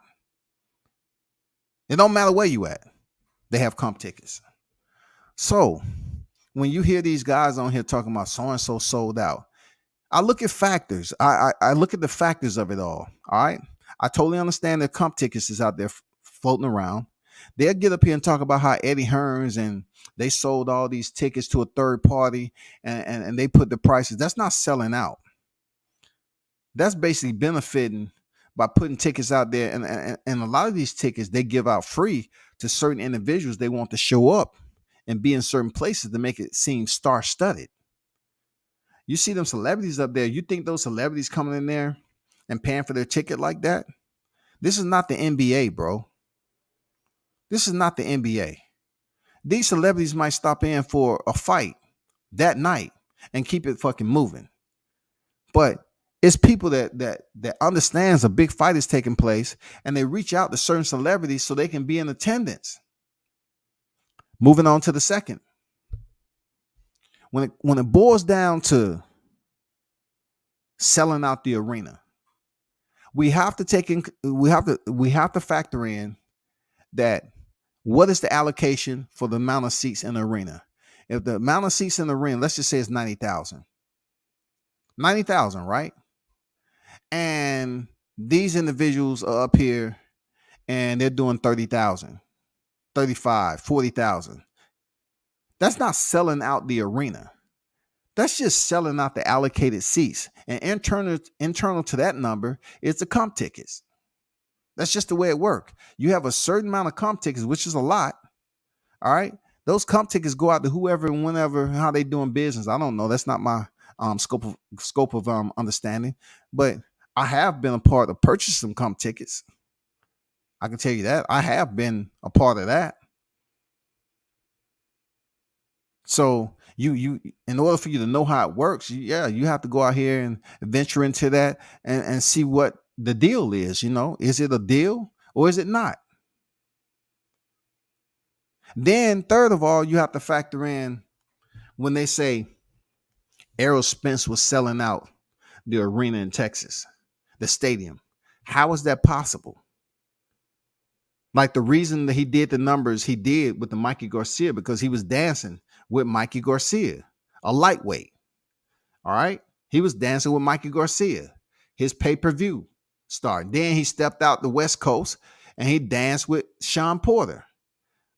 It don't matter where you at. They have comp tickets. So when you hear these guys on here talking about so and so sold out, I look at factors. I look at the factors of it all. All right. I totally understand that comp tickets is out there floating around. They'll get up here and talk about how H.A.T.E.R.S and they sold all these tickets to a third party and they put the prices. That's not selling out. That's basically benefiting by putting tickets out there. And a lot of these tickets they give out free to certain individuals. They want to show up and be in certain places to make it seem star studded. You see them celebrities up there. You think those celebrities coming in there and paying for their ticket like that? This is not the NBA, bro. This is not the NBA. These celebrities might stop in for a fight that night and keep it fucking moving. But it's people that understands a big fight is taking place and they reach out to certain celebrities so they can be in attendance. Moving on to the second. When it boils down to selling out the arena, we have to factor in that what is the allocation for the amount of seats in the arena. If the amount of seats in the arena, let's just say it's 90,000. 90,000, right? And these individuals are up here and they're doing 30,000, 35, 40,000. That's not selling out the arena. That's just selling out the allocated seats. And internal to that number is the comp tickets. That's just the way it works. You have a certain amount of comp tickets, which is a lot. All right. Those comp tickets go out to whoever and whenever, how they doing business. I don't know. That's not my scope of understanding. But I have been a part of purchasing some comp tickets. I can tell you that. I have been a part of that. So you in order for you to know how it works, you have to go out here and venture into that and see what the deal is. Is it a deal or is it not? Then third of all, you have to factor in when they say Errol Spence was selling out the arena in Texas, the stadium. How is that possible? Like the reason that he did the numbers he did with the Mikey Garcia, because he was dancing with Mikey Garcia, a lightweight. All right. He was dancing with Mikey Garcia, his pay-per-view star. Then he stepped out the West Coast and he danced with Sean Porter.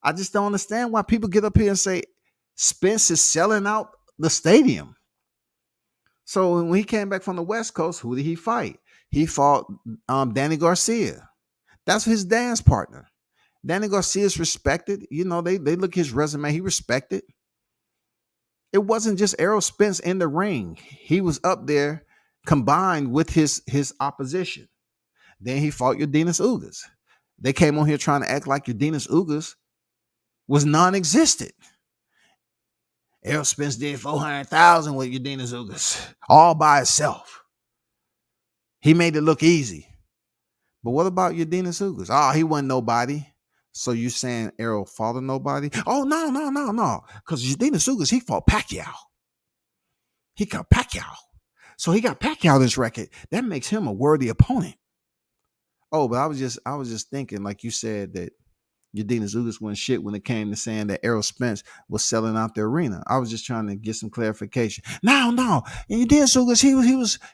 I just don't understand why people get up here and say Spence is selling out the stadium. So when he came back from the West Coast, who did he fight? He fought Danny Garcia. That's his dance partner. Danny Garcia is respected. They look at his resume. He respected. It wasn't just Errol Spence in the ring. He was up there combined with his opposition. Then he fought Yordenis Ugas. They came on here trying to act like Yordenis Ugas was non-existent. Errol Spence did 400,000 with Yordenis Ugas all by itself. He made it look easy. But what about Yordenis Ugas? Oh, he wasn't nobody. So you saying Errol fought a nobody? Oh, no. Because Yordenis Ugas, he fought Pacquiao. He got Pacquiao. So he got Pacquiao this record. That makes him a worthy opponent. Oh, but I was just thinking, like you said, that Yordenis Ugas wasn't shit when it came to saying that Errol Spence was selling out the arena. I was just trying to get some clarification. No. And Yordenis Ugas,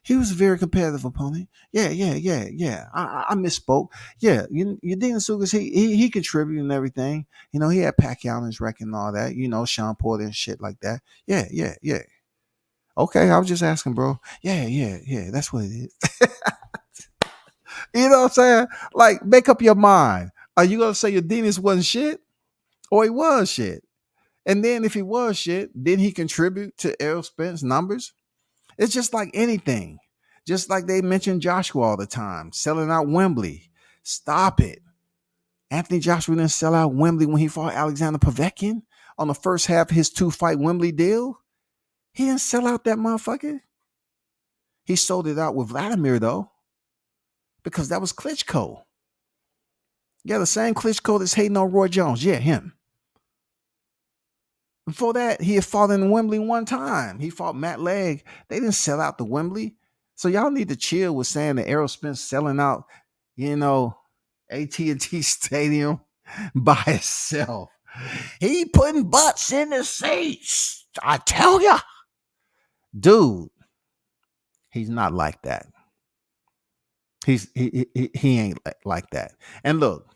he was a very competitive opponent. Yeah. I misspoke. Yeah, Yordenis Ugas, he contributed and everything. He had Pacquiao in his record and all that. Sean Porter and shit like that. Yeah. Okay, I was just asking, bro. Yeah. That's what it is. You know what I'm saying? Like, make up your mind. Are you going to say Yordenis wasn't shit? Or he was shit? And then if he was shit, didn't he contribute to Errol Spence's numbers? It's just like anything. Just like they mention Joshua all the time, selling out Wembley. Stop it. Anthony Joshua didn't sell out Wembley when he fought Alexander Povetkin on the first half of his 2-fight Wembley deal. He didn't sell out that motherfucker. He sold it out with Vladimir, though, because that was Klitschko. Yeah, the same Klitschko that's hating on Roy Jones. Yeah, him. Before that, he had fought in Wembley one time. He fought Matt Legg. They didn't sell out the Wembley. So y'all need to chill with saying that Errol Spence selling out, you know, AT&T Stadium by itself. He putting butts in the seats. I tell ya. Dude, he's not like that. He ain't like that. And look,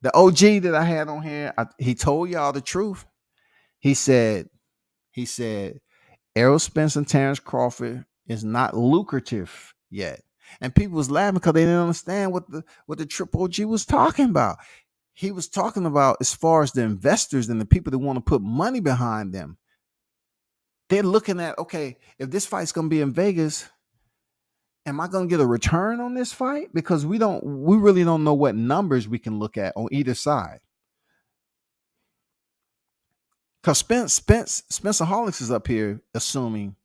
the OG that I had on here, he told y'all the truth. He said, Errol Spence and Terrence Crawford is not lucrative yet. And people was laughing because they didn't understand what the Triple OG was talking about. He was talking about as far as the investors and the people that want to put money behind them. They're looking at, okay, if this fight's going to be in Vegas, am I going to get a return on this fight? Because we really don't know what numbers we can look at on either side. Because Spencer Hollis is up here assuming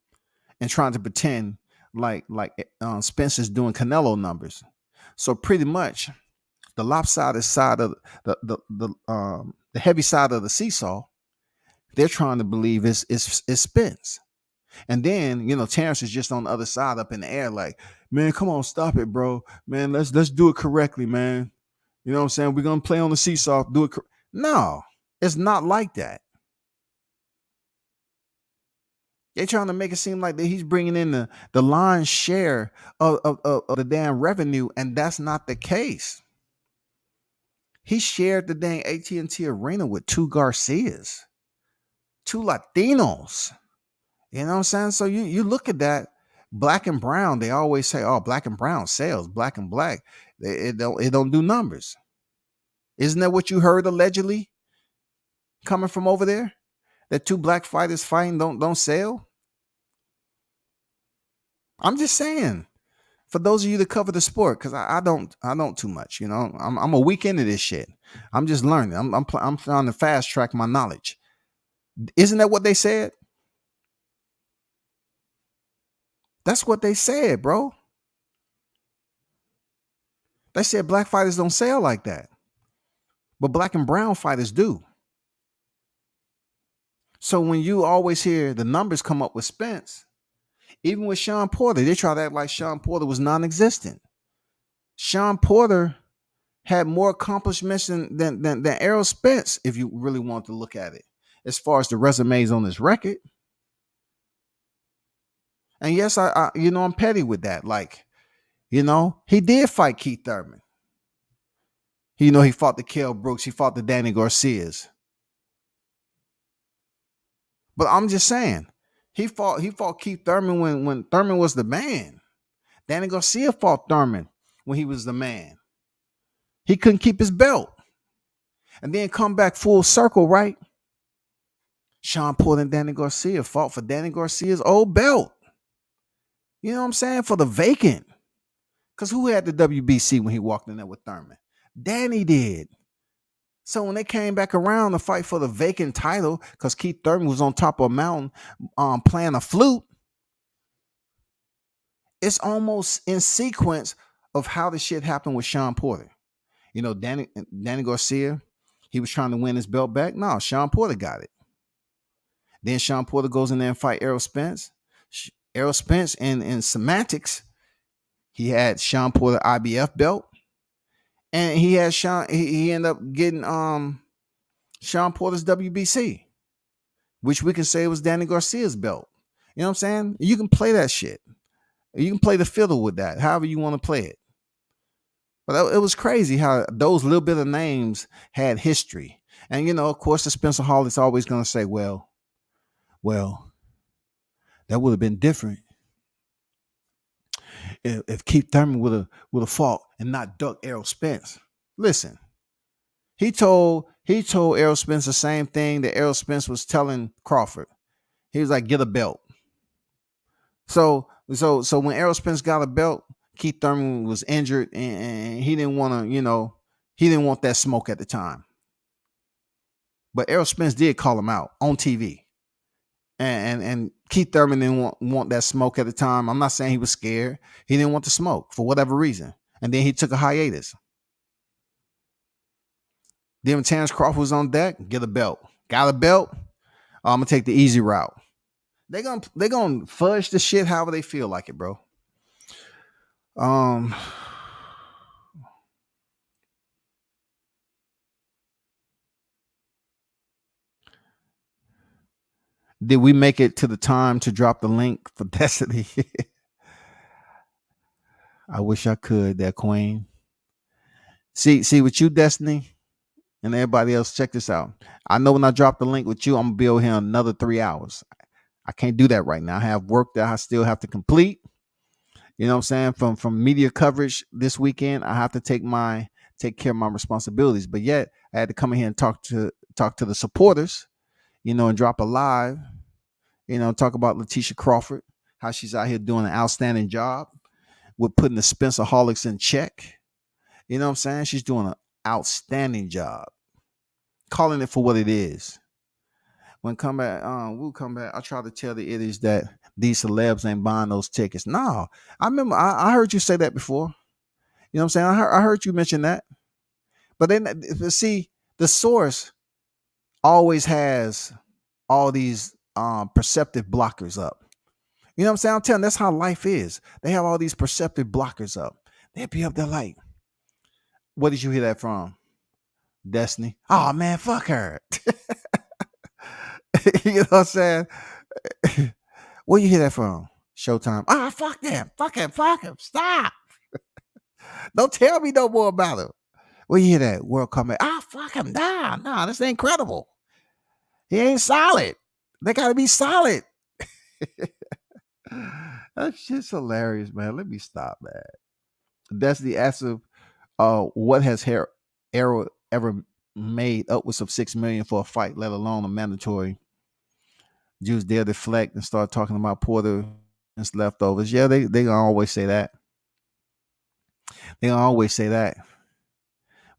and trying to pretend like Spence is doing Canelo numbers. So pretty much the lopsided side of the heavy side of the seesaw, they're trying to believe is Spence. And then, Terrence is just on the other side up in the air like, man, come on, stop it, bro. Man, let's do it correctly, man. You know what I'm saying? We're going to play on the seesaw, do it. No, it's not like that. They're trying to make it seem like that he's bringing in the lion's share of the damn revenue, and that's not the case. He shared the dang AT&T Arena with two Garcias, two Latinos. You know what I'm saying? So you look at that, black and brown, they always say, oh, black and brown sales, black and black. It don't do numbers. Isn't that what you heard allegedly coming from over there? That two black fighters fighting don't sell? I'm just saying, for those of you that cover the sport, because I don't too much. I'm a week into this shit. I'm just learning. I'm trying to fast track my knowledge. Isn't that what they said? That's what they said, bro. They said black fighters don't sell like that, but black and brown fighters do. So when you always hear the numbers come up with Spence, even with Sean Porter, they try to act like Sean Porter was non-existent. Sean Porter had more accomplishments than Errol Spence, if you really want to look at it, as far as the resumes on his record. And yes, I'm petty with that. Like, he did fight Keith Thurman. He fought the Kell Brooks. He fought the Danny Garcias. But I'm just saying, he fought Keith Thurman when Thurman was the man. Danny Garcia fought Thurman when he was the man. He couldn't keep his belt. And then come back full circle, right? Sean Porter and Danny Garcia fought for Danny Garcia's old belt. You know what I'm saying? For the vacant. Because who had the WBC when he walked in there with Thurman? Danny did. So when they came back around to fight for the vacant title, because Keith Thurman was on top of a mountain playing a flute, it's almost in sequence of how the shit happened with Sean Porter. Danny Garcia, he was trying to win his belt back. No, Sean Porter got it. Then Sean Porter goes in there and fight Errol Spence. Errol Spence in semantics, he had Sean Porter IBF belt. And he had he ended up getting Sean Porter's WBC, which we can say was Danny Garcia's belt. You know what I'm saying? You can play that shit. You can play the fiddle with that, however you want to play it. But it was crazy how those little bit of names had history. And, of course, the Spencer Hall is always going to say, well, that would have been different if Keith Thurman would have fought and not ducked Errol Spence. Listen, he told Errol Spence the same thing that Errol Spence was telling Crawford. He was like, get a belt. So when Errol Spence got a belt, Keith Thurman was injured and he didn't want to, he didn't want that smoke at the time. But Errol Spence did call him out on TV. And Keith Thurman didn't want that smoke at the time. I'm not saying he was scared. He didn't want the smoke for whatever reason. And then he took a hiatus. Then when Terrence Crawford was on deck, get a belt. Got a belt? Oh, I'm gonna take the easy route. They gonna fudge the shit however they feel like it, bro. Um, did we make it to the time to drop the link for Destiny? I wish I could, that queen. See with you, Destiny, and everybody else, check this out. I know when I drop the link with you, I'm gonna be over here another 3 hours. I can't do that right now. I have work that I still have to complete. You know what I'm saying? From media coverage this weekend, I have to take care of my responsibilities. But yet I had to come in here and talk to the supporters, and drop a live, talk about Latisha Crawford, how she's out here doing an outstanding job with putting the Spencer Holics in check. You know what I'm saying? She's doing an outstanding job, calling it for what it is. When come back, we'll come back. I try to tell the idiots that these celebs ain't buying those tickets. No, I remember I heard you say that before. You know what I'm saying? I heard you mention that. But then see, the source always has all these perceptive blockers up. You know what I'm saying? I'm telling you, that's how life is. They have all these perceptive blockers up. They'll be up there like, what did you hear that from? Destiny. Oh man, fuck her. You know what I'm saying? Where you hear that from? Showtime. Ah, fuck them. Fuck him. Stop. Don't tell me no more about him. Where you hear that? World Combat. Ah, fuck him. Nah, this ain't credible. He ain't solid. They gotta be solid. That's just hilarious, man. Let me stop, man. That's the answer. What has H.A.T.E.R.S ever made upwards of 6 million for a fight, let alone a mandatory? Jews dare deflect and start talking about Porter and leftovers. Yeah, they gonna always say that. They gonna always say that.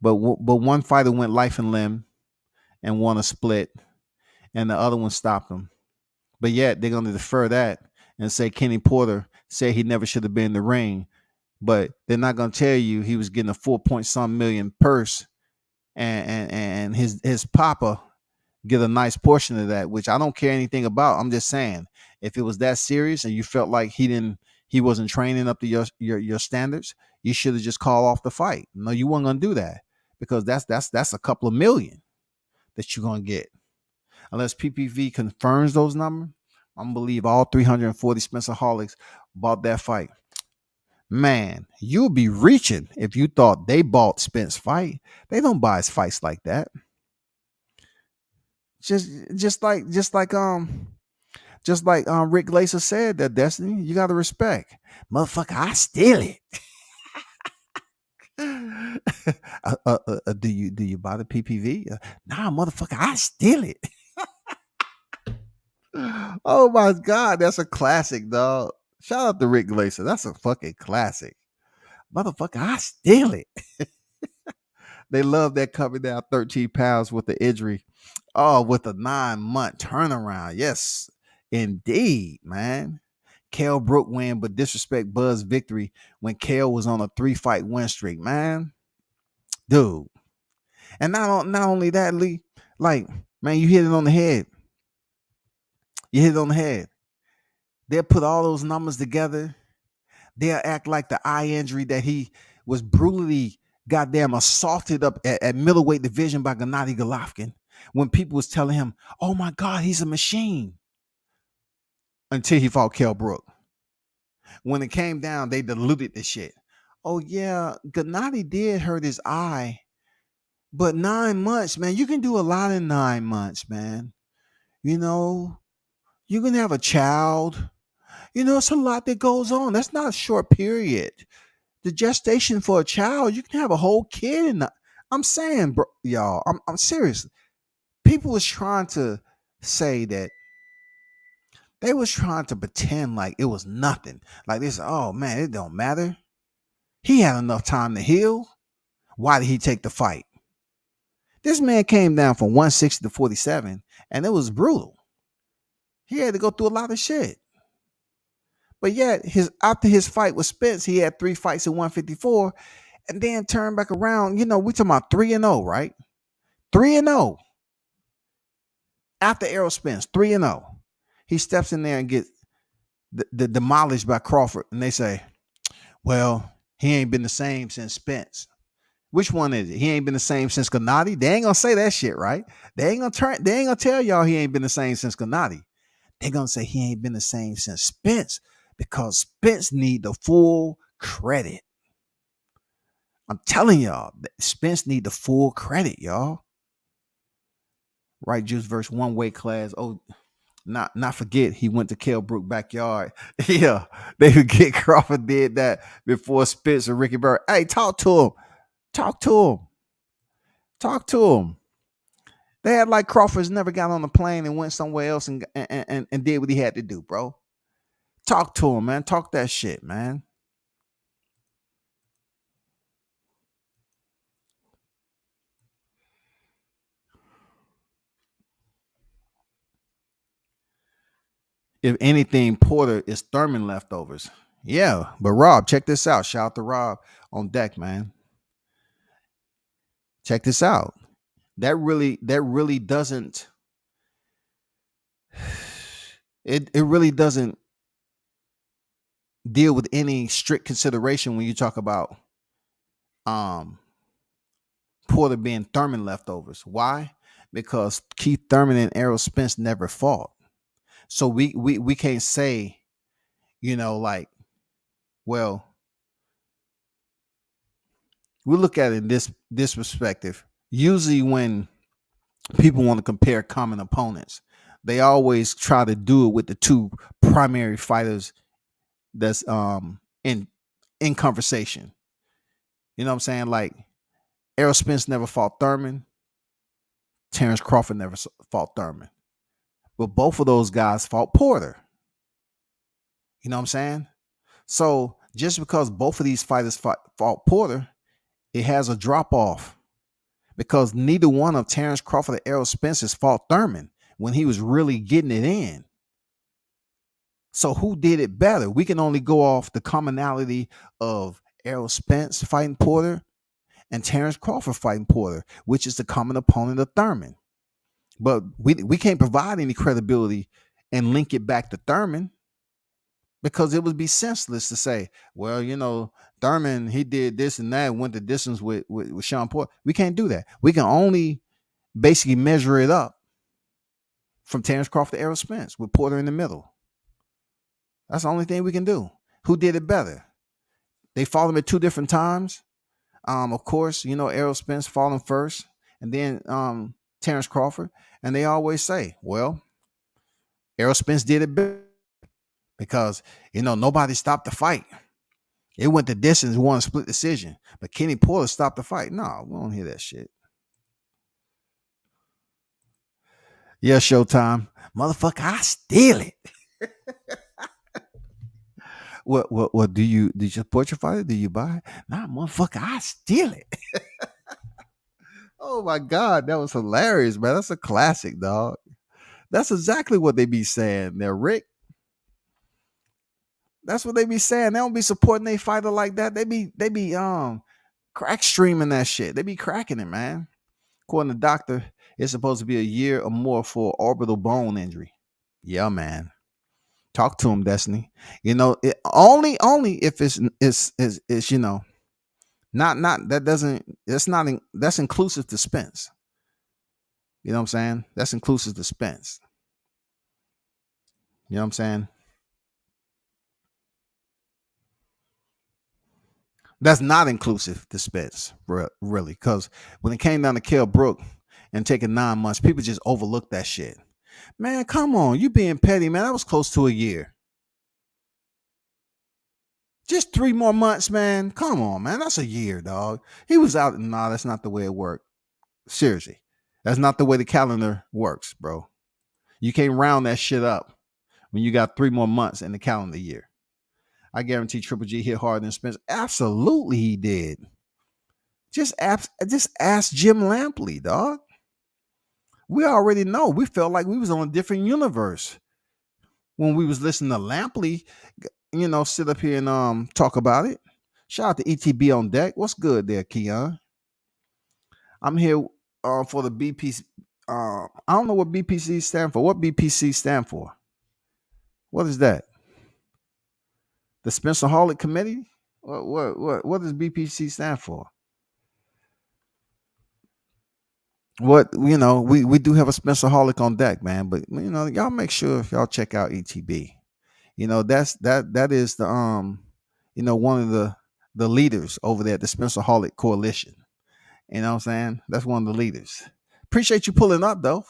But one fighter went life and limb and won a split, and the other one stopped him. But yet they're gonna defer that and say Kenny Porter said he never should have been in the ring. But they're not gonna tell you he was getting a 4 point some million purse, and his papa get a nice portion of that, which I don't care anything about. I'm just saying, if it was that serious and you felt like he wasn't training up to your standards, you should have just called off the fight. No, you weren't gonna do that, because that's a couple of million that you're gonna get. Unless PPV confirms those numbers, I'm gonna believe all 340 Spencer Holics bought that fight. Man, you'll be reaching if you thought they bought Spence fight. They don't buy his fights like that. Just like Rick Glaser said, that Destiny, you gotta respect. Motherfucker, I steal it. Do you buy the PPV? Nah, motherfucker, I steal it. Oh my God, that's a classic, dog. Shout out to Rick Glaser. That's a fucking classic. Motherfucker, I steal it. They love that coming down 13 pounds with the injury. Oh, with a 9-month turnaround. Yes, indeed, man. Kell Brook win, but disrespect Buzz victory when Kell was on a 3-fight win streak, man. Dude. And not only that, Lee, like, man, you hit it on the head. You hit it on the head. They'll put all those numbers together. They'll act like the eye injury that he was brutally goddamn assaulted up at middleweight division by Gennady Golovkin, when people was telling him, oh my God, he's a machine, until he fought Kell Brook. When it came down, they diluted the shit. Oh yeah, Gennady did hurt his eye, but 9 months, man, you can do a lot in 9 months, man. You can have a child. It's a lot that goes on. That's not a short period. The gestation for a child, you can have a whole kid in that. I'm saying, bro, y'all, I'm serious. People was trying to say that they was trying to pretend like it was nothing. Like this, oh man, it don't matter. He had enough time to heal. Why did he take the fight? This man came down from 160 to 47, and it was brutal. He had to go through a lot of shit. But yet, after his fight with Spence, he had 3 fights at 154, and then turned back around. We talking about 3-0, right? 3-0. After Errol Spence, 3-0, he steps in there and gets demolished by Crawford. And they say, well, he ain't been the same since Spence. Which one is it? He ain't been the same since Gennady? They ain't gonna say that shit, right? They ain't gonna tell y'all he ain't been the same since Gennady. They're gonna say he ain't been the same since Spence because Spence need the full credit. I'm telling y'all, Spence need the full credit, y'all. Right juice versus one weight class. Oh, not forget he went to Kell Brook backyard. Yeah, they forget Crawford did that before Spence and Ricky Bird. Hey, talk to him. Talk to him. Talk to him. They had like Crawford's never got on a plane and went somewhere else and did what he had to do, bro. Talk to him, man. Talk that shit, man. If anything, Porter is Thurman leftovers. Yeah, but Rob, check this out. Shout out to Rob on deck, man. Check this out. That really doesn't. It really doesn't deal with any strict consideration when you talk about Porter being Thurman leftovers. Why? Because Keith Thurman and Errol Spence never fought. So we can't say, like, well, we look at it in this perspective. Usually when people want to compare common opponents, they always try to do it with the two primary fighters that's in conversation. You know what I'm saying? Like Errol Spence never fought Thurman. Terrence Crawford never fought Thurman. But both of those guys fought Porter. You know what I'm saying? So just because both of these fighters fought Porter, it has a drop off because neither one of Terrence Crawford or Errol Spence has fought Thurman when he was really getting it in. So who did it better? We can only go off the commonality of Errol Spence fighting Porter and Terrence Crawford fighting Porter, which is the common opponent of Thurman. But we can't provide any credibility and link it back to Thurman because it would be senseless to say, well, Thurman, he did this and that, went the distance with Sean Porter. We can't do that. We can only basically measure it up from Terrence Crawford to Errol Spence with Porter in the middle. That's the only thing we can do. Who did it better? They fought him at two different times. Of course, Errol Spence fought him first, and then Terrence Crawford. And they always say, well, Errol Spence did it better because, nobody stopped the fight. It went the distance, won a split decision. But Kenny Porter stopped the fight. No, we don't hear that shit. Yeah, Showtime. Motherfucker, I steal it. What do you support your fighter? Do you buy it? Nah, motherfucker, I steal it. Oh my God, that was hilarious, man. That's a classic, dog. That's exactly what they be saying there, Rick. That's what they be saying. They don't be supporting their fighter like that. They be crack streaming that shit. They be cracking it, man. According to the doctor, it's supposed to be a year or more for orbital bone injury. Yeah, man. Talk to him, Destiny. It only if it's not that doesn't that's inclusive to Spence. You know what I'm saying? That's inclusive to Spence. You know what I'm saying? That's not inclusive to Spence, really, because when it came down to Kell Brook and taking 9 months, people just overlooked that shit. Man, come on, you being petty, man. That was close to a year. Just 3 more months, man. Come on, man. That's a year, dog. He was out. Nah, that's not the way it worked. Seriously. That's not the way the calendar works, bro. You can't round that shit up when you got 3 more months in the calendar year. I guarantee Triple G hit harder than Spence. Absolutely he did. Just ask Jim Lampley, dog. We already know. We felt like we was on a different universe when we was listening to Lampley, sit up here and talk about it. Shout out to ETB on deck. What's good there, Keon? I'm here for the I don't know what BPC stand for. What BPC stand for? What is that? The Spencer Hawley Committee? What does BPC stand for? What we do have a Spencer Holic on deck, man. But y'all make sure if y'all check out ETB. That is the one of the leaders over there at the Spencer Holic Coalition. You know what I'm saying? That's one of the leaders. Appreciate you pulling up though. You know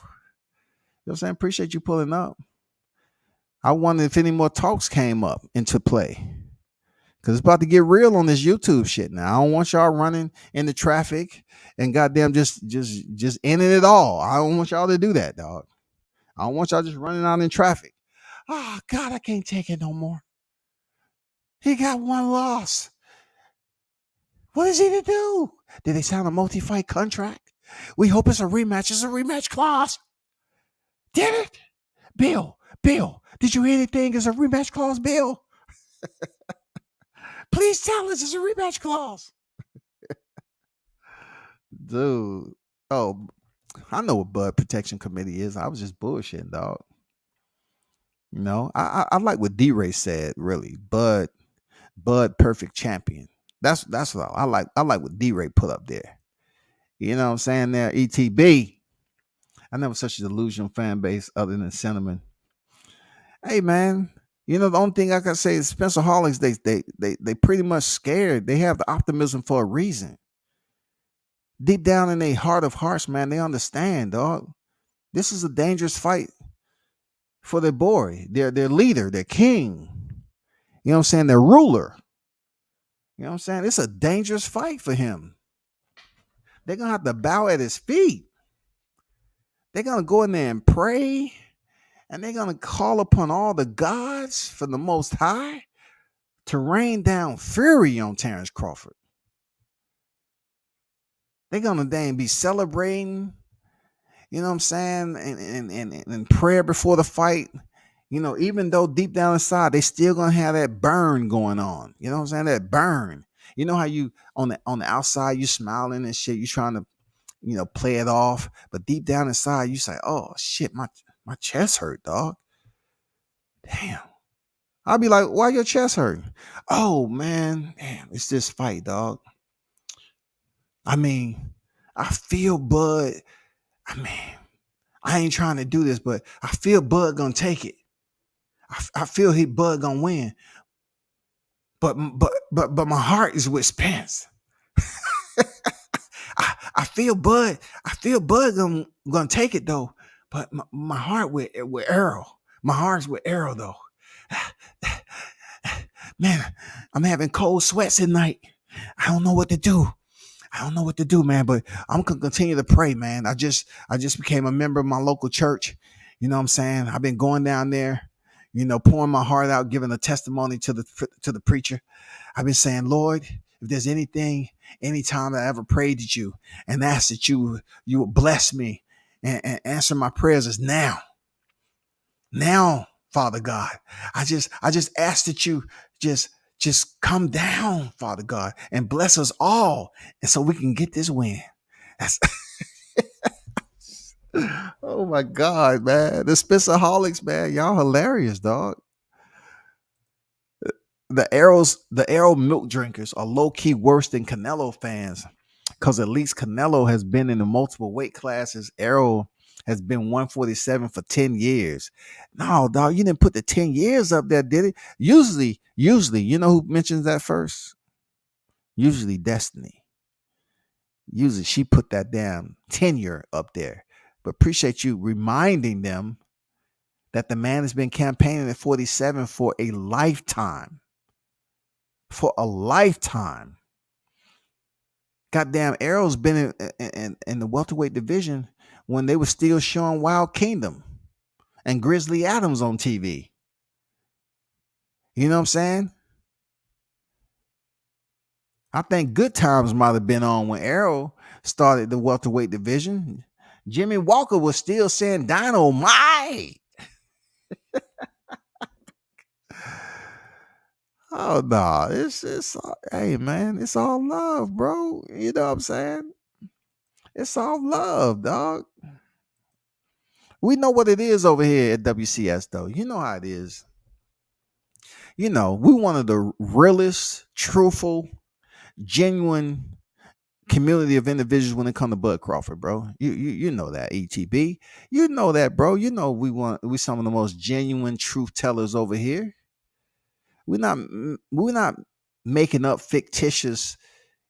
what I'm saying? Appreciate you pulling up. I wonder if any more talks came up into play. Cause it's about to get real on this YouTube shit now. I don't want y'all running into traffic and goddamn just ending it all. I don't want y'all to do that, dog. I don't want y'all just running out in traffic. Oh God, I can't take it no more. He got one loss. What is he to do? Did they sign a multi-fight contract? We hope it's a rematch. It's a rematch clause. Did it? Bill, did you hear anything? It's a rematch clause, Bill. Please tell us it's a rematch clause. Dude. Oh, I know what Bud Protection Committee is. I was just bullshitting, dog. I like what D-Ray said, really. Bud Perfect Champion. That's what I like. I like what D-Ray put up there. You know what I'm saying there? ETB. I never such a delusional fan base other than Cinnamon. Hey man, the only thing I can say is Spencer Hawley's they pretty much scared. They have the optimism for a reason. Deep down in their heart of hearts, man, they understand, dog. This is a dangerous fight for their boy, their leader, their king. You know what I'm saying? Their ruler. You know what I'm saying? It's a dangerous fight for him. They're gonna have to bow at his feet. They're gonna go in there and pray, and they're gonna call upon all the gods from the Most High to rain down fury on Terrence Crawford. They're gonna then be celebrating, you know what I'm saying, and prayer before the fight. Even though deep down inside they still gonna have that burn going on. You know what I'm saying? That burn. You know how you on the outside you smiling and shit, you trying to, play it off, but deep down inside you say, "Oh shit, my chest hurt, dog." Damn. I'll be like, "Why your chest hurt?" "Oh man, damn, it's this fight, dog. I mean, I feel Bud. I mean, I ain't trying to do this, but I feel Bud gonna take it. I feel Bud gonna win. But my heart is with Spence. I feel Bud. I feel Bud gonna take it though. But my heart with Errol. My heart's with Errol though. Man, I'm having cold sweats at night. I don't know what to do. Man, but I'm gonna continue to pray, man. I just became a member of my local church. You know what I'm saying? I've been going down there, pouring my heart out, giving a testimony to the preacher. I've been saying, Lord, if there's any time I ever prayed to you and asked that you would bless me and answer my prayers is now. Now, Father God, I just ask that you just come down, Father God, and bless us all, and so we can get this win. That's oh my God, man. The Spencer Holics, man, y'all hilarious, dog. The Arrow milk drinkers are low-key worse than Canelo fans. Because at least Canelo has been in the multiple weight classes. Arrow has been 147 for 10 years. No, dog, you didn't put the 10 years up there, did it? Usually, you know who mentions that first? Usually Destiny. Usually she put that damn tenure up there. But appreciate you reminding them that the man has been campaigning at 47 for a lifetime. For a lifetime. Goddamn, Arrow's been in the welterweight division when they were still showing Wild Kingdom and Grizzly Adams on TV. You know what I'm saying? I think Good Times might have been on when Arrow started the welterweight division. Jimmy Walker was still saying Dynamite. Oh no, it's hey man, it's all love, bro. You know what I'm saying? It's all love, dog. We know what it is over here at WCS, though. You know how it is. You know, we one of the realest, truthful, genuine community of individuals when it comes to Bud Crawford, bro. You know that, ETB. You know that, bro. You know we some of the most genuine truth tellers over here. We're not making up fictitious,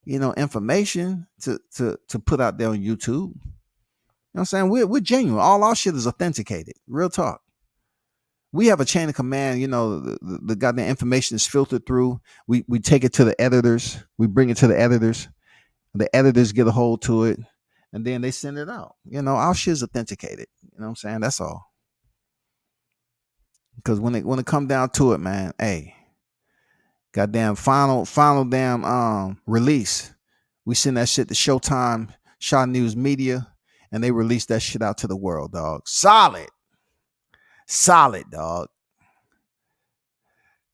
information to put out there on YouTube. You know what I'm saying? We're genuine. All our shit is authenticated. Real talk. We have a chain of command. The goddamn information is filtered through. We take it to the editors. We bring it to the editors. The editors get a hold to it, and then they send it out. Our shit is authenticated. You know what I'm saying? That's all. Because when it come down to it, man, hey, goddamn final damn release. We send that shit to Showtime, Shaw News Media, and they release that shit out to the world, dog. Solid, dog.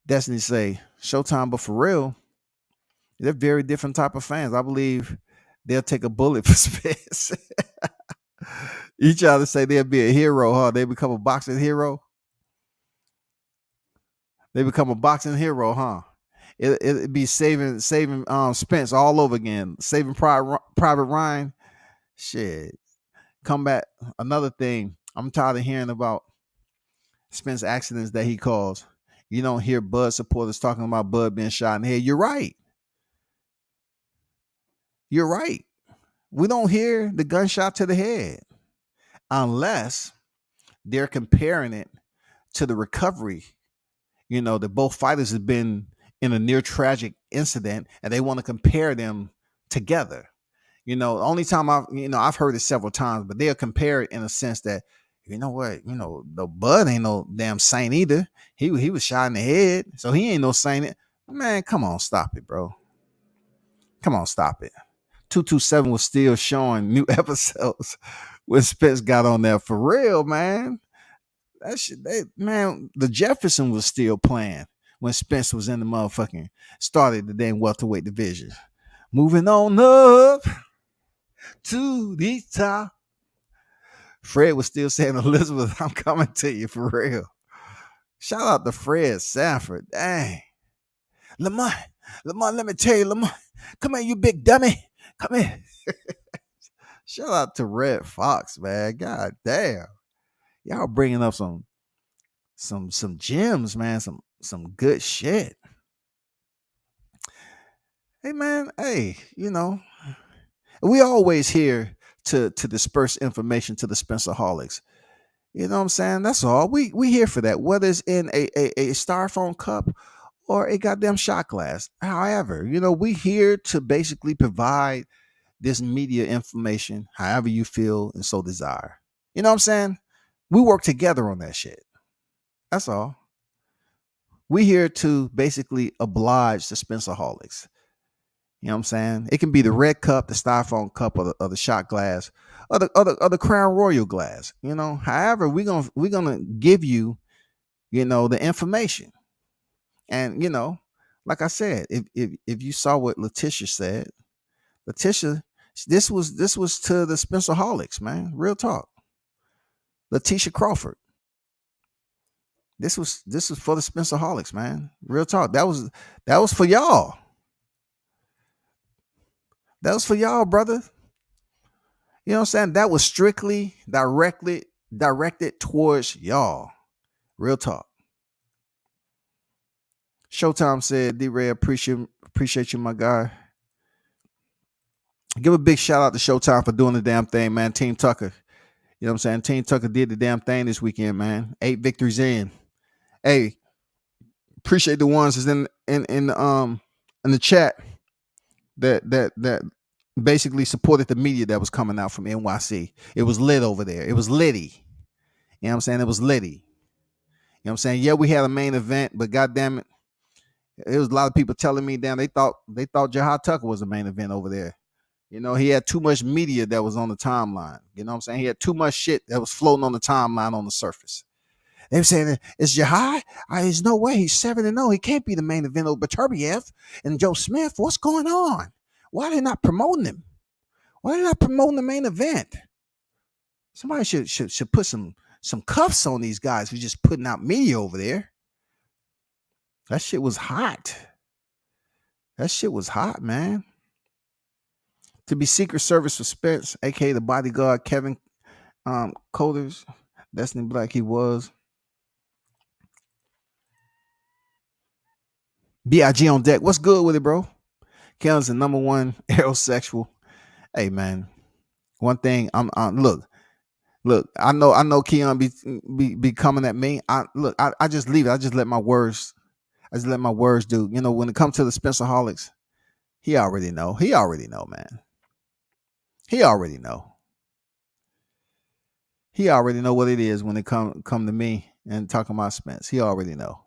Destiny say Showtime, but for real, they're very different type of fans. I believe they'll take a bullet for Spence. You try to say they'll be a hero, huh? They become a boxing hero. They become a boxing hero, huh? It'd be saving Spence all over again. Saving Private Ryan. Shit. Come back. Another thing. I'm tired of hearing about Spence accidents that he caused. You don't hear Bud supporters talking about Bud being shot in the head. You're right. You're right. We don't hear the gunshot to the head unless they're comparing it to the recovery. That both fighters have been in a near tragic incident and they want to compare them together. The only time I've heard it several times, but they'll compare it in a sense that, the Bud ain't no damn saint either. He was shot in the head, so he ain't no saint. Man, come on, stop it, bro. Come on, stop it. 227 was still showing new episodes when Spence got on there. For real, man. That shit, the Jefferson was still playing when Spence was in the motherfucking started the damn welterweight division. Moving on up to the top. Fred was still saying, Elizabeth, I'm coming to you for real. Shout out to Fred Sanford. Dang. Lamont, let me tell you, Lamont, come here, you big dummy. Come here. Shout out to Red Fox, man. God damn. Y'all bringing up some gems, man. Some good shit. Hey, man. Hey, we always here to disperse information to the Spencerholics. You know what I'm saying? That's all. We here for that. Whether it's in a styrofoam cup or a goddamn shot glass. However, we here to basically provide this media information however you feel and so desire. You know what I'm saying? We work together on that shit. That's all. We here to basically oblige the Spencerholics. You know what I'm saying? It can be the red cup, the styrofoam cup, or the shot glass, or the Crown Royal glass. However, we're gonna give you, the information. And like I said, if you saw what Latisha said, Latisha, this was to the Spencerholics, man. Real talk. Latisha Crawford. This was for the Spencerholics, man. Real talk. That was for y'all. That was for y'all, brother. You know what I'm saying? That was strictly directed towards y'all. Real talk. Showtime said, D-Ray, appreciate you, my guy. Give a big shout out to Showtime for doing the damn thing, man. Team Tucker. You know what I'm saying? Team Tucker did the damn thing this weekend, man. 8 victories in. Hey, appreciate the ones that's in the chat that basically supported the media that was coming out from NYC. It was lit over there. It was litty. You know what I'm saying? It was litty. You know what I'm saying? Yeah, we had a main event, but goddamn it, there was a lot of people telling me down they thought H.A.T.E.R.S Tucker was the main event over there. He had too much media that was on the timeline. You know what I'm saying? He had too much shit that was floating on the timeline on the surface. They were saying, it's Jihad? There's no way. He's 7-0. He can't be the main event over Beterbiev and Joe Smith. What's going on? Why are they not promoting him? Why are they not promoting the main event? Somebody should put some some cuffs on these guys who's just putting out media over there. That shit was hot. That shit was hot, man. To be Secret Service suspense, aka the bodyguard Kevin Coders, Destiny Black, he was. B.I.G. on deck. What's good with it, bro? Kellen's the number one aerosexual. Hey, man. One thing, look. I know Keon be coming at me. I just leave it. I just let my words do. You know, when it comes to the Spencerholics, he already know. He already know, man. He already know. He already know what it is when it come to me and talking about Spence. He already know.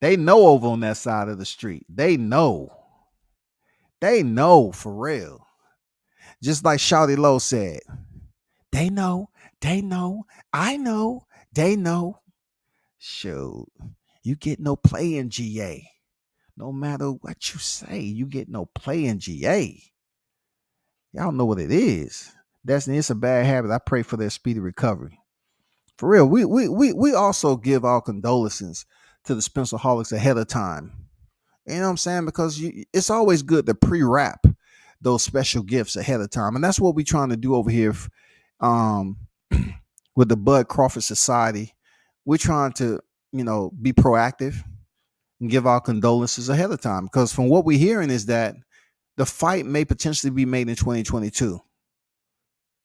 They know over on that side of the street. They know. They know for real. Just like Shawty Low said, they know, I know, they know. Shoot, you get no play in GA. No matter what you say, you get no play in GA. Y'all know what it is. It's a bad habit. I pray for their speedy recovery. For real, we also give our condolences to the Spencerholics ahead of time. You know what I'm saying? Because it's always good to pre-wrap those special gifts ahead of time. And that's what we're trying to do over here um, with the Bud Crawford Society. We're trying to, be proactive and give our condolences ahead of time. Because from what we're hearing is that the fight may potentially be made in 2022.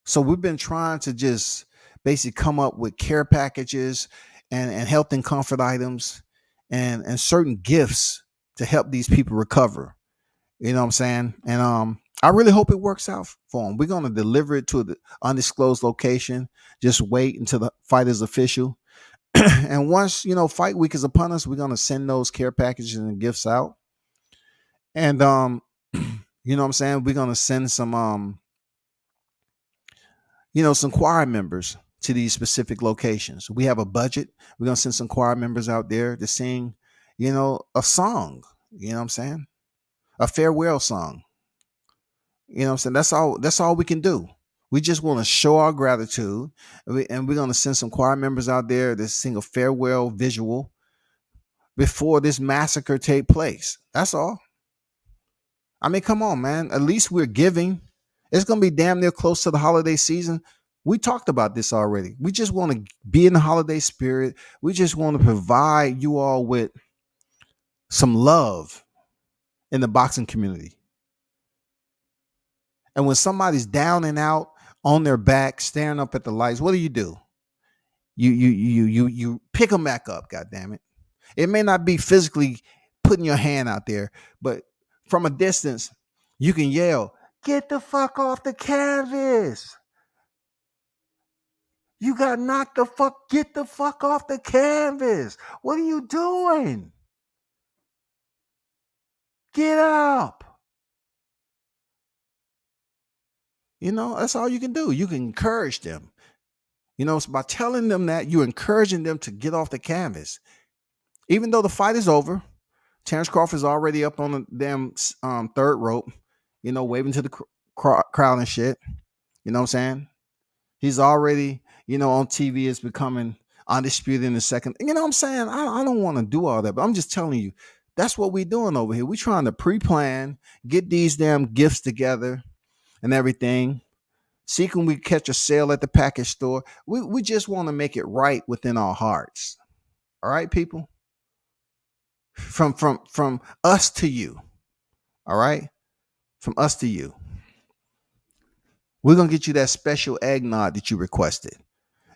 So we've been trying to just basically come up with care packages and health and comfort items and certain gifts to help these people recover. You know what I'm saying? And I really hope it works out for them. We're going to deliver it to the undisclosed location. Just wait until the fight is official. And once, fight week is upon us, we're going to send those care packages and gifts out. And, you know what I'm saying? We're going to send some, some choir members to these specific locations. We have a budget. We're going to send some choir members out there to sing, a song. You know what I'm saying? A farewell song. You know what I'm saying? That's all we can do. We just want to show our gratitude. And we're going to send some choir members out there to sing a farewell visual before this massacre take place. That's all. I mean, come on, man. At least we're giving. It's going to be damn near close to the holiday season. We talked about this already. We just want to be in the holiday spirit. We just want to provide you all with some love in the boxing community. And when somebody's down and out on their back, staring up at the lights, what do? You pick them back up. God damn it! It may not be physically putting your hand out there, but from a distance, you can yell, "Get the fuck off the canvas! You got knocked the fuck. Get the fuck off the canvas! What are you doing? Get up!" That's all you can do. You can encourage them. It's by telling them that you're encouraging them to get off the canvas. Even though the fight is over, Terrence Crawford's already up on the damn third rope, waving to the crowd and shit. You know what I'm saying? He's already, on TV is becoming undisputed in the second. You know what I'm saying? I don't want to do all that, but I'm just telling you, that's what we're doing over here. We're trying to pre-plan, get these damn gifts together and everything. See, can we catch a sale at the package store? We just want to make it right within our hearts. All right, people? From us to you. All right? From us to you. We're going to get you that special eggnog that you requested.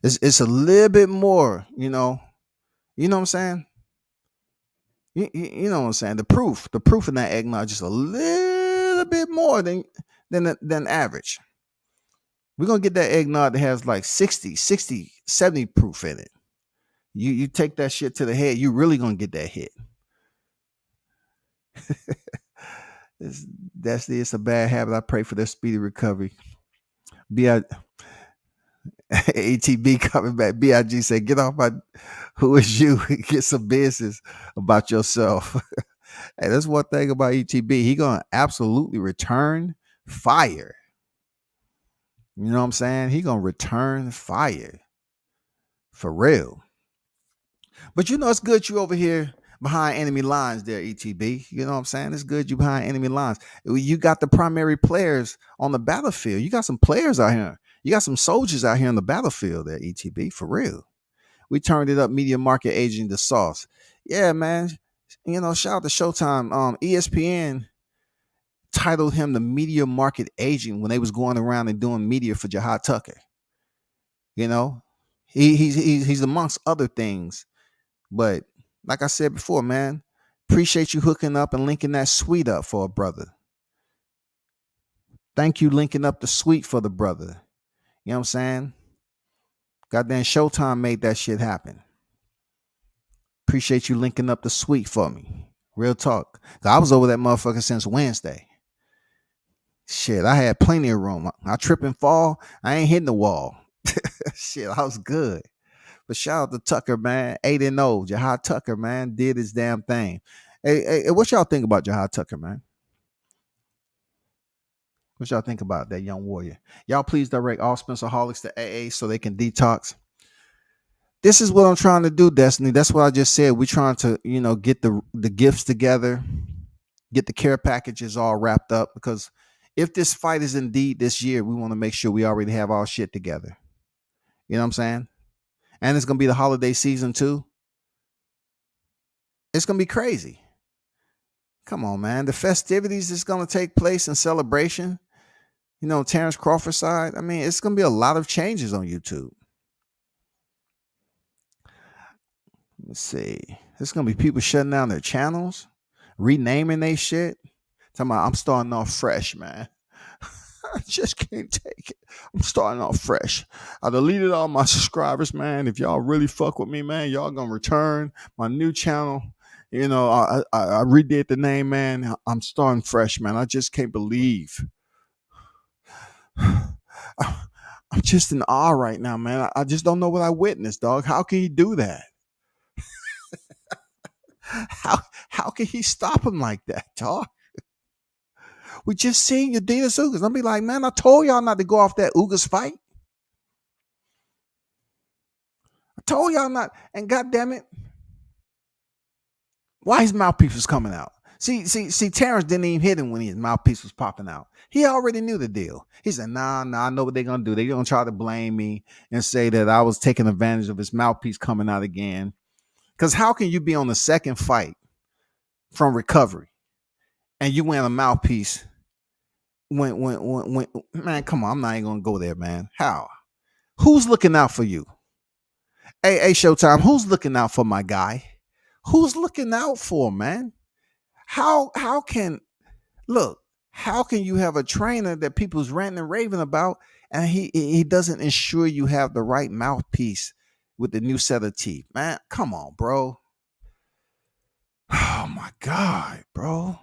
It's a little bit more, You know what I'm saying? You know what I'm saying? The proof in that eggnog just a little bit more than average. We're going to get that eggnog that has like 60, 70 proof in it. You take that shit to the head, you really going to get that hit. It's a bad habit. I pray for their speedy recovery. ATB coming back. BIG said, "Get off my, who is you? Get some business about yourself." Hey, that's one thing about ETB. He going to absolutely return fire. You know what I'm saying? He gonna return fire for real. But you know it's good you over here behind enemy lines there, ETB. You know what I'm saying? It's good you behind enemy lines. You got the primary players on the battlefield. You got some players out here. You got some soldiers out here on the battlefield there, ETB, for real. We turned it up, media market aging the sauce. Yeah, man. You know, shout out to Showtime. ESPN titled him the media market agent when they was going around and doing media for Jahad Tucker. You know, he's amongst other things. But like I said before, man, appreciate you hooking up and linking that suite up for a brother. Thank you linking up the suite for the brother. You know what I'm saying? Goddamn Showtime made that shit happen. Appreciate you linking up the suite for me. Real talk. 'Cause I was over that motherfucker since Wednesday. Shit, I had plenty of room. I trip and fall. I ain't hitting the wall. Shit, I was good. But shout out to Tucker, man. 8-0. Jahad Tucker, man, did his damn thing. Hey, what y'all think about Jahad Tucker, man? What y'all think about that young warrior? Y'all please direct all Spencerholics to AA so they can detox. This is what I'm trying to do, Destiny. That's what I just said. We're trying to, get the gifts together, get the care packages all wrapped up. Because if this fight is indeed this year, we want to make sure we already have our shit together. You know what I'm saying? And it's gonna be the holiday season too. It's gonna be crazy. Come on, man. The festivities is gonna take place in celebration. H.A.T.E.R.S Crawford side. I mean, it's gonna be a lot of changes on YouTube. Let's see. There's gonna be people shutting down their channels, renaming their shit. Talking about I'm starting off fresh, man. I just can't take it. I'm starting off fresh. I deleted all my subscribers, man. If y'all really fuck with me, man, y'all gonna return my new channel. I redid the name, man. I'm starting fresh, man. I just can't believe. I'm just in awe right now, man. I just don't know what I witnessed, dog. How can he do that? How can he stop him like that, dog? We just seen Yadina Ugas. I'll be like, man, I told y'all not to go off that Ugas fight. I told y'all not. And goddamn it, why his mouthpiece was coming out? See, Terrence didn't even hit him when his mouthpiece was popping out. He already knew the deal. He said, nah, I know what they're gonna do. They're gonna try to blame me and say that I was taking advantage of his mouthpiece coming out again. Because how can you be on the second fight from recovery and you win a mouthpiece when man, come on, I'm not even gonna go there, man. How? Who's looking out for you? Hey, Showtime, who's looking out for my guy? Who's looking out for him, man? How can look, how can you have a trainer that people's ranting and raving about and he doesn't ensure you have the right mouthpiece with the new set of teeth? Man, come on, bro. Oh my God, bro.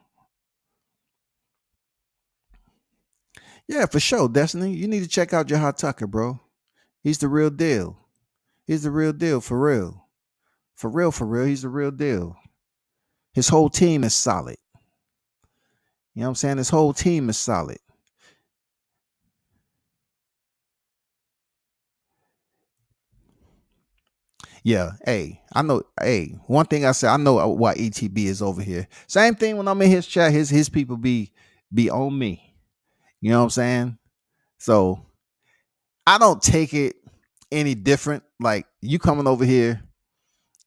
Yeah, for sure, Destiny. You need to check out Jahad Tucker, bro. He's the real deal. He's the real deal, for real. For real. He's the real deal. His whole team is solid. You know what I'm saying? His whole team is solid. Yeah, hey, I know. Hey, one thing I say, I know why ETB is over here. Same thing when I'm in his chat. His people be on me. You know what I'm saying? So I don't take it any different. Like you coming over here,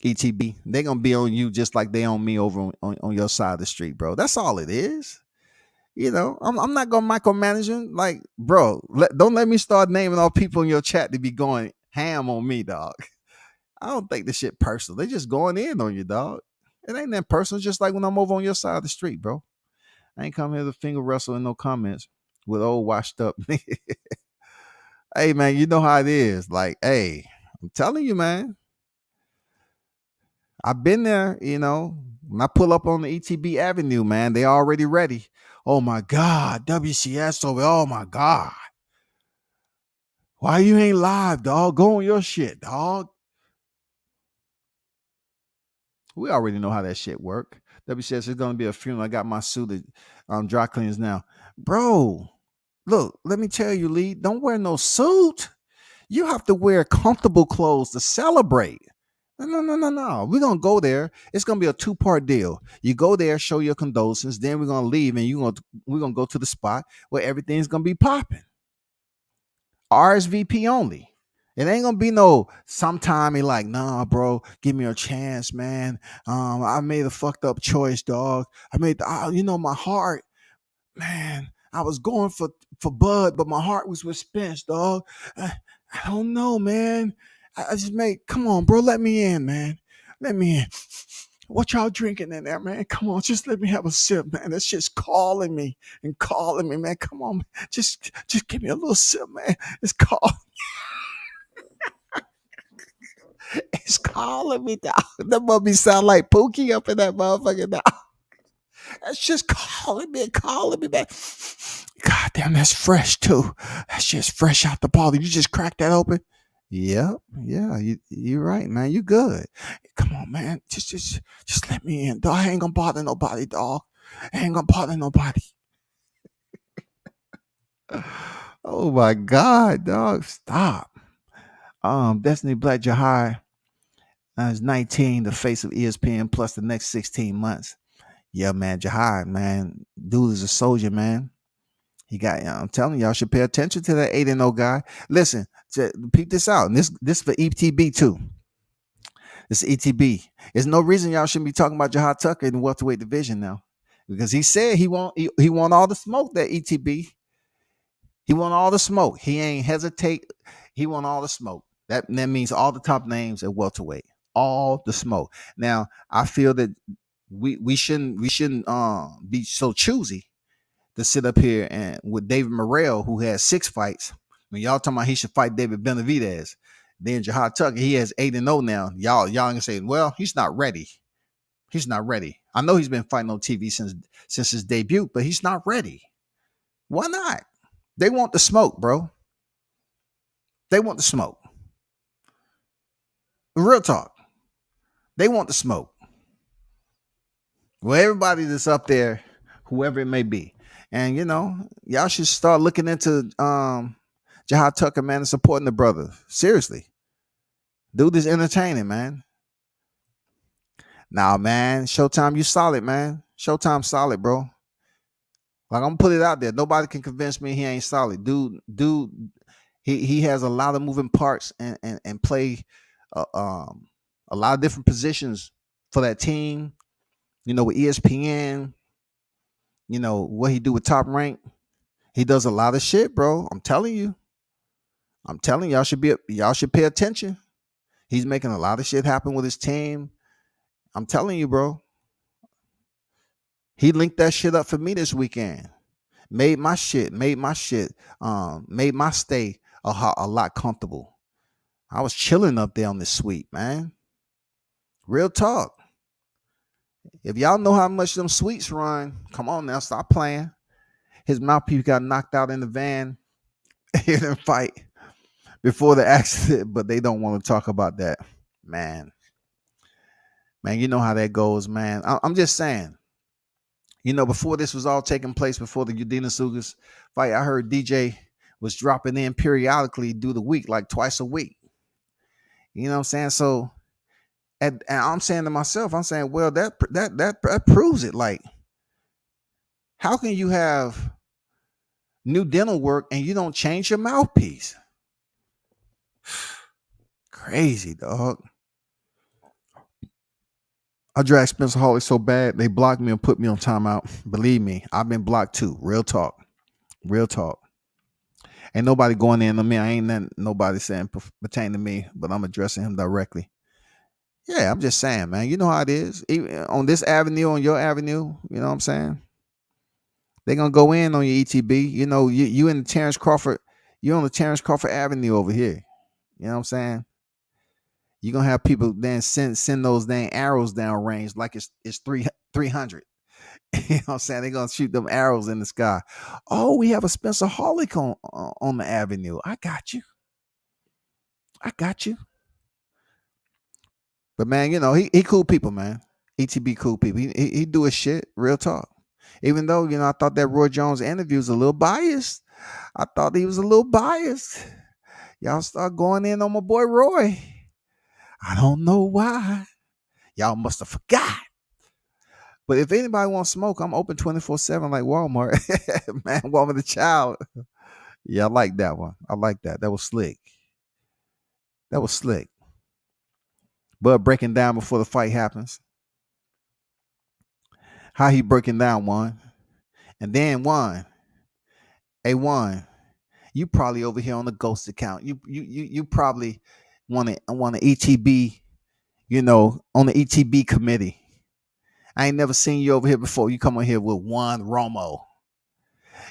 ETB, they gonna be on you just like they on me over on your side of the street, bro. That's all it is. I'm not gonna micromanage him. Like, bro, don't let me start naming all people in your chat to be going ham on me, dog. I don't think this shit personal. They just going in on you, dog. It ain't that personal. Just like when I'm over on your side of the street, bro. I ain't come here to finger wrestle in no comments with old washed up. Hey, man, you know how it is. Like, hey, I'm telling you, man. I've been there, When I pull up on the ETB Avenue, man, they already ready. Oh my God, WCS over. Oh my God. Why you ain't live, dog? Go on your shit, dog. We already know how that shit work. WCS is gonna be a funeral. I got my suit at dry cleaners now. Bro, Look, let me tell you, Lee, don't wear no suit. You have to wear comfortable clothes to celebrate. No, no, no, no, no. We're gonna go there. It's gonna be a two-part deal. You go there, show your condolences, then we're gonna leave, and we're gonna go to the spot where everything's gonna be popping. RSVP only. It ain't gonna be no sometime he like, nah, bro, give me a chance, man. I made a fucked up choice, dog. My heart, man. I was going for Bud, but my heart was with Spence, dog. I don't know, man. I just come on, bro, let me in, man. Let me in. What y'all drinking in there, man? Come on, just let me have a sip, man. It's just calling me and calling me, man. Come on, man. Just give me a little sip, man. It's calling. It's calling me, dog. That must be sound like Pookie up in that motherfucker, dog. That's just calling me, man. God damn, that's fresh too. That's just fresh out the bottle. You just cracked that open. Yep, yeah, you're right, man. You good. Come on, man. Just let me in, dog. I ain't gonna bother nobody, dog. I ain't gonna bother nobody. Oh my God, dog. Stop. Destiny Black Jahai is 19, the face of ESPN plus the next 16 months. Yeah, man, Jahai, man. Dude is a soldier, man. He got, I'm telling y'all should pay attention to that 8-0 guy. Listen, peep this out. And this for ETB too. This ETB. There's no reason y'all shouldn't be talking about Jahai Tucker in the welterweight division now. Because he said he want all the smoke, that ETB. He want all the smoke. He ain't hesitate. He want all the smoke. That means all the top names at welterweight. All the smoke. Now, I feel that we shouldn't be so choosy to sit up here and with David Morrell, who has 6 fights. When y'all talking about he should fight David Benavidez, then Jahai Tucker, he has 8-0 now. Y'all gonna say, well, he's not ready. He's not ready. I know he's been fighting on TV since his debut, but he's not ready. Why not? They want the smoke, bro. They want the smoke. Real talk. They want the smoke. Well, everybody that's up there, whoever it may be. And y'all should start looking into Jahai Tucker, man, and supporting the brother. Seriously. Dude is entertaining, man. Nah, man. Showtime, you solid, man. Showtime solid, bro. Like, I'm gonna put it out there. Nobody can convince me he ain't solid. Dude, he has a lot of moving parts and play a lot of different positions for that team. With ESPN, what he do with Top Rank. He does a lot of shit, bro. I'm telling you. Y'all should pay attention. He's making a lot of shit happen with his team. I'm telling you, bro. He linked that shit up for me this weekend. Made my stay a lot comfortable. I was chilling up there on this suite, man. Real talk. If y'all know how much them suites run, come on now, stop playing. His mouthpiece got knocked out in the van in a fight before the accident, but they don't want to talk about that. Man, you know how that goes, man. I'm just saying, before this was all taking place, before the Udina Sugas fight, I heard DJ was dropping in periodically through the week, like twice a week. You know what I'm saying? So, and I'm saying to myself, well, that proves it. Like, how can you have new dental work and you don't change your mouthpiece? Crazy, dog. I dragged Spencer Hawley so bad they blocked me and put me on timeout. Believe me, I've been blocked too. Real talk. Ain't nobody going in on me. I ain't nobody saying pertain to me, but I'm addressing him directly. Yeah, I'm just saying, man. You know how it is. Even on this avenue, on your avenue, you know what I'm saying? They're gonna go in on your ETB. You in the Terrence Crawford, you're on the Terrence Crawford Avenue over here. You know what I'm saying? You're gonna have people then send those dang arrows down range like it's 300. You know what I'm saying? They're gonna shoot them arrows in the sky. Oh, we have a Spencer Hawley on the avenue. I got you. But man, he cool people, man. ETB cool people. He do his shit. Real talk. Even though I thought that Roy Jones interview was a little biased. I thought he was a little biased. Y'all start going in on my boy Roy. I don't know why. Y'all must have forgot. But if anybody wants smoke, I'm open 24/7 like Walmart. Man, Walmart the child. Yeah, I like that one. I like that. That was slick. That was slick. Bud breaking down before the fight happens. How he breaking down one. And then one. Hey, one. You probably over here on the ghost account. You probably want to ETB, on the ETB committee. I ain't never seen you over here before. You come on here with Juan Romo.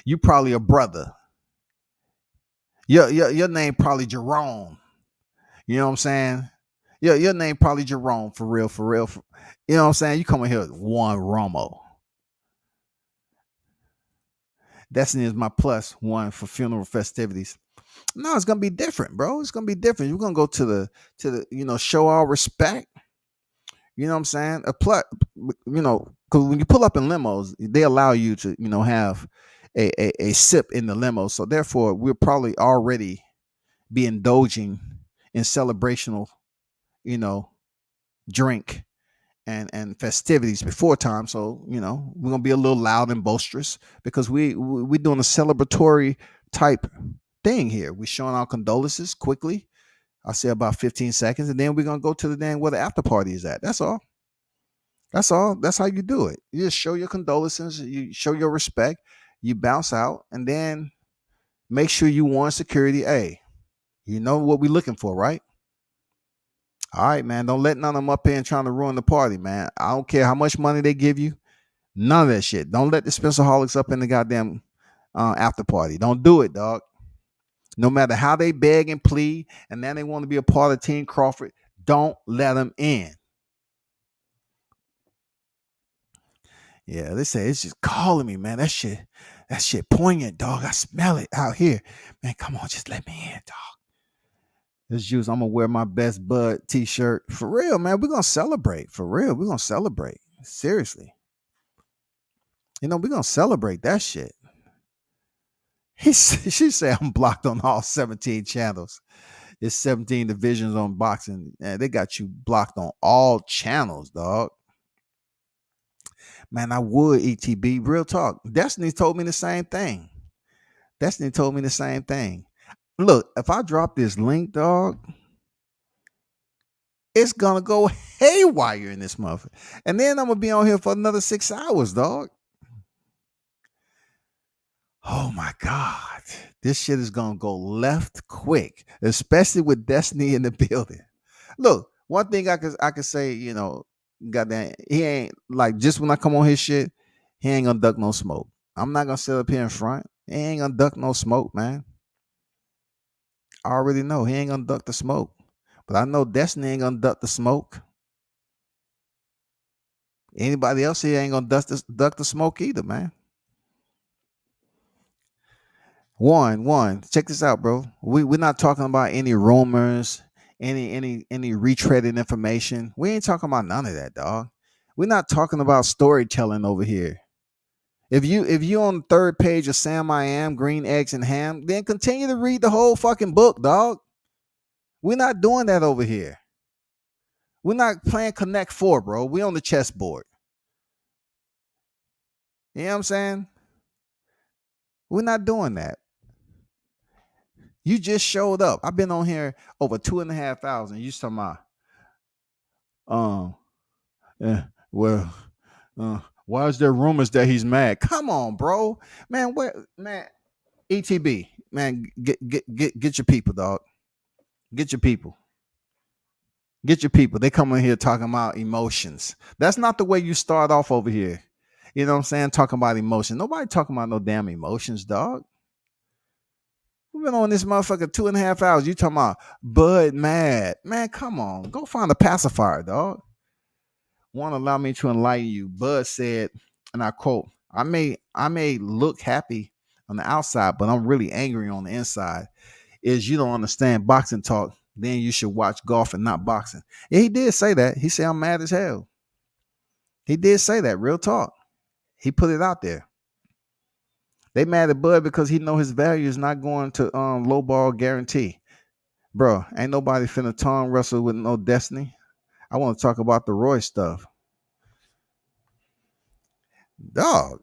You probably a brother. Your name probably Jerome. You know what I'm saying? Your name probably Jerome, for real, for real. You know what I'm saying? You come in here with Juan Romo. Destiny is my +1 for funeral festivities. No, it's gonna be different, bro. It's gonna be different. You're gonna go to the show all respect. You know what I'm saying? Because when you pull up in limos, they allow you to, have a sip in the limo. So therefore, we'll probably already be indulging in celebrational, drink and festivities before time. So, we're gonna be a little loud and boisterous because we're doing a celebratory type thing here. We're showing our condolences quickly. I'll say about 15 seconds, and then we're gonna go to the where the after party is at. That's all. That's all. That's how you do it. You just show your condolences, you show your respect, you bounce out, and then make sure you warn security. Hey, you know what we're looking for, right? All right, man. Don't let none of them up here and trying to ruin the party, man. I don't care how much money they give you. None of that shit. Don't let the Spencerholics up in the goddamn after party. Don't do it, dog. No matter how they beg and plead, and then they want to be a part of Team Crawford, don't let them in. Yeah, they say it's just calling me, man. That shit poignant, dog. I smell it out here. Man, come on, just let me in, dog. This juice, I'm gonna wear my best Bud t-shirt. For real, man. We're gonna celebrate. For real. We're gonna celebrate. Seriously. We're gonna celebrate that shit. She said I'm blocked on all 17 channels. It's 17 divisions on boxing. And they got you blocked on all channels, dog. Man, I would ETB. Real talk. Destiny told me the same thing. Look, if I drop this link, dog, it's gonna go haywire in this motherfucker. And then I'm gonna be on here for another 6 hours, dog. Oh my God. This shit is gonna go left quick, especially with Destiny in the building. Look, one thing I could say, goddamn, he ain't like, just when I come on his shit, he ain't gonna duck no smoke. I'm not gonna sit up here in front. He ain't gonna duck no smoke, man. I already know he ain't gonna duck the smoke. But I know Destiny ain't gonna duck the smoke. Anybody else here ain't gonna duck the smoke either, man. One. Check this out, bro. We're not talking about any rumors, any retreaded information. We ain't talking about none of that, dog. We're not talking about storytelling over here. If you on the third page of Sam I Am, Green Eggs and Ham, then continue to read the whole fucking book, dog. We're not doing that over here. We're not playing Connect 4, bro. We on the chessboard. You know what I'm saying? We're not doing that. You just showed up. I've been on here over 2,500. You talking about, well, why is there rumors that he's mad? Come on, bro. Man, man, ETB, man, get your people, dog. Get your people. Get your people. They come in here talking about emotions. That's not the way you start off over here. You know what I'm saying? Talking about emotion. Nobody talking about no damn emotions, dog. We've been on this motherfucker 2.5 hours. You talking about Bud mad. Man, come on. Go find a pacifier, dog. Won't allow me to enlighten you. Bud said, and I quote, I may look happy on the outside, but I'm really angry on the inside. Is you don't understand boxing talk, then you should watch golf and not boxing. Yeah, he did say that. He said I'm mad as hell. He did say that. Real talk. He put it out there. They mad at Bud because he know his value is not going to lowball guarantee. Bro, ain't nobody finna Tom Russell with no destiny. I want to talk about the Roy stuff. Dog.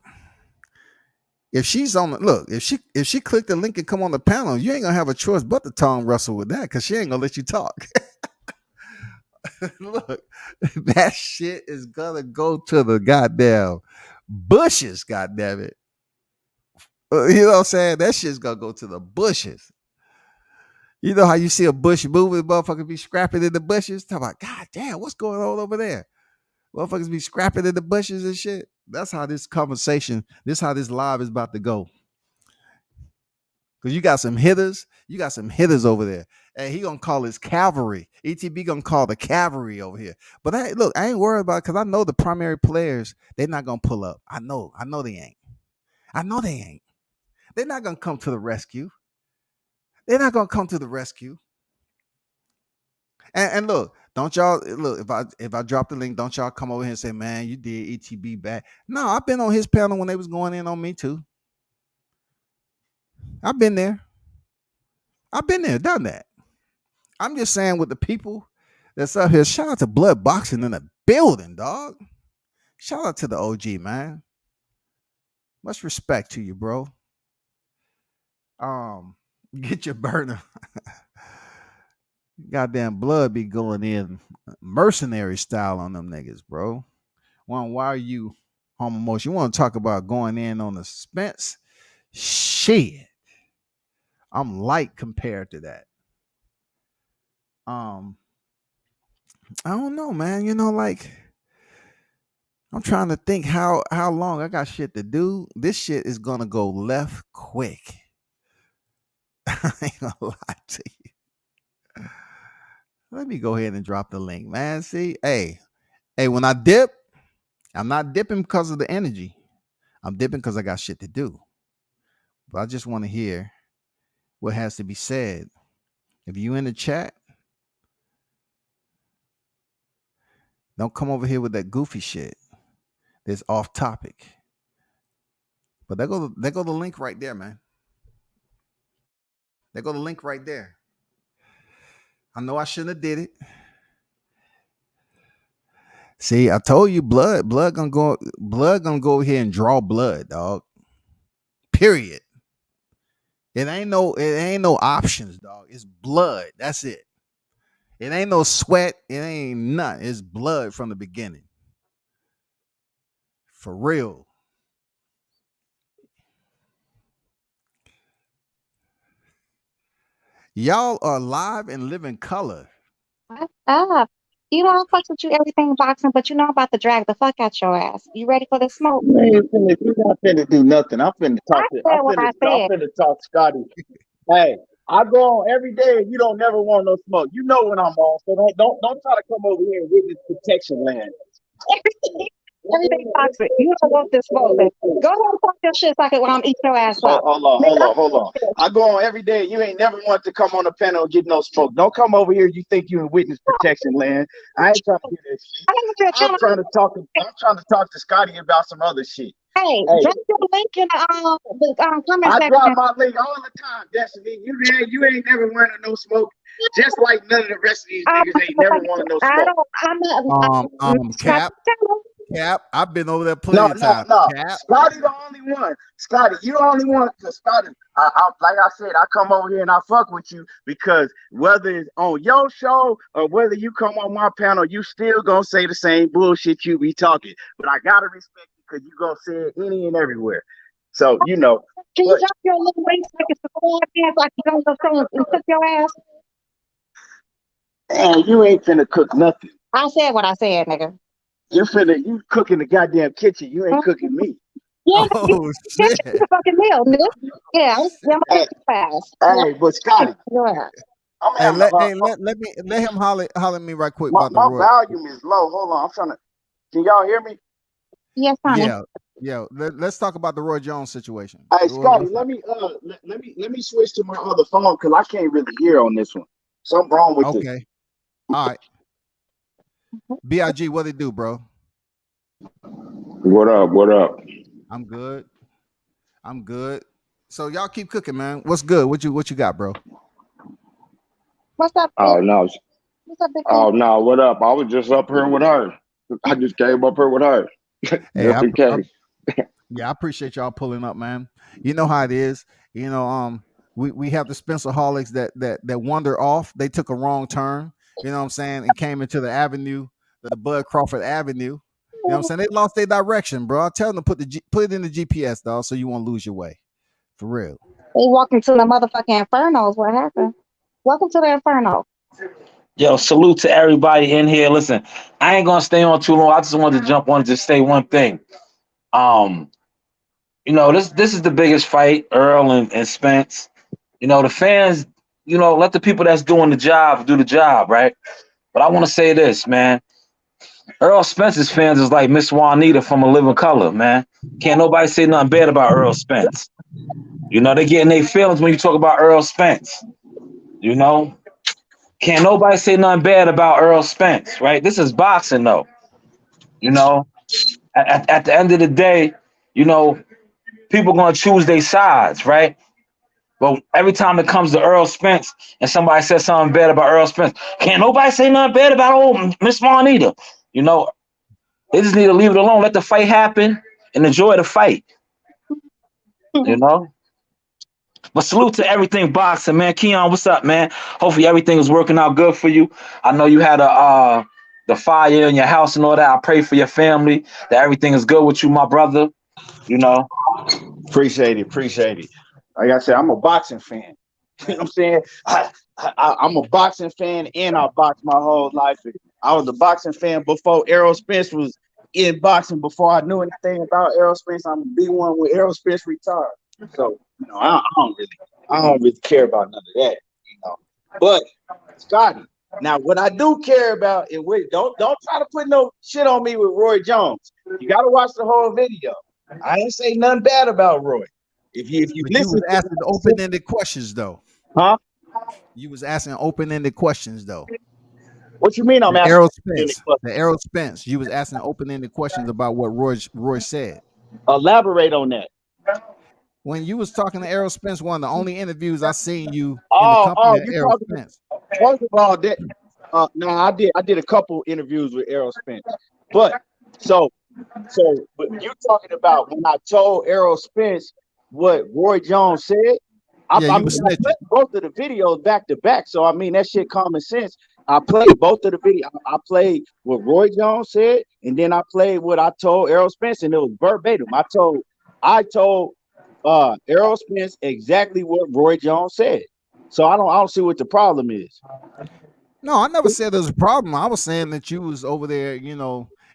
If she's on the look, if she clicked the link and come on the panel, you ain't gonna have a choice but to Tom Russell with that because she ain't gonna let you talk. Look, that shit is gonna go to the goddamn bushes, goddamn it. You know what I'm saying? That shit's gonna go to the bushes. You know how you see a bush moving, motherfuckers be scrapping in the bushes? Talk about, God damn, what's going on over there? Motherfuckers be scrapping in the bushes and shit. That's how this conversation, this how this live is about to go. Because you got some hitters over there. And he gonna call his cavalry. ETB gonna call the cavalry over here. But look, I ain't worried about it because I know the primary players, they're not gonna pull up. I know they ain't. I know they ain't. They're not gonna come to the rescue. They're not gonna come to the rescue. And look, don't y'all look if I drop the link, don't y'all come over here and say, man, you did ETB bad. No, I've been on his panel when they was going in on me too. I've been there. Done that. I'm just saying with the people that's up here, shout out to Blood Boxing in the building, dog. Shout out to the OG, man. Much respect to you, bro. Get your burner. Goddamn blood be going in mercenary style on them niggas, bro. Why are you homo motion? You want to talk about going in on the Spence? Shit. I'm light compared to that. I don't know, man. You know, like I'm trying to think how long I got shit to do. This shit is gonna go left quick. I ain't gonna lie to you. Let me go ahead and drop the link, man. See, hey, when I dip, I'm not dipping because of the energy. I'm dipping because I got shit to do. But I just want to hear what has to be said. If you in the chat, don't come over here with that goofy shit. That's off topic. But there go the link right there, man. There go the link right there. I know I shouldn't have did it. See, I told you blood gonna go over here and draw blood, dog. Period. It ain't no options, dog. It's blood. That's it. It ain't no sweat. It ain't nothing. It's blood from the beginning. For real. Y'all are live and live in color. What's up? You know, I fucks with you everything boxing, but you know I'm about to drag the fuck out your ass. You ready for the smoke? You're not finna do nothing. I'm finna I said what I I'm said. finna talk Scotty. Hey, I go on every day and you don't never want no smoke. You know when I'm on, so don't try to come over here and witness protection land. Everything boxing. You don't want this smoke. Then go ahead and talk your shit so I can eat your ass up. Hold on. I go on every day. You ain't never want to come on the panel and get no smoke. Don't come over here. You think you in witness protection land? I ain't trying to hear that shit. I'm trying to talk to Scotty about some other shit. Hey, drop your link in the comment I section. drop my link all the time, Destiny. You ain't never wanted no smoke. Just like none of the rest of these niggas ain't never wanted no smoke. Cap, I've been over there plenty of times. No. Cap. Scotty the only one. Scotty, you the only one. Cause Scotty, like I said, I come over here and I fuck with you because whether it's on your show or whether you come on my panel, you still gonna say the same bullshit you be talking. But I gotta respect you because you gonna say it any and everywhere. So you know. Can you drop your little link so I can support dance like you don't go and cook your ass? Man, you ain't finna cook nothing. I said what I said, nigga. You cooking the goddamn kitchen. You ain't cooking me. Yeah, Oh shit! the fucking meal, nigga. Yeah, Hey, but Scotty, Hey, let him holler at me right quick about the my Roy. volume is low. Hold on, can y'all hear me? Yes, honey. Yeah. Let's talk about the Roy Jones situation. Hey, Scotty, let me switch to my other phone because I can't really hear on this one. Something wrong with it. Okay. All right. BIG, what it do, bro? What up? I'm good. I'm good. So y'all keep cooking, man. What's good? What you got, bro? What's up, Oh big? no, What's up, big oh P? no, what up? I was just up here with her. I just came up here with her, Hey, just in case. yeah, I appreciate y'all pulling up, man. You know how it is. You know, we have the Spencerholics that wander off. They took a wrong turn. You know what I'm saying, and came into the avenue, the Bud Crawford Avenue. You know what I'm saying? They lost their direction, bro. I tell them to put it in the GPS, dog, so you won't lose your way. For real. They walked into the motherfucking infernos. What happened? Welcome to the inferno. Yo, salute to everybody in here. Listen, I ain't gonna stay on too long. I just wanted to jump on and just say one thing. Um, this is the biggest fight, Earl and Spence. The fans, let the people that's doing the job do the job, right? But I want to say this, man. Earl Spence's fans is like Miss Juanita from A Living Color, man. Can't nobody say nothing bad about Earl Spence. They getting their feelings when you talk about Earl Spence. You know, can't nobody say nothing bad about Earl Spence, right? This is boxing, though. You know, at the end of the day, you know, people gonna choose their sides, right? But every time it comes to Earl Spence and somebody says something bad about Earl Spence, can't nobody say nothing bad about old Miss Juanita. You know, they just need to leave it alone, let the fight happen, and enjoy the fight. You know. But salute to everything boxing, man. Keon, what's up, man? Hopefully everything is working out good for you. I know you had the fire in your house and all that. I pray for your family that everything is good with you, my brother. You know. Appreciate it. Appreciate it. Like I said, I'm a boxing fan. You know what I'm saying? I'm a boxing fan and I boxed my whole life. I was a boxing fan before Errol Spence was in boxing. Before I knew anything about Errol Spence, I'm gonna be one when Errol Spence retired. So, I don't really care about none of that, you know. But Scotty, now what I do care about is don't try to put no shit on me with Roy Jones. You gotta watch the whole video. I ain't say nothing bad about Roy. If you But you listen was to asking open-ended questions, though. huh? You was asking open-ended questions, though. What you mean I'm The asking Errol any Spence, question? the Errol Spence. You was asking open-ended questions about what Roy said. Elaborate on that. When you was talking to Errol Spence, one of the only interviews I seen you in the company of You Errol talking Spence. first of all that no, I did a couple interviews with Errol Spence. But so but you talking about when I told Errol Spence what Roy Jones said, Yeah, I you mean, was I snitching. played both of the videos back to back. So I mean, that shit common sense. I played both of the video. I played what Roy Jones said, and then I played what I told Errol Spence, and it was verbatim. I told Errol Spence exactly what Roy Jones said. So I don't see what the problem is. No, I never said there's a problem. I was saying that you was over there,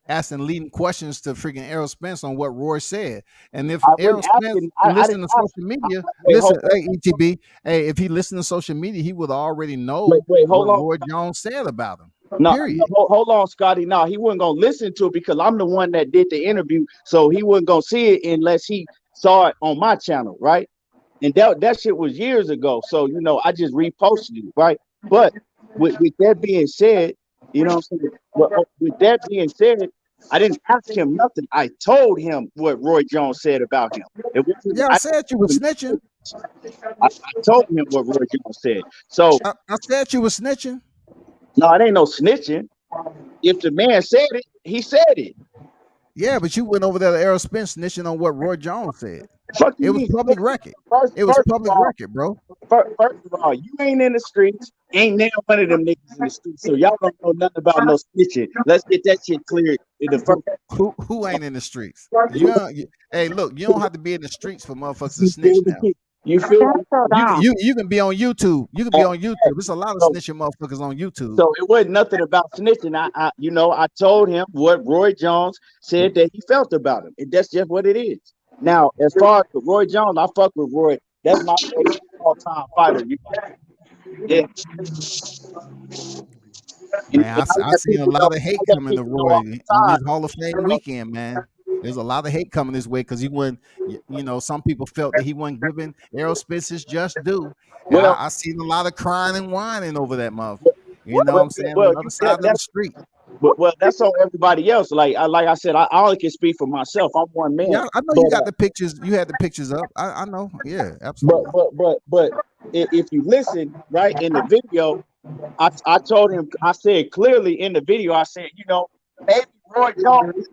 asking leading questions to freaking Errol Spence on what Roy said. And if I Errol wasn't Spence asking. I didn't listened to ask. social media, Wait, hold, listen, hey ETB, hey, if he listened to social media, he would already wait, know wait, what hold on. Roy Jones said about him. No, no, Period. hold on, Scotty. No, he wasn't gonna listen to it because I'm the one that did the interview. So he wasn't gonna see it unless he saw it on my channel, right? And that shit was years ago. So I just reposted it, right? But with that being said, you know what I'm saying? With that being said, I didn't ask him nothing. I told him what Roy Jones said about him. It wasn't. Yeah, I said you was snitching. I told him what Roy Jones said. So I said you was snitching. no, it ain't no snitching. If the man said it, he said it. Yeah, but you went over there to Errol Spence snitching on what Roy Jones said. Fuck It you was mean? public record. First, It was first of public all, record, bro. first of all, you ain't in the streets. Ain't now one of them niggas in the streets. So y'all don't know nothing about no snitching. Let's get that shit cleared in the first. Who ain't in the streets? Hey, look, you don't have to be in the streets for motherfuckers to You snitch feel now. me? You feel That's me? so You can dumb. you can be on YouTube. You can be on YouTube. There's a lot of So, snitching motherfuckers on YouTube. so it wasn't nothing about snitching. I told him what Roy Jones said that he felt about him. And that's just what it is. Now, as far as Roy Jones, I fuck with Roy. That's my favorite all-time fighter. Yeah, Man, and I let seen a people lot know. of hate I let coming to people know Roy all the on time. his Hall of Fame weekend, man. There's a lot of hate coming his way because he wasn't, some people felt that he wasn't giving Errol Spence his just due. And Well, I seen a lot of crying and whining over that motherfucker. You know what well, I'm saying? On well, the other side of the street. But well, that's on everybody else. Like I said, I only can speak for myself. I'm one man. Yeah, I know you But got the pictures. You had the pictures up. I know. Yeah, but absolutely. but if you listen right in the video, I told him, I said clearly in the video, I said, maybe Roy Jones is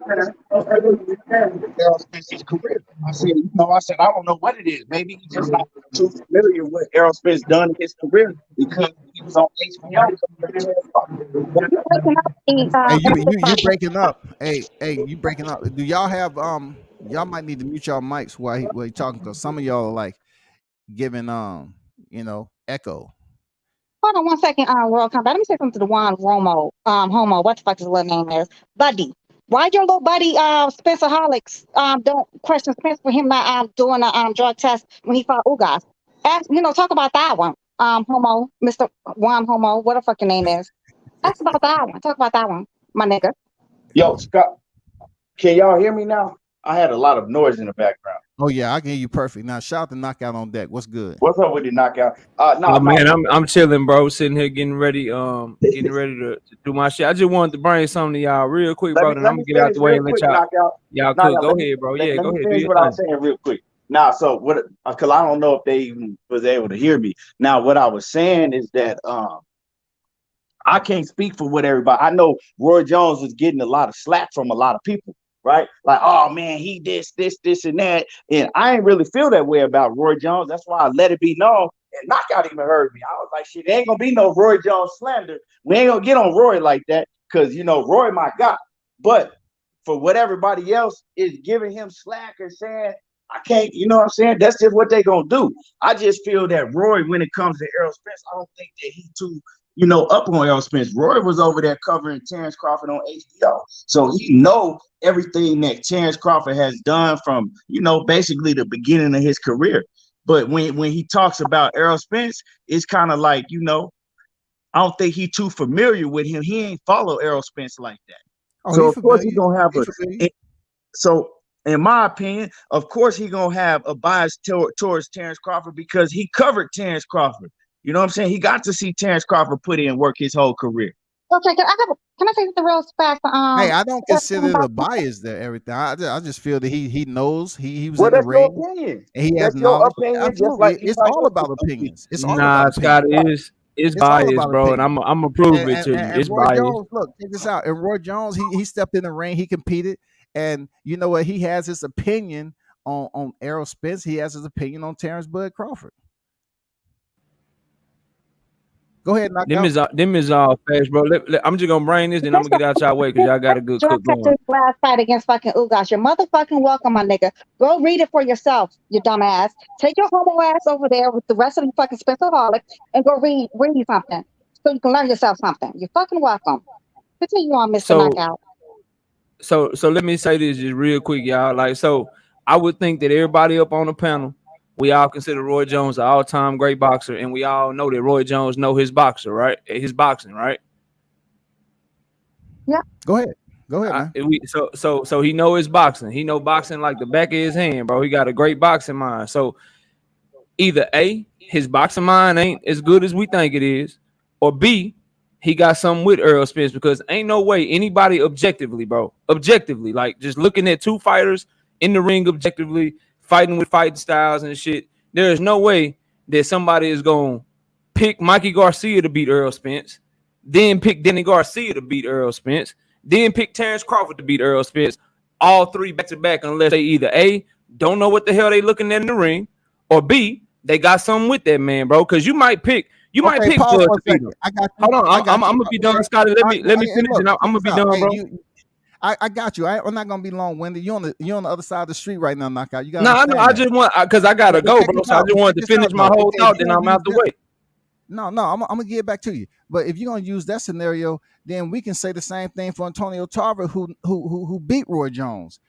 Errol Spence's career. I said, I don't know what it is. Maybe he's just not too familiar with Errol Spence done in his career because he was on HBO covering Terrence Crawford. You breaking up, Hey, you everybody. breaking up. Hey, you breaking up. Do y'all have y'all might need to mute y'all mics while he talking, because some of y'all are like giving echo. Hold on one second, World Combat. Let me say something to the one homo, what the fuck his little name is? Buddy. Why your little buddy, Spencer Holics, don't question Spence for him not doing a drug test when he fought Ugas? Ask, talk about that one. Homo, Mr. Juan Homo, what the fuck your name is. Ask about that one. Talk about that one, my nigga. Yo, Scott, can y'all hear me now? I had a lot of noise in the background. Oh yeah, I can hear you perfect. Now shout out to Knockout on deck. What's good? What's up with the knockout? Oh man, I'm chilling, bro. Sitting here getting ready to do my shit. I just wanted to bring something to y'all real quick, bro. Then I'm gonna get out finish the way real and let quick, knockout. y'all cook. Knockout, Go ahead, bro. Yeah, let go me ahead. Do finish your what I was thing. saying real quick. Now, so what? Because I don't know if they even was able to hear me. Now, what I was saying is that I can't speak for what everybody. I know Roy Jones is getting a lot of slack from a lot of people, right? Like, oh man, he this, and that. And I ain't really feel that way about Roy Jones. That's why I let it be known. And Knockout even heard me. I was like, shit, there ain't gonna be no Roy Jones slander. We ain't gonna get on Roy like that, because Roy my guy. But for what everybody else is giving him slack and saying, I can't, you know what I'm saying? That's just what they gonna do. I just feel that Roy, when it comes to Errol Spence, I don't think that he too up on Errol Spence. Roy was over there covering Terrence Crawford on HBO. So he know everything that Terrence Crawford has done from, basically the beginning of his career. But when he talks about Errol Spence, it's kind of like, I don't think he too familiar with him. He ain't follow Errol Spence like that. Oh, So he's of course he's familiar. gonna have He's familiar. so in my opinion, of course he's gonna have a bias towards Terrence Crawford because he covered Terrence Crawford. You know what I'm saying? He got to see Terrence Crawford put in work his whole career. Okay, can I say something real fast? Hey, I don't consider the bias there everything. I just feel that he knows he was Well, in the that's your ring opinion. and he has That's your knowledge. opinion, just Absolutely, it's like all about opinions. It's all about Nah, Scott opinions. is It's all biased, about bro, and opinion. I'm gonna prove it to you. And It's Roy biased. Jones, look, check this out. And Roy Jones, he stepped in the ring, he competed, and you know what? He has his opinion on Errol Spence. He has his opinion on Terrence Bud Crawford. Go ahead, Them knockout. is all facts, bro. I'm just gonna bring this, then I'm gonna get out y'all way because y'all got a good drug cook test going. last fight against fucking Ugas. You're motherfucking welcome, my nigga. Go read it for yourself, you dumbass. Take your homo ass over there with the rest of the fucking Spencerholics and go read something so you can learn yourself something. You're fucking welcome. Continue on, Mr. So Knockout. so let me say this just real quick, y'all. Like, so I would think that everybody up on the panel, we all consider Roy Jones an all-time great boxer, and we all know that Roy Jones know his boxer, right? His boxing, right? Yeah. Go ahead, man. So he know his boxing. He know boxing like the back of his hand, bro. He got a great boxing mind. So either A, his boxing mind ain't as good as we think it is, or B, he got something with Errol Spence, because ain't no way anybody objectively, bro, like just looking at two fighters in the ring objectively, fighting with fighting styles and shit, there is no way that somebody is going to pick Mikey Garcia to beat Errol Spence, then pick Danny Garcia to beat Errol Spence, then pick Terrence Crawford to beat Errol Spence, all three back to back, unless they either A, don't know what the hell they looking at in the ring, or B, they got something with that man, bro. Because you might pick Okay, pause Bud for to a beat him. second. I got you. Hold on, I I'm got you. gonna be done, Scotty. Let me finish, Look, and I'm check gonna this be out. done, Hey, bro. I got you. I'm not gonna be long winded. You're on the other side of the street right now, knockout. You gotta No, I know. understand I that. just want because I gotta But go, check bro. this So I out. just Check wanted to this out finish my though. whole If thought, you're then gonna I'm use out the that, way. no, I'm gonna get back to you. But if you're gonna use that scenario, then we can say the same thing for Antonio Tarver, who beat Roy Jones,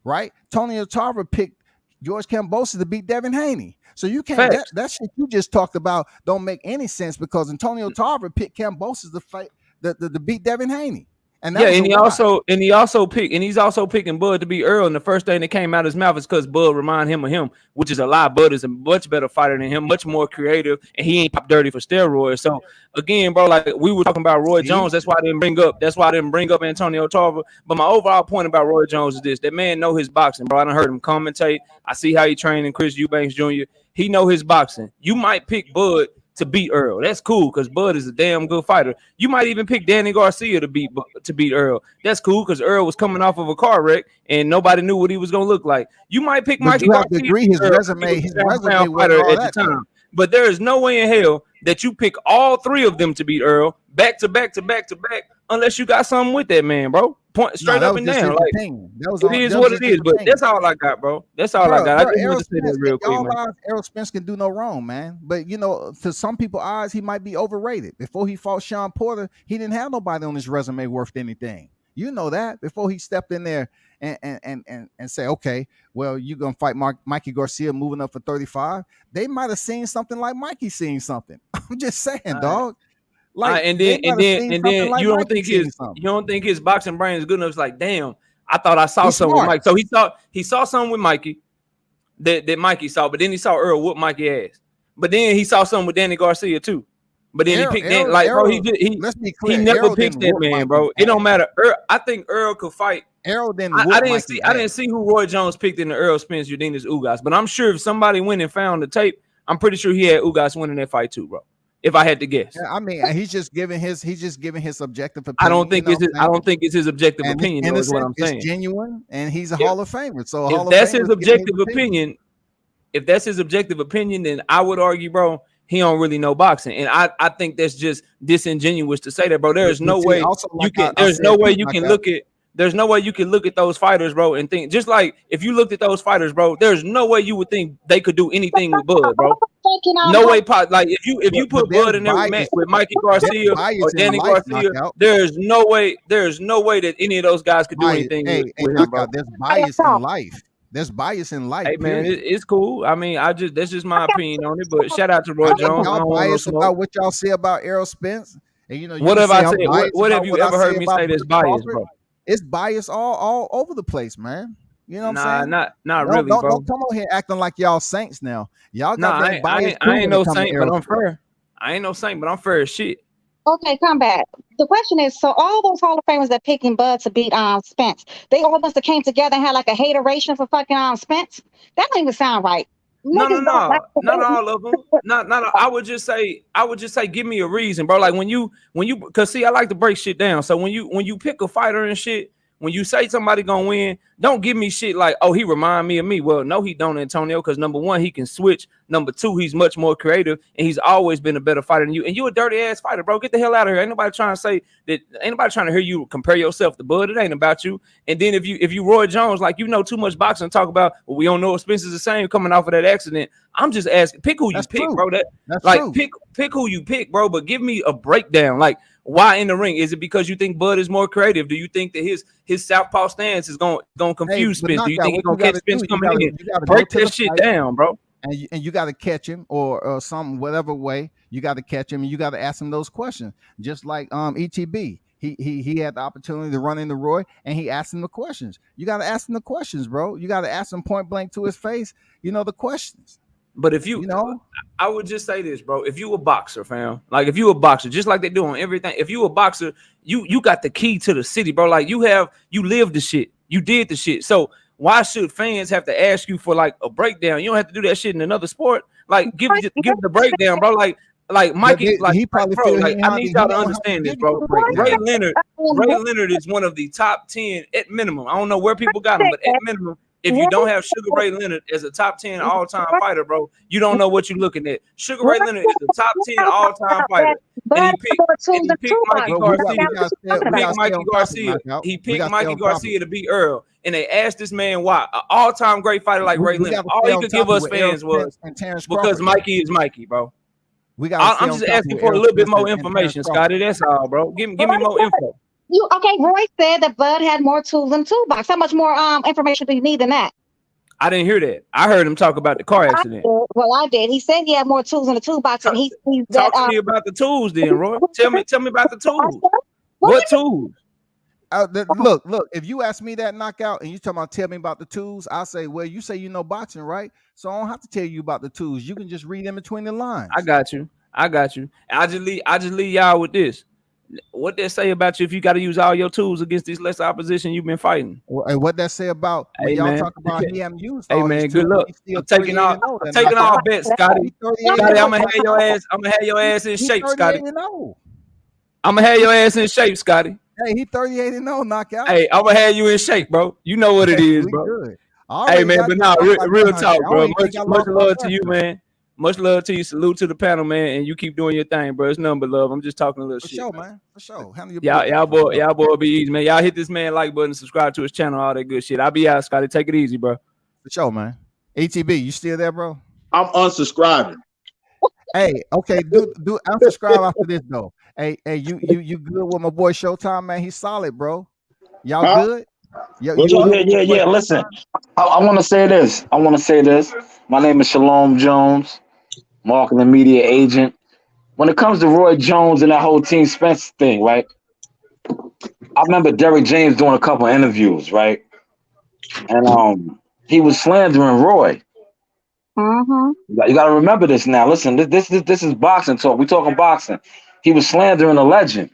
right? Antonio Tarver picked George Kambosos to beat Devin Haney. So you can't Facts. that shit you just talked about don't make any sense because Antonio Tarver picked Kambosos to fight the beat Devin Haney. And that Yeah, was a lot. he's also picking Bud to be Earl. And the first thing that came out of his mouth is because Bud remind him of him, which is a lie. Bud is a much better fighter than him, much more creative, and he ain't pop dirty for steroids. So again, bro, like we were talking about Roy See, Jones. That's why I didn't bring up. That's why I didn't bring up Antonio Tarver. But my overall point about Roy Jones is this: that man know his boxing, bro. I done heard him commentate. I see how he training Chris Eubanks Jr. He know his boxing. You might pick Bud to beat Earl. That's cool because Bud is a damn good fighter. You might even pick Danny Garcia to beat Earl. That's cool because Earl was coming off of a car wreck and nobody knew what he was gonna look like. You might pick but Mikey you have to Garcia agree his Earl, resume, wasn't fighter all at the that. Though. time. But there is no way in hell that you pick all three of them to beat Earl back to back to back to back unless you got something with that man, bro. Point straight No, that up was and just down. his Like opinion. it is what it is, but that's all I got, bro. That's all I got. I just Errol wanted to say Spence, that real quick, man. Errol Spence can do no wrong, man. But you know, to some people's eyes, he might be overrated. Before he fought Sean Porter, he didn't have nobody on his resume worth anything. You know that before he stepped in there and say, okay, well, you're gonna fight Mikey Garcia moving up for 35. They might have seen something like Mikey seeing something. I'm just saying, dog. Like And they then might have seen something like you don't Mikey think seeing his something. boxing brain is good enough. It's like, damn, I thought I saw He's something with smart. Mike. So he saw something with Mikey that Mikey saw, but then he saw Earl whoop Mikey ass. But then he saw something with Danny Garcia too. But then he picked Dan, like bro, let's be he clear. never Errol picks didn't that whoop man, Mikey's bro. It don't ass. matter. I think Earl could fight. Errol didn't I whoop didn't Mikey's see ass. I didn't see who Roy Jones picked in the Earl Spence Udenis Ugas, but I'm sure if somebody went and found the tape, I'm pretty sure he had Ugas winning that fight too, bro. If I had to guess. Yeah, I mean, he's just giving his subjective opinion. I don't think it's his objective and opinion, it's though, is what innocent, I'm saying. it's genuine, and he's a Hall of Famer. So a If Hall of that's Famer his is giving objective opinion, if that's his objective opinion, then I would argue, bro, he don't really know boxing. And I think that's just disingenuous to say that, bro. There's no way you can there's no way you can look at those fighters, bro, and think just like if you looked at those fighters, bro, there's no way you would think they could do anything with Bud, bro. No way, like if you put Bud in there with Mikey Garcia or Danny Garcia, there's no way that any of those guys could do anything with him, bro. There's bias in life. There's bias in life. Hey man, period. it's cool. I mean, that's just my opinion on it. But shout out to Roy Jones. Y'all biased about what y'all say about Errol Spence, and you know, what have I said? What have about you ever heard me say that's biased, bro? It's bias all over the place, man. You know what I'm saying? Not really, bro. Don't come on here acting like y'all saints now. Y'all got that bias. I ain't no saint, but I'm fair. I ain't no saint, but I'm fair as shit. Okay, come back. The question is, so all those Hall of Famers that picking Bud to beat Spence, they all must have came together and had like a hateration for fucking Spence. That don't even sound right. No, not all of them. Not. I would just say, give me a reason, bro. Like when you, cause see, I like to break shit down. So when you pick a fighter and shit, when you say somebody gonna win, don't give me shit like, oh, he remind me of me. Well, no, he don't, Antonio, because number one, he can switch. Number two, he's much more creative, and he's always been a better fighter than you. And you a dirty ass fighter, bro. Get the hell out of here. Ain't nobody trying to say that. Ain't nobody trying to hear you compare yourself to Bud. It ain't about you. And then if you Roy Jones, like you know too much boxing, talk about, well, we don't know if Spence is the same coming off of that accident. I'm just asking, pick who you pick, bro. That's like true. Pick who you pick, bro. But give me a breakdown, like. Why in the ring? Is it because you think Bud is more creative? Do you think that his southpaw stance is gonna confuse Spence? Do you think he's gonna catch Spence coming in? Break that shit down, bro. And you got to catch him or some whatever way you got to catch him, and you got to ask him those questions. Just like ETB, he had the opportunity to run into Roy, and he asked him the questions. You got to ask him the questions, bro. You got to ask him point blank to his face. You know the questions. But if you know, I would just say this, bro. If you a boxer, fam, like if you a boxer, just like they do on everything. If you a boxer, you got the key to the city, bro. Like you live the shit, you did the shit. So why should fans have to ask you for like a breakdown? You don't have to do that shit in another sport. Like give the breakdown, bro. Like Mikey, like he probably bro, like I need y'all to understand this, bro. Ray Leonard is one of the top 10 at minimum. I don't know where people got him, but at minimum. If you don't have Sugar Ray Leonard as a top 10 all-time fighter, bro, you don't know what you're looking at. Sugar Ray Leonard is a top 10 all-time fighter. And he picked Mikey Garcia. He picked Mikey Garcia to beat Earl. And they asked this man why. An all-time great fighter like Ray Leonard. All he could give us fans was because Mikey is Mikey, bro. I'm just asking for a little bit more information, Scotty. That's all, bro. Give me more info. Roy said that Bud had more tools in the toolbox. How much more information do you need than that? I didn't hear that. I heard him talk about the car accident. I did. He said he had more tools in the toolbox, and talk to me about the tools, then, Roy. Tell me about the tools. What tools? Look. If you ask me that knockout and you tell me about the tools, I'll say, well, you say you know boxing, right? So I don't have to tell you about the tools. You can just read in between the lines. I got you. I just leave y'all with this. What they say about you if you got to use all your tools against this lesser opposition you've been fighting? And what that say about when Hey y'all man, talk about he haven't used hey all his man, good tools? luck. He's still I'm taking 38 all. and 0. I'm That taking knockout. all bets, Scotty. He 38 Scotty, and I'm 0. gonna have your ass. I'm gonna have your ass in He shape, 38 Scotty. and 0. I'm gonna have your ass in shape, Scotty. Hey, he 38 and 0 knockout. Hey, I'm gonna have you in shape, bro. You know what it is, We bro. good. I Hey already man, got but knocked now out by real that talk, I bro. don't even think I Much lost my love first to you, one. man. Much love to you. Salute to the panel, man. And you keep doing your thing, bro. It's nothing but love. I'm just talking a little For shit, sure, man. For sure. Handle your Y'all business. boy be easy, man. Y'all hit this man like button, subscribe to his channel, all that good shit. I'll be out, Scotty. Take it easy, bro. For sure, man. ATB, you still there, bro? I'm unsubscribing. Hey, okay, do unsubscribe after this though. Hey, you good with my boy Showtime, man? He's solid, bro. Y'all Huh? good? You What's good up? with my boy Yeah. Listen, Showtime? I want to say this. My name is Shalom Jones, marketing media agent. When it comes to Roy Jones and that whole Team Spence thing, right? I remember Derrick James doing a couple of interviews, right? And he was slandering Roy. Mm-hmm. You got to remember this now. Listen, this is boxing talk. We talking boxing. He was slandering a legend.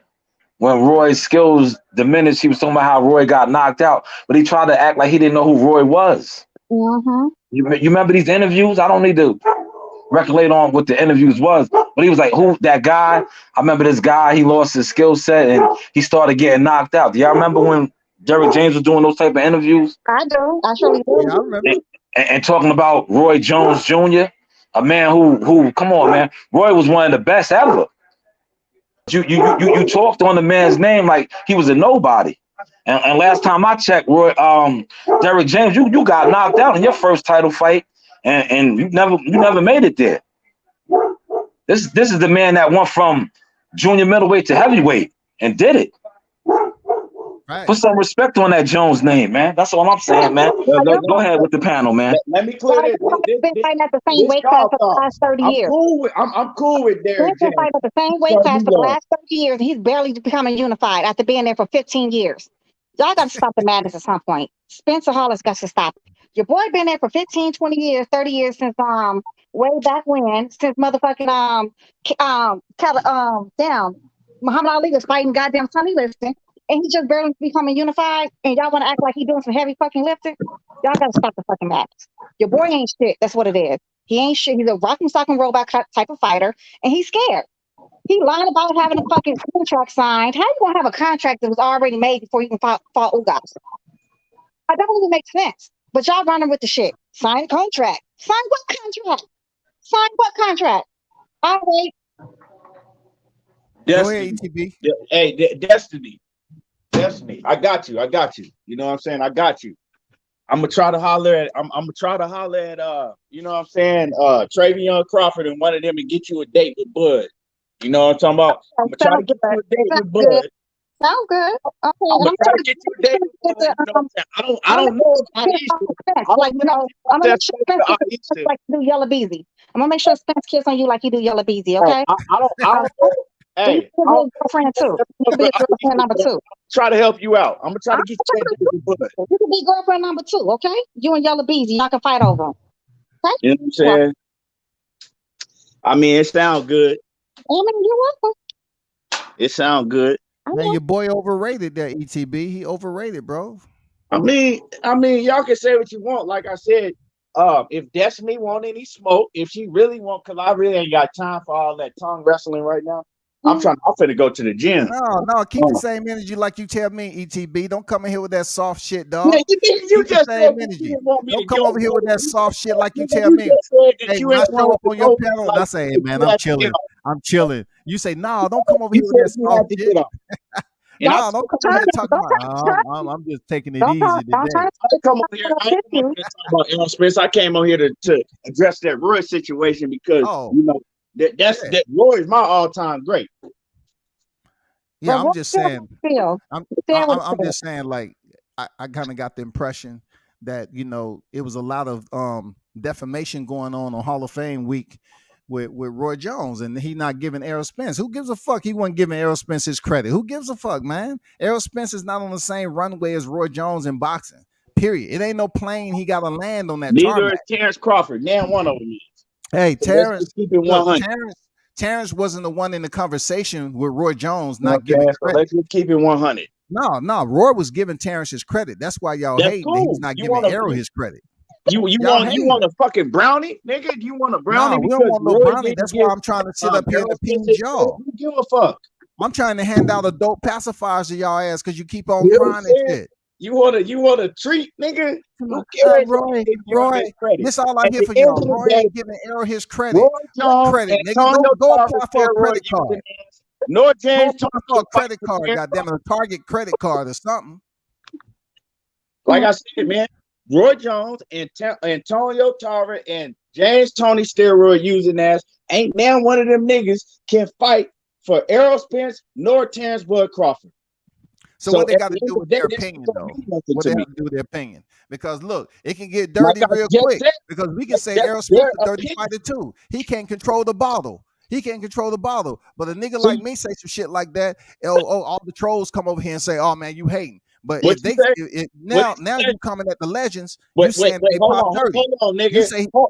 When Roy's skills diminished, he was talking about how Roy got knocked out, but he tried to act like he didn't know who Roy was. Mm-hmm. You remember these interviews? I don't need to recollect on what the interviews was, but he was like, "Who that guy?" I remember this guy. He lost his skill set and he started getting knocked out. Do y'all remember when Derrick James was doing those type of interviews? I do. I surely Yeah, I do. remember. And talking about Roy Jones Jr., a man who come on, man, Roy was one of the best ever. You talked on the man's name like he was a nobody. And last time I checked, Roy, Derrick James, you got knocked out in your first title fight, and you never made it there. This is the man that went from junior middleweight to heavyweight and did it. Put Facts. some respect on that Jones name, man. That's all I'm saying, man. Go ahead with the panel, man. Let me clear this. Been fighting at the same This weight class y'all for the thought. last 30 I'm years. cool with I'm cool with He's Derrick been James. fighting at the same weight class for the last 30 years, and he's barely becoming unified after being there for 15 years. Y'all got to stop the madness at some point. Spencer Hollis got to stop it. Your boy been there for 15, 20 years, 30 years since way back when, since motherfucking damn Muhammad Ali was fighting goddamn Sonny Liston, and he just barely becoming unified, and y'all want to act like he doing some heavy fucking lifting. Y'all got to stop the fucking madness. Your boy ain't shit. That's what it is. He ain't shit. He's a rock and sock and robot type of fighter, and he's scared. He lied about having a fucking contract signed. How you gonna have a contract that was already made before you can fought Ugas? That don't even make sense. But y'all running with the shit. Sign a contract. Sign what contract? Sign what contract? All right. Go ahead, Destiny. ETB. Hey, Destiny. I got you. You know what I'm saying? I got you. I'm gonna try to holler at you know what I'm saying, Travion Crawford and one of them and get you a date with Bud. You know what I'm talking about? I'm gonna try to get you a date with Bud. Sound good. Okay. I'm gonna try to get you a date with Bud. You know what I'm saying? I don't know about Easter. Like, you know, I'm gonna make sure Spence about kiss Easter. like he do Yellow Beezy. I'm gonna make sure Spence kiss on you like he do Yellow Beezy, okay? I don't know. Hey, you can be a girlfriend too. You can be a girlfriend number two. Try to help you out. I'm gonna try to get you a date with Bud. You can be girlfriend number two, okay? You and Yellow Beezy, y'all can fight over him. Okay? You know what I'm saying? I mean, it sounds good. I mean, you're welcome. It sounds good. Man, your boy overrated there, ETB. He overrated, bro. I mean, y'all can say what you want. Like I said, if Destiny want any smoke, if she really want, because I really ain't got time for all that tongue wrestling right now. I'm finna go to the gym. No, keep the same energy like you tell me, ETB. Don't come in here with that soft shit, dog. Yeah, you Keep just the same said energy. you didn't want me Don't to come go. over here with that soft shit like you tell You me. just said that Hey, you when I ain't show wanted up to on your go, panel, like, I say, hey, you man, had I'm to chilling. get off. I'm chilling. You say, no, don't come over You here with that said you had soft to shit. get off. And No, don't come over here talking about, I'm just taking it easy today. I come over here. I ain't come over here talking about Errol Spence. I came over here to address that Roy situation because you know that Roy is my all-time great. Yeah, I'm just saying. I'm just saying, like, I kind of got the impression that, you know, it was a lot of defamation going on Hall of Fame week with Roy Jones, and he not giving Errol Spence. Who gives a fuck? He wasn't giving Errol Spence his credit. Who gives a fuck, man? Errol Spence is not on the same runway as Roy Jones in boxing. Period. It ain't no plane he got to land on that Neither tarmac. is Terrence Crawford. Now one of them is. Hey, So let's just keep it 100. Terrence wasn't the one in the conversation with Roy Jones You know not giving what I'm saying? So credit. let's just keep it 100. No, Roy was giving Terrence his credit. That's why y'all That's hate that cool. he's not You giving wanna- Errol his credit. You Y'all want a fucking brownie, nigga? You want a brownie? No, we don't because want no Roy brownie. didn't That's give, why I'm trying to sit up here Errol and Spence ping his y'all. credit. Who give a fuck? I'm trying to hand out adult pacifiers to y'all ass because you keep on You know what I'm crying and saying? shit. You want a treat, nigga? Who cares? Roy, this all I At hear the from end y'all. of the Roy day, ain't giving Errol his credit. Roy What Jones, credit, nigga? Antonio Go Tarver, apply for a credit steroid card. using ass. Nor Go James apply Tony for a can fight credit for card, Terrence goddamn it, a Target credit card or something. Like I said, man, Roy Jones and Antonio Tarver and James Tony steroid using ass ain't now one of them niggas can fight for Errol Spence nor Terrence Bud Crawford. So what they at got the to end do of with the their day, this opinion, don't though? mean nothing What to they me. have to do with their opinion? Because look, it can get Like dirty I real just quick. said, Because we can say that's Errol Spence their a dirty opinion. fighter too. He can't control the bottle. He can't control the bottle. But a nigga See, like me say some shit like that. All the trolls come over here and say, "Oh man, you hating." But what if you they say? now What you say? you coming at the legends, Wait, you saying they hold pop on, dirty. hold on, You nigga. say, Hold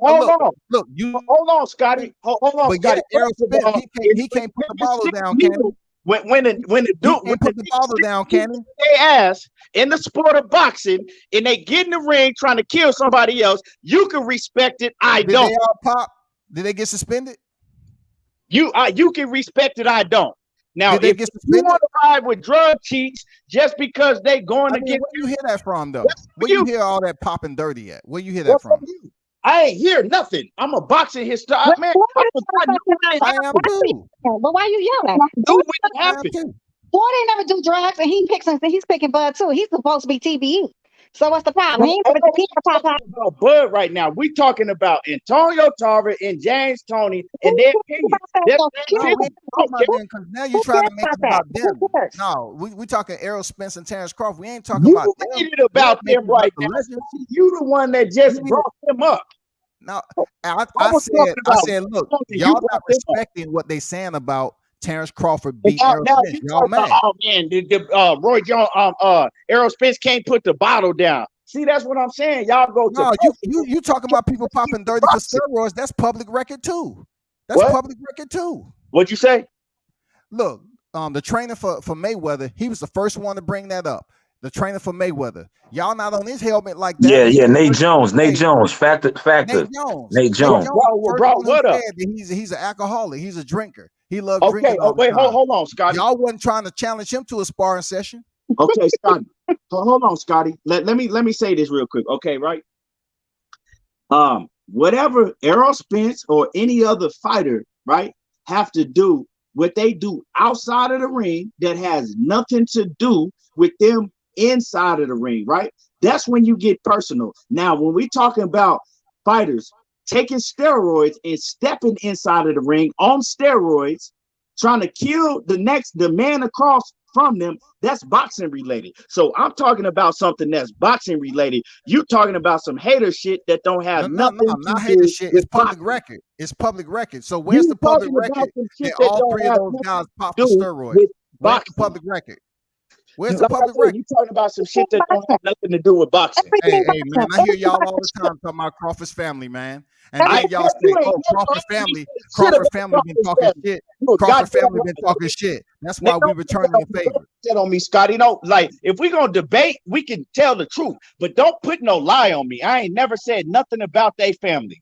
you. on, Scotty. Hold on, But yeah, Scotty. Errol First of Spence, all, he can't put the bottle down, can he? when the He dude when can't put the bottle down, can he? they ass in the sport of boxing and they get in the ring trying to kill somebody else, you can respect it. I Did don't. they all pop? Did they get suspended? You can respect it. I don't. Now, Did they if get you suspended? want to ride with drug cheats just because they going I mean, against where you hear that from, though? that's Where you. you hear all that popping dirty at? Where you hear that That's from? you. I ain't hear nothing. I'm a boxing historian, man. I know when it I am happened. too. But why you yelling? I knew when it I am happened. too. Boy, they never do drugs, and he's picking Bud too. He's supposed to be TBE. So what's the problem? He ain't We're put the tequila pop talking about Bud right now. We talking about Antonio Tarver and James Tony and their opinions. That's No, we ain't talking about Who them because now you're trying to make cares it about about that? them. Who cares? No, we talking Errol Spence and Terrence Crawford. We ain't talking You about them. made it about We're them making it about right the now. legends. You the one that just You need brought them up. No, I was talking I about said, look, something. You y'all brought not them up. respecting what they saying about Terrence Crawford And beating Errol now Spence. you Y'all talking about, mad? oh man, Roy Jones, Errol Spence can't put the bottle down. See, that's what I'm saying. Y'all go to No, you talking about people popping dirty for steroids? That's public record too. That's what? public record too. What'd you say? Look, the trainer for Mayweather, he was the first one to bring that up. The trainer for Mayweather. Y'all not on his helmet like that. Yeah, But yeah. he's the Nate first one Jones. to Nate say- Jones. Factor. Nate Jones. Nate Nate Jones. Jones, the first Bro, one who what up? said that he's an alcoholic. He's a drinker. He loved Okay. drinking all the Wait, time. hold on, Scotty. Y'all wasn't trying to challenge him to a sparring session. Okay, Scotty. Hold on, Scotty. Let me say this real quick. Okay, right? Whatever Errol Spence or any other fighter, right, have to do what they do outside of the ring that has nothing to do with them inside of the ring, right? That's when you get personal. Now, when we talking about fighters taking steroids and stepping inside of the ring on steroids, trying to kill the man across from them, that's boxing related. So I'm talking about something that's boxing related. You talking about some hater shit that don't have nothing to not do hater shit. It's with public boxing. record. It's public record. So where's You the public talking about record some shit that that all don't three of have those nothing guys pop to for do steroids? with Where's the boxing. public record? Where's the Like I public said, record? you talking about some shit that don't have nothing to do with boxing. Hey, man, I hear y'all all the time talking about Crawford's family, man. And I then y'all know say, you ain't oh, never Crawford's heard me family, say shit Crawford about family been Crawford's talking family. shit. You a Crawford goddamn family been right. talking shit. That's They why we don't returning the favor. that on me, Scotty. No, like if we gonna debate, we can tell the truth, but don't put no lie on me. I ain't never said nothing about their family.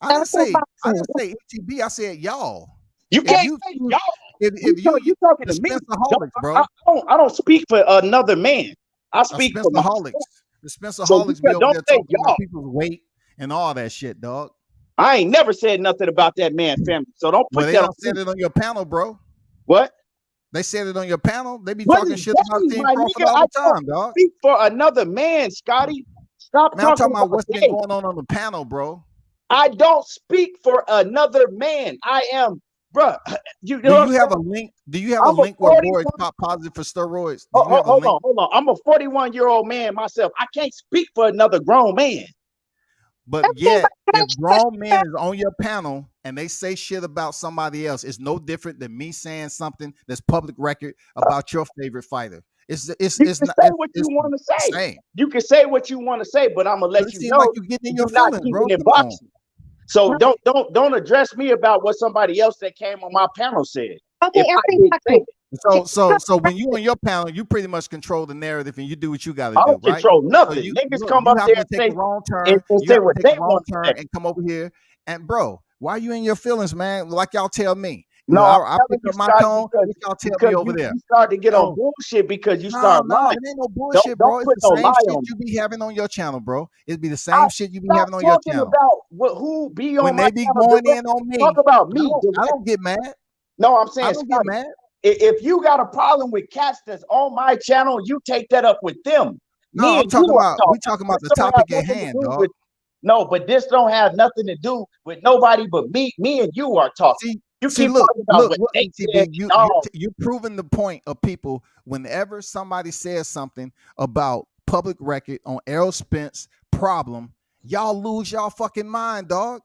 I didn't say ETB. I said y'all. You If can't you say y'all. if you You talking the to me? Spencerholics, bro. I don't speak for another man. I speak for myself. Spencerholics. The So Spencerholics be over don't there say talking about y'all. people's weight and all that shit, dog. I ain't never said nothing about that man family. So don't put Well, they that don't on said me. it on your panel, bro. What? They said it on your panel. They be What talking is shit about that, Team my Crawford nigga? all I the don't time, dog. speak for another man, Scotty. Stop Man, I'm talking talking about about what's been me. going on the panel, bro. I don't speak for another man. I am, bruh. You Do know you have a link? Do you have a I'm a link where 41 Roy's pop positive for steroids? Do you have a hold link? on. I'm a 41-year-old man myself. I can't speak for another grown man. But Okay, yet, but can I if ask you a grown question? men is on your panel and they say shit about somebody else, it's no different than me saying something that's public record about your favorite fighter. It's it's You it's can not say it's, what you it's want to the say. same. You can say what you want to say, but I'm gonna But let it you seems like know you're getting in your you're not feelings, keeping bro. it Come on. boxing. So don't address me about what somebody else that came on my panel said. Okay, If I everything didn't say boxing. it, So when you on your panel, you pretty much control the narrative and you do what you got to I do, don't right? control So nothing. you Niggas look, come you up have there to and take a wrong turn. and You say have to what take they a wrong want to turn say. and come over here. And bro, why you in your feelings, man? Like y'all tell me. No, I'm I pick telling you, up my Scotty, tone. What y'all tell me because over you, there? you start to get on So bullshit because you no, start no, lying. it ain't no Don't bullshit, don't bro. It's put the no same lie shit on me. you be having on your channel, bro. It'd be the I same shit you be stop having on your talking channel. about who be on When my they be channel going direct. in on Talk me, about I me don't, I direct. don't get mad. No, I'm I saying, don't get Scotty, mad. if you got a problem with cats that's on my channel, you take that up with them. No, Me I'm and you talking are about we talking. talking about This the don't have topic at nothing to hand, do dog. with no, but this don't have nothing to do with nobody but me and you are talking. You See, keep look, talking about what look, they said. ETB, No, you're proving the point of people. Whenever somebody says something about public record on Errol Spence problem, y'all lose y'all fucking mind, dog.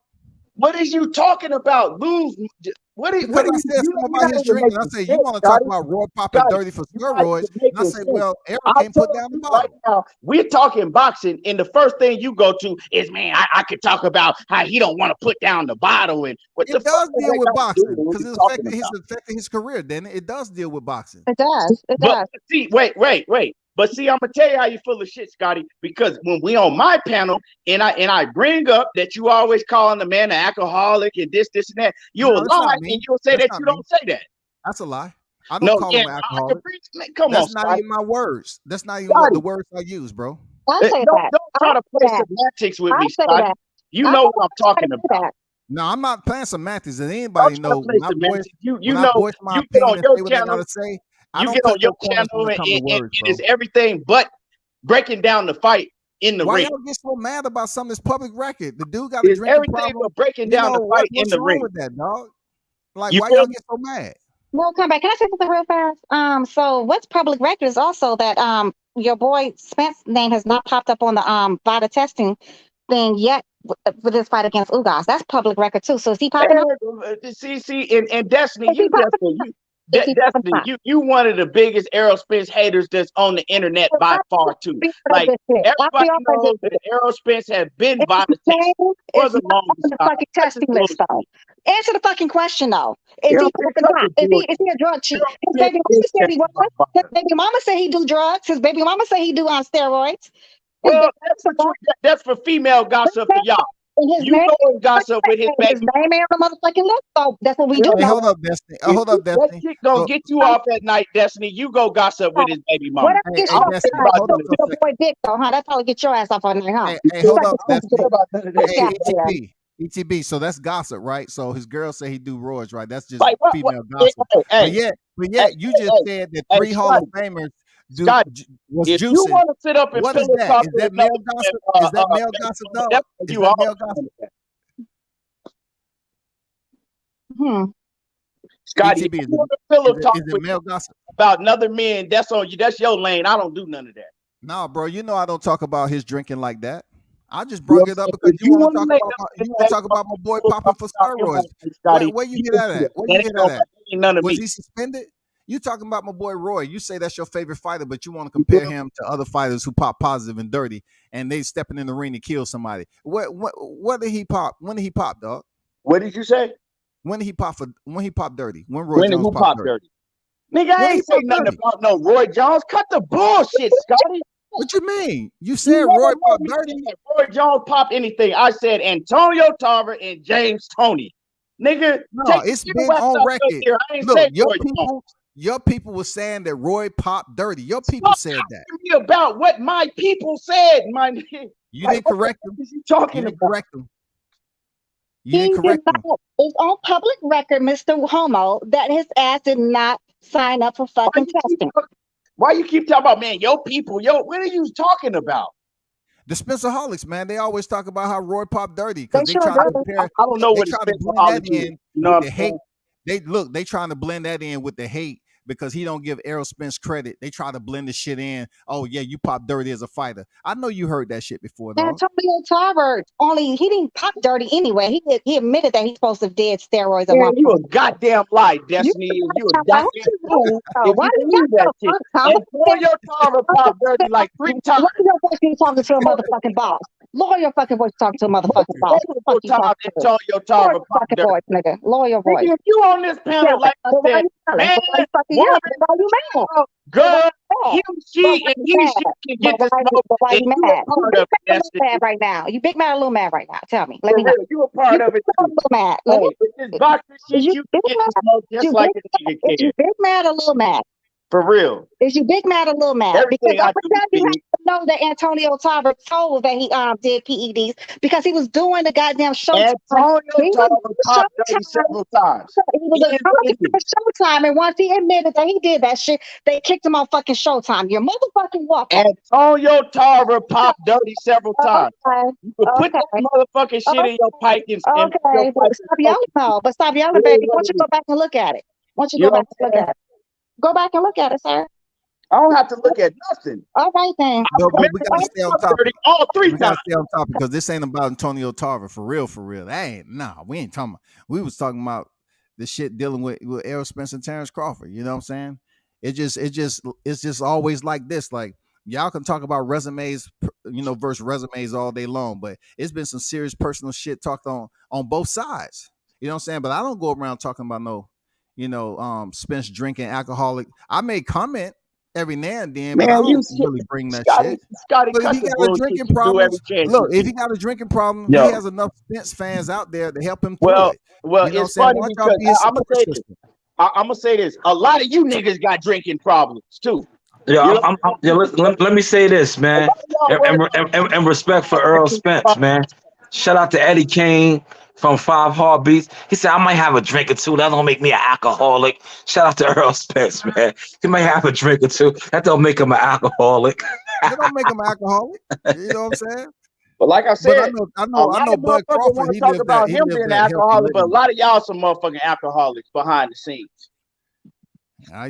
what is you talking about? Lose. What is Because what are I you? said something You're about not his even drinking. I making said, you sense, want to talk Scotty. about Roy popping Scotty, dirty for you're not steroids. even And I making said, sense. well, Errol I can't put told down the you right bottle. now, we're talking boxing, and the first thing you go to is, man, I could talk about how he don't want to put down the bottle and what the It fuck does does deal that with got to do boxing with what because you it's talking affecting his career, then it does deal with boxing. It does. It But does. see, wait. But see, I'm gonna tell you how you full of shit, Scotty. Because when we on my panel and I bring up that you always calling the man an alcoholic and this and that, No, you'll that's lie not me. and you'll say That's that not you me. don't say that. That's a lie. I don't No, call yeah, him an I can alcoholic. preach. Man, come on, That's not Scotty. even my words. That's not even what the Scotty, words I use, bro. I say don't that. I try to say play that. semantics with I me, say Scotty. that. You I know don't what I'm want talking to do about. that. No, I'm not playing semantics, and Don't anybody try to know play semantics. when You I know voice my you get on opinion and your say what I channel, gotta say. I you don't get on cut your no corners when channel it and, comes to and, and words, it's bro. everything but breaking down the fight in the Why ring. y'all get so mad about something that's public record? The dude got a It's drinking everything problem. but breaking You down know the fight in what's the wrong ring. with that, dog? Like, You why feel y'all me? get so mad? We'll come back. Can I say something real fast? So what's public record is also that your boy Spence's name has not popped up on the VITA testing thing yet with his fight against Ugas. That's public record too. So is he popping up? See, and Destiny, Is he popping up? Is he popping Destiny, up? you one of the biggest Aerospence haters that's on the internet by far too. Like Watch me everybody off of knows this. that Aerospence has been His Vita tested name for is the not on longest the time. fucking That's just testing list though. bullshit. Answer the fucking question though. Is he Aerospence popping cut up? the Is he bullshit. a drug cheat? His Aerospence baby mama is said he tested was. by His Vita. baby mama said he do drugs. His baby mama said he do on steroids. His Well, baby mama that's for female gossip for y'all. and his You name, go and gossip with his his baby. name ain't on the motherfucking list. So that's what we do Hey, know. hold up, Destiny. If Hold up, that Destiny. chick gonna So, get you off at night, Destiny, you go gossip with his baby mama. Whatever gets I hey, your don't care Destiny, about hold none up of for that. a your second. boy dick though, huh? That's how to get your ass off on there, huh? Hey, You hold up, don't care Destiny. about none of that. Hey, Out there. ETB. So that's gossip, right? So his girl say he do roids, right? That's just Like what? female Hey, gossip. hey, But hey, yet, hey, you just hey, said that hey, 3 Hall of Scotty, Famers Scotty, was if you juicing. want to sit up and What is pillow that? talk Is with that another male man, gossip? Is that male gossip, dog? that's what Is you that all male doing. gossip? Hmm. Scotty, if ETB, you want to pillow talk is it with male gossip? about another man, that's on you. That's your lane. I don't do none of that. No, bro. You know I don't talk about his drinking like that. I just You know brung what I'm it up saying? because If you want to make up you want to talk about my boy pillow popping talk for about him steroids. like that, Scotty, Where you you get can that do at? it. Where That you ain't get no, that at? ain't none of Was me. he suspended? You talking about my boy Roy? You say that's your favorite fighter, but you want to You feel compare me? him to other fighters who pop positive and dirty, and they stepping in the ring to kill somebody. What did he pop? When did he pop, dog? What did you say? When did he pop for? When he popped dirty? When Roy When and Jones who popped popped dirty? dirty? Nigga, I When did he ain't say pop nothing dirty? about no Roy Jones. Cut the bullshit, Scotty. What you mean? You You said never Roy heard popped me dirty. say that Roy Jones popped anything. I said Antonio Tarver and James Tony. Nigga, No, take it's your been ass on out your record. ear. I ain't Look, say Roy Jones. your people were saying that Roy popped dirty. Your people Stop said that. asking me about what my people said, my nigga. You Like, didn't what the correct fuck them. is you You talking didn't about? correct them. You He didn't did correct them. not. It's on public record, Mr. Homo, that his ass did not sign up for fucking testing. Why you keep talking about, man, your people, what are you talking about? The Spencerholics, man, they always talk about how Roy popped dirty They because they sure try to do. compare. I don't know They what a try to blend that Spencerholic is. in You know with what the I'm hate. saying? They trying to blend that in with the hate because he don't give Errol Spence credit. They try to blend the shit in. Oh yeah, you pop dirty as a fighter. I know you heard that shit before, dog. Antonio Tarver he didn't pop dirty anyway. He admitted that he's supposed to have did steroids at Man, one you a point. goddamn lie, You Destiny. You a why goddamn you lie. If why you do believe that shit. Antonio Tarver popped dirty like 3 times. lower your voice when you talking to a motherfucking boss? Lower your fucking voice talking to a motherfucking boss. Who the fuck Multiple you times talking to? Antonio Lower Tarver your popped fucking dirty. voice, nigga. Lower your voice. Nigga, if you on this panel, like I But why said, you yelling? man, But why you fucking woman, yelling? But why you mad? child, But why girl, you mad? he, But she, why and you he, mad? she can get the smoke, But why and you you mad? a You part big of it, mad or little Destiny. mad right now? You big mad or little mad right now? Tell me. Let For me know. real, you a You part big of it mad or too. little mad? Let me Hey, with this boxing is shit, you you big can get mad? the smoke Is just you like big a nigga is you can. big mad or little mad? For real. Is you big mad or little mad? Because Everything I'm I gonna do is tell you how big. to know that Antonio Tarver told that he did PEDs because he was doing the goddamn Showtime. Antonio He was Tarver doing popped dirty Showtime. several times. He was It is what it doing is. Showtime, and once he admitted that he did that shit, they kicked him off fucking Showtime. You're motherfucking welcome. Antonio Tarver popped dirty several times. Okay, You can put that okay, motherfucking shit in your pipe and your okay. pipe But and stop smoke yelling, it. though. But stop It yelling, is baby. Why what don't you it go is. back and look at it? Why don't you You go know back what and I'm look saying? at it? Go back and look at it, sir. I don't have to look at nothing. All right then. I But remember we gotta he stay on popped dirty topic. all 3 We gotta times. stay on topic because this ain't about Antonio Tarver for real, for real. That ain't we ain't talking about. We was talking about the shit dealing with Errol Spence and Terrence Crawford. You know what I'm saying? It's just always like this. Like y'all can talk about resumes, versus resumes all day long, but it's been some serious personal shit talked on both sides. You know what I'm saying? But I don't go around talking about no, Spence drinking alcoholic. I may comment every now and then, but I Man, you don't really bring that Scotty, shit. Scotty, But if cut he the got a bullshit drinking you do every problems, chance you look, if get. he got a drinking problem, he Yo, has enough Spence fans out there to help him through well, it. well, You know what I'm it's saying? funny Why don't y'all because be his I'm gonna support say this. system? I'm gonna say this. A lot of you niggas got drinking problems too. Yeah, You know, yeah, let me say this, a man. lot of y'all worried And respect for about Earl drinking Spence, problems. man. Shout out to Eddie Kane from Five Heartbeats. He said, I might have a drink or two. That don't make me an alcoholic. Shout out to Earl Spence, man. He might have a drink or two. That don't make him an alcoholic. That don't make him an alcoholic. You know what I'm saying? But like I But I said, know, I a know, I lot know. of Bud motherfuckers Crawford, want to talk about he him lived being an that healthy alcoholic, but a living. lot of y'all some motherfucking alcoholics behind the scenes.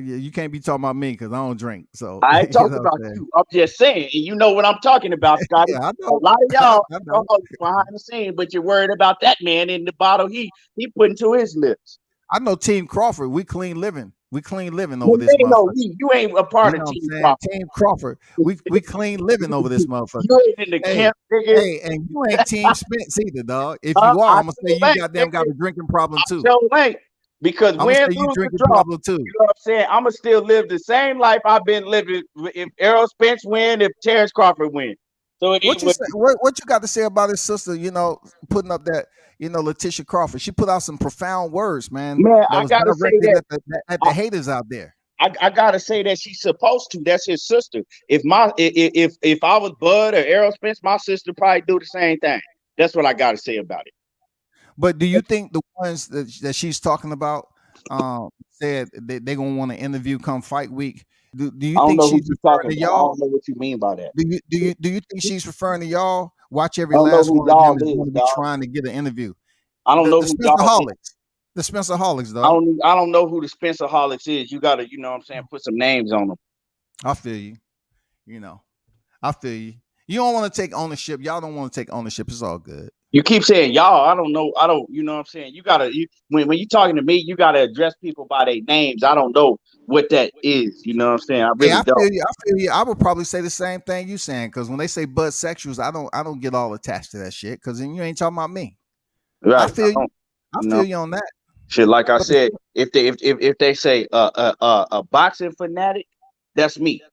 You can't be talking about me because I don't drink. So I ain't you talking know what about I'm saying? you. I'm just saying, and you know what I'm talking about, Scotty. Yeah, I A know. lot of I y'all know. alcoholics behind the scenes, but you're worried about that man in the bottle he putting to his lips. I know Team Crawford. We clean living. We clean living over You this ain't no motherfucker. you. You ain't a You part of know what I'm Team saying? Crawford. Team Crawford. We clean living over this You motherfucker. ain't in the Hey, camp, nigga. hey, and you ain't Team Spence either, dog. If you are, I I'm gonna say sure you ain't, goddamn got nigga. a drinking problem I too. sure ain't. Because I'm gonna win, say you lose, or drinking draw, problem too. you know what I'm saying? I'ma still live the same life I've been living if Errol Spence win, if Terrence Crawford win. So it is What you what say? What you got to say about his sister? Putting up that Latisha Crawford. She put out some profound words, man. man, That I was gotta say directed that at I, the haters out there. I gotta say that she's supposed to. That's his sister. If I was Bud or Errol Spence, my sister probably do the same thing. That's what I gotta say about it. But do you think the ones that she's talking about said that they're gonna want to interview come fight week? Do you I don't think know who she's you referring talking to about. I y'all? don't know what you mean by that. Do you think she's referring to y'all? Watch I every don't know last who one of them y'all is is, going to be dog. trying to get an interview. I don't know The who Spencer y'all is. Holics. The Spencer Holics, I dog. don't know who the Spencer Holics is. You gotta, you know what I'm saying, put some names on them. I feel you. I feel you. You don't want to take ownership. Y'all don't want to take ownership. It's all good. You keep saying y'all. I don't know. I don't. You know what I'm saying. When you talking to me, you gotta address people by their names. I don't know what that is. You know what I'm saying. I Hey, really I don't. feel you. I feel you. I would probably say the same thing you saying because when they say bud sexuals, I don't get all attached to that shit because then you ain't talking about me. I Right. feel you. I You know. feel you on that. Shit. Like I But said, if they say a boxing fanatic, that's me.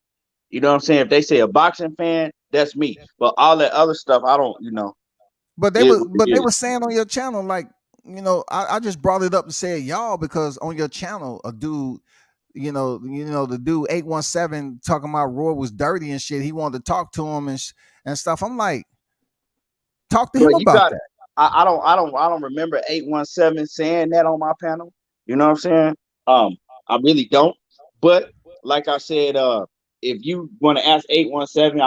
You know what I'm saying. If they say a boxing fan, that's me. But all that other stuff, I don't. You know, is what it they is. were saying on your channel like I just brought it up to say y'all because on your channel a dude the dude 817 talking about Roy was dirty and shit. He wanted to talk to him and stuff. I'm like, talk to him But you about got. that. I don't remember 817 saying that on my panel. You know what I'm saying? I really don't. But like I said, if you want to ask 817,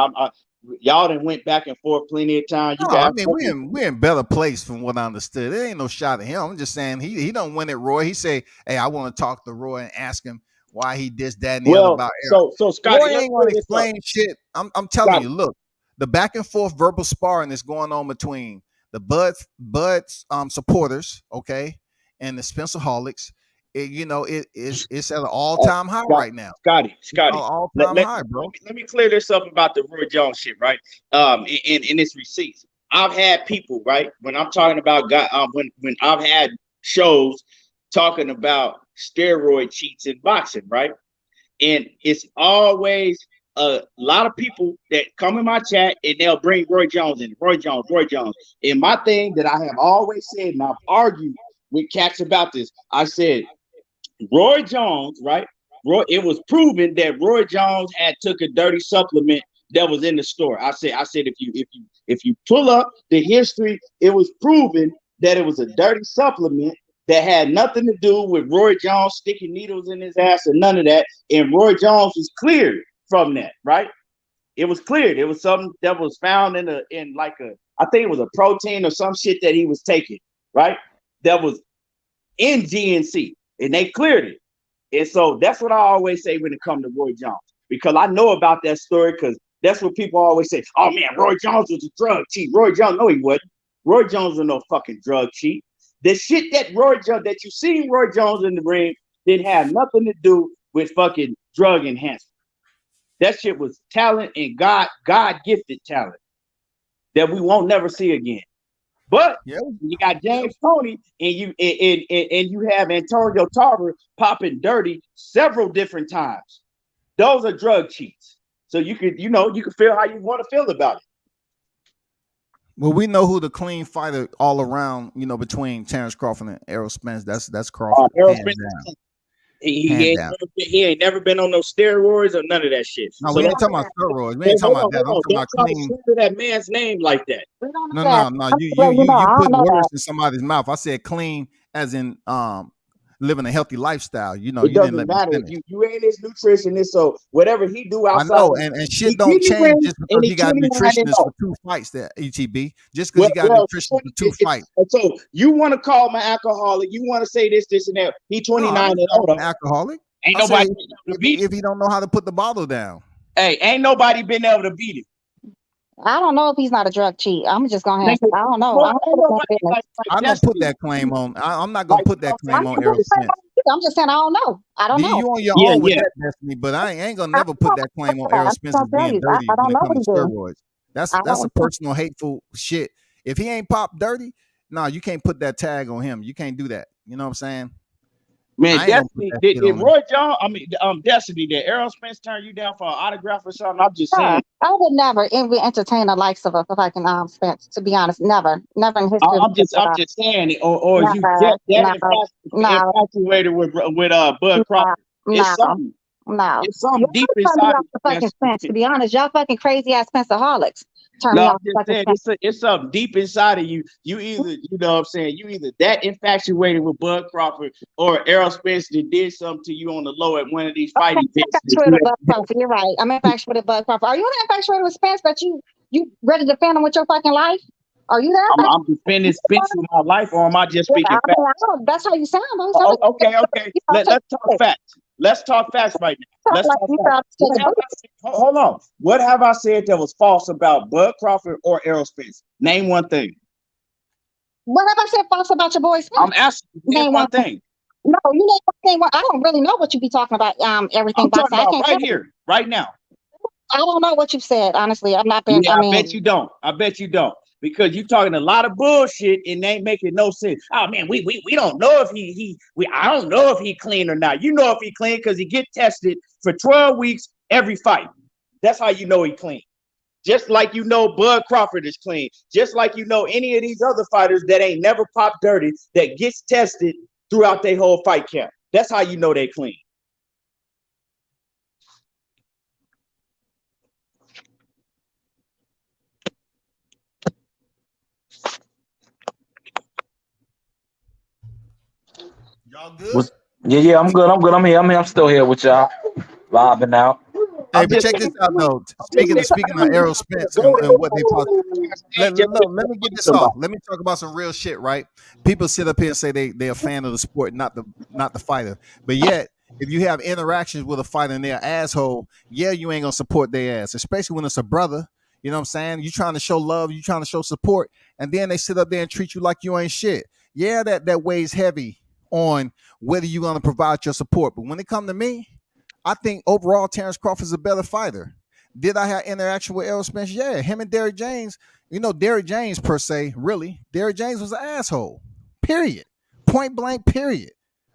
y'all done went back and forth plenty of times. You No, can I ask mean them. we're in better place from what I understood. There ain't no shot at him. I'm just saying he don't win at Roy. He say, hey, I want to talk to Roy and ask him why he this, that, and the other Well, about Errol. so Scotty, Roy let's ain't clear gonna this up. explain shit. I'm telling Scotty, you, look, the back and forth verbal sparring that's going on between the Bud's supporters, okay, and the Spencer Holics. It's at an all time high Scott, right now. Scotty. All Let, time let, high, bro. let me clear this up about the Roy Jones shit, right? In this receipts, I've had people, right, when I'm talking about when I've had shows talking about steroid cheats in boxing, right? And it's always a lot of people that come in my chat and they'll bring Roy Jones in, Roy Jones. And my thing that I have always said, and I've argued with cats about this, I said, Roy Jones, right? It was proven that Roy Jones had took a dirty supplement that was in the store. I said, if you pull up the history, it was proven that it was a dirty supplement that had nothing to do with Roy Jones sticking needles in his ass or none of that. And Roy Jones was cleared from that, right? It was cleared. It was something that was found in I think it was a protein or some shit that he was taking, right? That was in GNC, and they cleared it. And so that's what I always say when it comes to Roy Jones, because I know about that story, because that's what people always say. Oh man, Roy Jones was a drug cheat. Roy Jones, no, he wasn't. Roy Jones was no fucking drug cheat. The shit that you seen Roy Jones in the ring didn't have nothing to do with fucking drug enhancement. That shit was talent, and God gifted talent that we won't never see again. But you got James Toney, and you have Antonio Tarver popping dirty several different times. Those are drug cheats. So you can feel how you want to feel about it. Well, we know who the clean fighter all around, between Terrence Crawford and Errol Spence. That's Crawford. Errol Spence, he ain't never been on no steroids or none of that shit. No, we ain't talking about steroids. We ain't talking about that. I'm talking about clean. That man's name like that. No. You put words in somebody's mouth. I said clean as in living a healthy lifestyle. You didn't let me finish. You ain't his nutritionist, so whatever he do outside, I know, and shit don't change just because he got a nutritionist for 2 fights. There, ETB, just because he got a nutritionist for 2 fights. So you want to call him an alcoholic? You want to say this, and that? He 29 and older. Alcoholic? Ain't nobody if he don't know how to put the bottle down. Hey, ain't nobody been able to beat him. I don't know if he's not a drug cheat. I'm just gonna have to. I don't know. I don't put that claim on. I'm not gonna put that claim on Errol Spence. I'm just saying I don't know. I don't know. You on your own with that, Destiny, but I ain't gonna never put that claim on Errol Spence as being dirty when it comes to steroids. That's a personal hateful shit. If he ain't popped dirty, no, you can't put that tag on him. You can't do that. You know what I'm saying? Man, Destiny, did Roy Jones, Destiny, did Errol Spence turn you down for an autograph or something? I'm just saying. I would never entertain the likes of fucking Spence, to be honest. Never in history. I'm just saying, or you that infatuated with Bud Crawford. It's something. No. It's something deep inside of fucking Spence, to be honest. Y'all fucking crazy ass Spencerholics. It's something deep inside of you. You either, you either that infatuated with Bud Crawford or Errol Spence that did something to you on the low at one of these fighting pits. You're right. I'm infatuated with Bud Crawford. Are you infatuated with Spence that you ready to defend him with your fucking life? Are you that? I'm defending Spence with my life, or am I just speaking facts? That's how you sound. Okay. Let's talk facts. Let's talk facts right now. Let's talk facts. Hold on. What have I said that was false about Bud Crawford or Errol Spence? Name one thing. What have I said false about your boy Spence? I'm asking you. Name one thing. No, you know one thing. I don't really know what you be talking about. Everything. I'm talking about right here, right now. I don't know what you said. Honestly, I'm not been. I bet you don't. Because you talking a lot of bullshit and they ain't making no sense. Oh man, we don't know if I don't know if he clean or not. You know if he clean because he get tested for 12 weeks every fight. That's how you know he clean. Just like Bud Crawford is clean. Just like any of these other fighters that ain't never popped dirty that gets tested throughout their whole fight camp. That's how you know they clean. Y'all good? Yeah, I'm good. I'm here. I'm still here with y'all. Vibing out. Hey, but check this out though. Speaking of Errol Spence and what they talk. Let me get this off. Let me talk about some real shit, right? People sit up here and say they're a fan of the sport, not the fighter. But yet, if you have interactions with a fighter and they're an asshole, yeah, you ain't gonna support their ass, especially when it's a brother. You know what I'm saying? You trying to show love, you trying to show support, and then they sit up there and treat you like you ain't shit. Yeah, that weighs heavy on whether you're gonna provide your support. But when it come to me, I think overall Terrence Crawford is a better fighter. Did I have interaction with Errol Spence? Yeah, him and Derrick James. You know, Derrick James per se, really, Derrick James was an asshole. Period. Point blank. Period.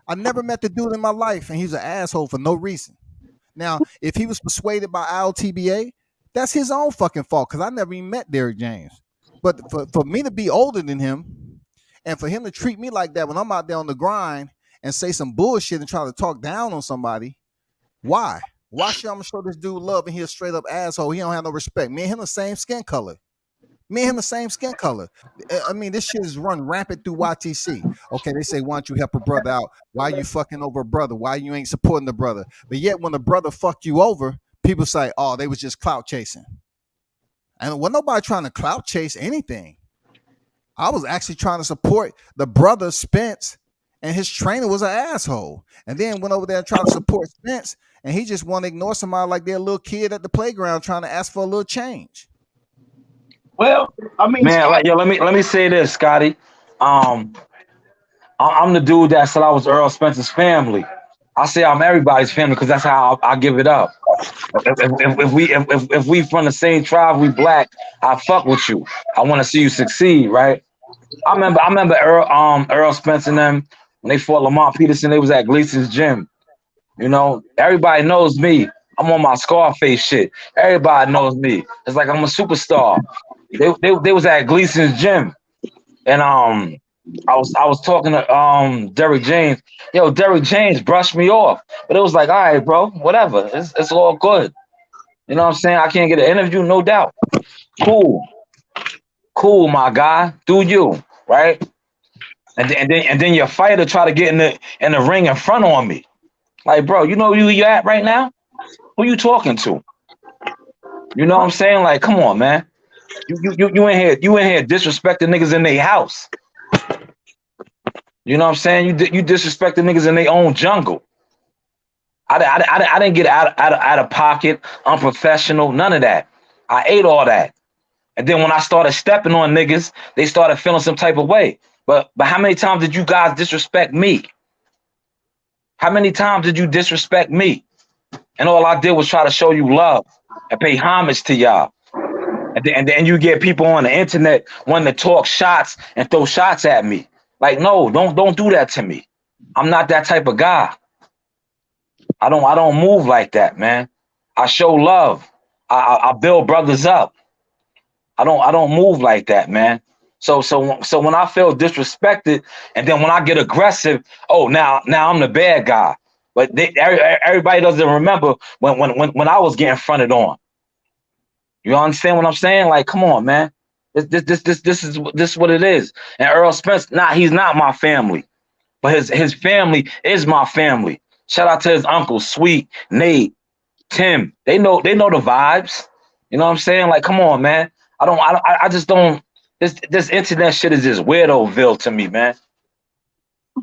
I never met the dude in my life, and he's an asshole for no reason. Now, if he was persuaded by ILTBA, that's his own fucking fault because I never even met Derrick James. But for me to be older than him and for him to treat me like that when I'm out there on the grind and say some bullshit and try to talk down on somebody, why? Why should I'm gonna show this dude love and he a straight up asshole? He don't have no respect. Me and him the same skin color. Me and him the same skin color. I mean, this shit is run rampant through YTC. Okay, they say, why don't you help a brother out? Why you fucking over a brother? Why you ain't supporting the brother? But yet when the brother fucked you over, people say, oh, they was just clout chasing. And when nobody trying to clout chase anything, I was actually trying to support the brother Spence, and his trainer was an asshole. And then went over there and tried to support Spence, and he just want to ignore somebody like they're a little kid at the playground trying to ask for a little change. Well, I mean, Man, like, yo, let me say this, Scotty. I'm the dude that said I was Earl Spencer's family. I say I'm everybody's family because that's how I give it up. If we from the same tribe, we black, I fuck with you. I want to see you succeed, right? I remember Earl Spencer and them when they fought Lamont Peterson. They was at Gleason's gym. You know, everybody knows me. I'm on my Scarface shit. Everybody knows me. It's like I'm a superstar. They was at Gleason's gym, and I was talking to Derrick James. Yo, Derrick James brushed me off, but it was like, all right, bro, whatever. It's all good. You know what I'm saying? I can't get an interview, no doubt. Cool, my guy. Do you right? And then your fighter try to get in the ring in front on me. Like, bro, you know who you at right now? Who you talking to? You know what I'm saying? Like, come on, man. You in here disrespecting niggas in their house. You know what I'm saying? You disrespecting niggas in their own jungle. I didn't get out of pocket, unprofessional, none of that. I ate all that. And then when I started stepping on niggas, they started feeling some type of way. But how many times did you guys disrespect me? How many times did you disrespect me? And all I did was try to show you love and pay homage to y'all. And then you get people on the internet wanting to talk shots and throw shots at me. Like, no, don't do that to me. I'm not that type of guy. I don't move like that, man. I show love. I build brothers up. I don't move like that, man. So when I feel disrespected, and then when I get aggressive, oh, now I'm the bad guy. But everybody doesn't remember when I was getting fronted on. You understand what I'm saying? Like, come on, man. This is what it is. And Earl Spence, he's not my family, but his family is my family. Shout out to his uncle, Sweet, Nate, Tim. They know the vibes. You know what I'm saying? Like, come on, man. I just don't. This internet shit is just weirdo-ville to me, man.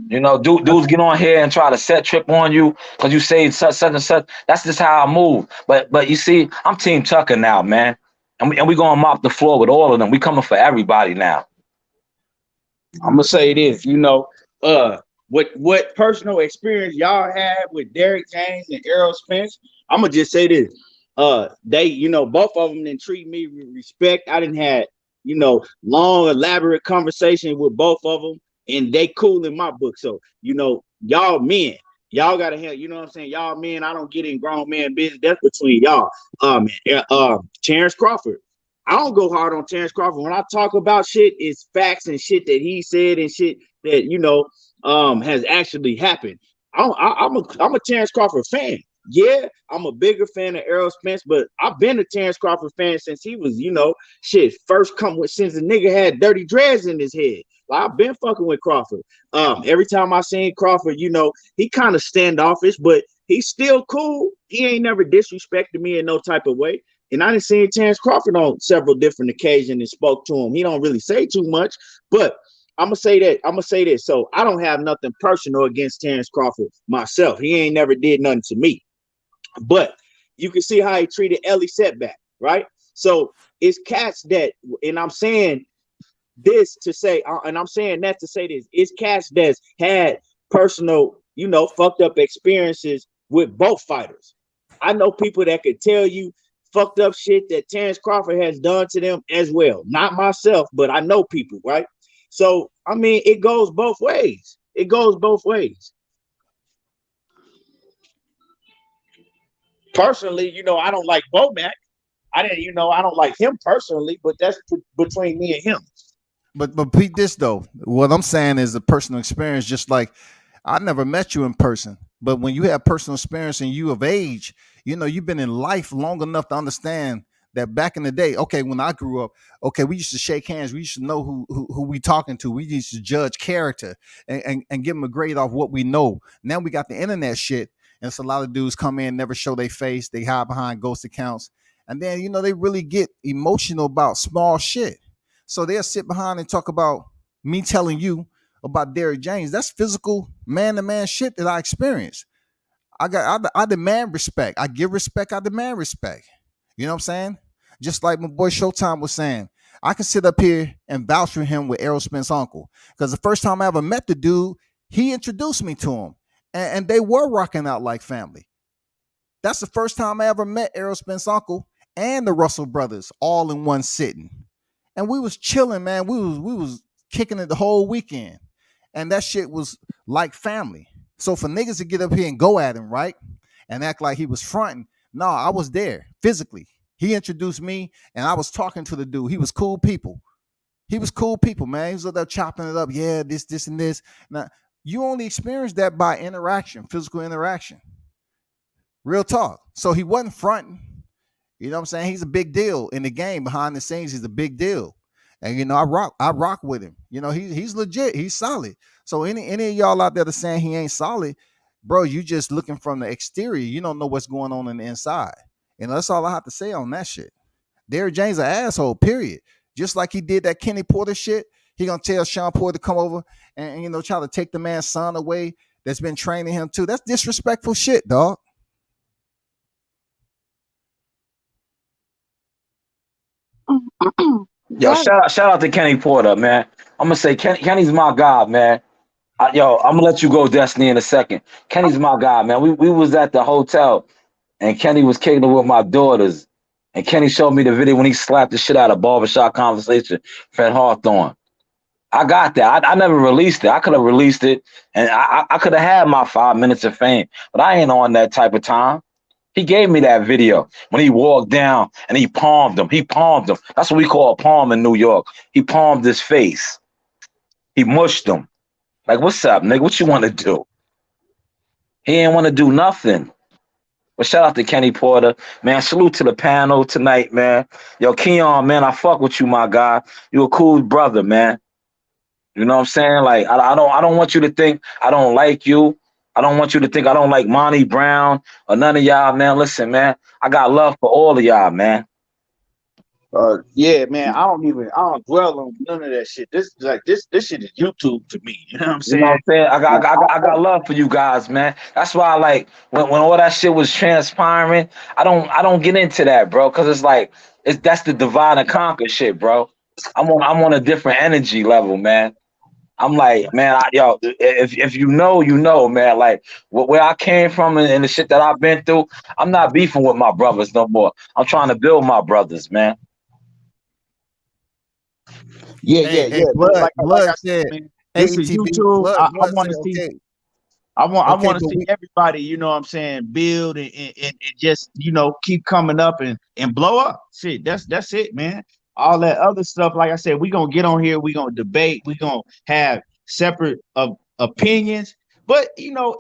You know, dudes get on here and try to set trip on you because you say such and such. That's just how I move. But you see, I'm Team Tucker now, man. And we gonna mop the floor with all of them. We coming for everybody now. I'm gonna say this, what personal experience y'all had with Derrick James and Errol Spence. I'm gonna just say this. They, both of them didn't treat me with respect. I didn't have, long, elaborate conversation with both of them, and they cool in my book. So, y'all men, y'all gotta have, you know what I'm saying? Y'all men, I don't get in grown man business. That's between y'all. Terrence Crawford. I don't go hard on Terrence Crawford. When I talk about shit, it's facts and shit that he said and shit that has actually happened. I'm a Terrence Crawford fan. Yeah, I'm a bigger fan of Errol Spence, but I've been a Terrence Crawford fan since he was, first come with, since the nigga had dirty dreads in his head. Like, I've been fucking with Crawford. Every time I seen Crawford, he kind of standoffish, but he's still cool. He ain't never disrespected me in no type of way. And I done seen Terrence Crawford on several different occasions and spoke to him. He don't really say too much, but I'm gonna say that. I'm gonna say this. So I don't have nothing personal against Terrence Crawford myself. He ain't never did nothing to me. But you can see how he treated Ellie Setback, right? So it's cats that, and I'm saying this to say, and I'm saying that to say this, it's cats that's had personal, fucked up experiences with both fighters. I know people that could tell you fucked up shit that Terrence Crawford has done to them as well. Not myself, but I know people, right? So I mean, it goes both ways. It goes both ways. Personally, I don't like Bomac. I don't like him personally, but that's between me and him. But Pete, this though, what I'm saying is a personal experience. Just like I never met you in person, but when you have personal experience and you of age, you've been in life long enough to understand that back in the day, okay, when I grew up, okay, we used to shake hands. We used to know who we talking to. We used to judge character and give them a grade off what we know. Now we got the internet shit, and it's a lot of dudes come in, never show their face. They hide behind ghost accounts, and then they really get emotional about small shit. So they'll sit behind and talk about me telling you about Derrick James. That's physical man to man shit that I experienced. I demand respect. I give respect. I demand respect. You know what I'm saying? Just like my boy Showtime was saying, I can sit up here and vouch for him with Errol Spence' uncle. Because the first time I ever met the dude, he introduced me to him. And they were rocking out like family. That's the first time I ever met Errol Spence' uncle and the Russell brothers all in one sitting. And we was chilling, man. We was kicking it the whole weekend. And that shit was like family. So for niggas to get up here and go at him, right? And act like he was fronting. No, I was there physically. He introduced me and I was talking to the dude. He was cool people. He was cool people, man. He was up there chopping it up. Yeah, this, and this. Now, you only experienced that by interaction, physical interaction. Real talk. So he wasn't fronting. You know what I'm saying? He's a big deal in the game. Behind the scenes, he's a big deal. And I rock with him. He's legit. He's solid. So any of y'all out there that's saying he ain't solid, bro, you just looking from the exterior. You don't know what's going on in the inside. And that's all I have to say on that shit. Derrick James an asshole, period. Just like he did that Kenny Porter shit, he gonna tell Sean Porter to come over and try to take the man's son away that's been training him too. That's disrespectful shit, dog. Yo, shout out to Kenny Porter, man. I'm gonna say Kenny's my guy, man. I'm gonna let you go, Destiny, in a second. Kenny's my guy, man. We was at the hotel, and Kenny was kicking it with my daughters, and Kenny showed me the video when he slapped the shit out of Barbershop Conversation, Fred Hawthorne. I got that. I never released it. I could have released it, and I could have had my 5 minutes of fame, but I ain't on that type of time. He gave me that video when he walked down and he palmed him. He palmed him. That's what we call a palm in New York. He palmed his face. He mushed him. Like, what's up, nigga? What you want to do? He didn't want to do nothing. But shout out to Kenny Porter. Man, salute to the panel tonight, man. Yo, Keon, man, I fuck with you, my guy. You a cool brother, man. You know what I'm saying? Like, I don't want you to think I don't like you. I don't want you to think I don't like Monty Brown or none of y'all, man. Listen, man, I got love for all of y'all, man. Yeah, man. I don't dwell on none of that shit. This shit is YouTube to me. You know what I'm saying? You know what I'm saying? I got love for you guys, man. That's why I like when all that shit was transpiring, I don't get into that, bro, because it's like that's the divide and conquer shit, bro. I'm on a different energy level, man. I'm like, man, if you know, man, like where I came from and the shit that I've been through, I'm not beefing with my brothers no more. I'm trying to build my brothers, man. Yeah. Hey, But blood like I said, said, man, this is ATB, YouTube. I blood want said, to see. okay, I okay, want to but see we, everybody, you know what I'm saying, build and just, keep coming up and blow up. Shit, that's it, man. All that other stuff, like I said, we gonna get on here, we gonna debate, we gonna have separate opinions. But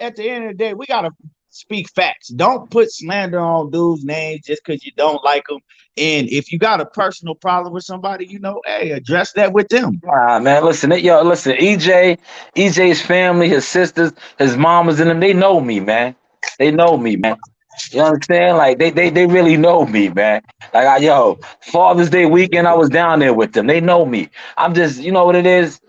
at the end of the day, we gotta speak facts. Don't put slander on dudes' names just because you don't like them. And if you got a personal problem with somebody, hey, address that with them. Nah, man, listen, EJ's family, his sisters, his mamas, and them, they know me, man. They know me, man. You understand? Like they really know me, man. Like Father's Day weekend, I was down there with them. They know me. I'm just, you know what it is?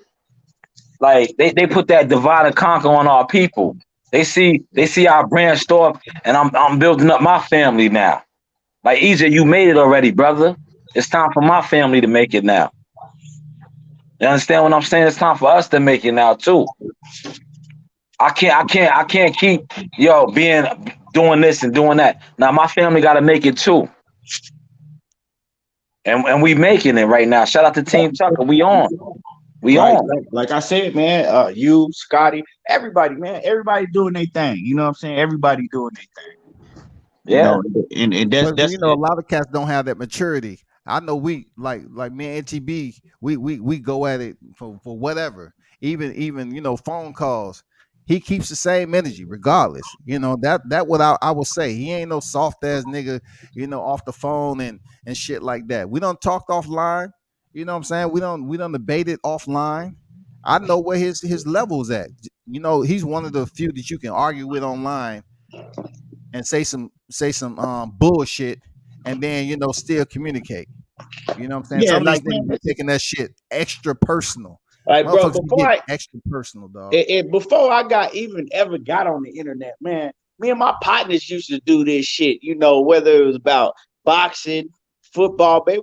Like they put that divide and conquer on our people. They see our branched off, and I'm building up my family now. Like EJ, you made it already, brother. It's time for my family to make it now. You understand what I'm saying? It's time for us to make it now too. I can't keep being doing this and doing that. Now my family got to make it too, and we making it right now. Shout out to Team Tucker. We Right, on. like I said, man. You, Scotty, everybody, man. Everybody doing their thing. You know what I'm saying? Everybody doing their thing. You Yeah. know, and that's But that's you know, a lot of cats don't have that maturity. I know we like me and HEB, we go at it for whatever. Even phone calls. He keeps the same energy regardless. That what I would say. He ain't no soft ass nigga, off the phone and shit like that. We don't talk offline. You know what I'm saying? We don't debate it offline. I know where his levels at. He's one of the few that you can argue with online and say some bullshit and then still communicate. You know what I'm saying? yeah, Some of these like niggas man. be taking that shit extra personal. Like, bro, Motherfuckers be getting extra personal, dog. before I got even ever got on the internet, man, me and my partners used to do this shit, whether it was about boxing, football, baby.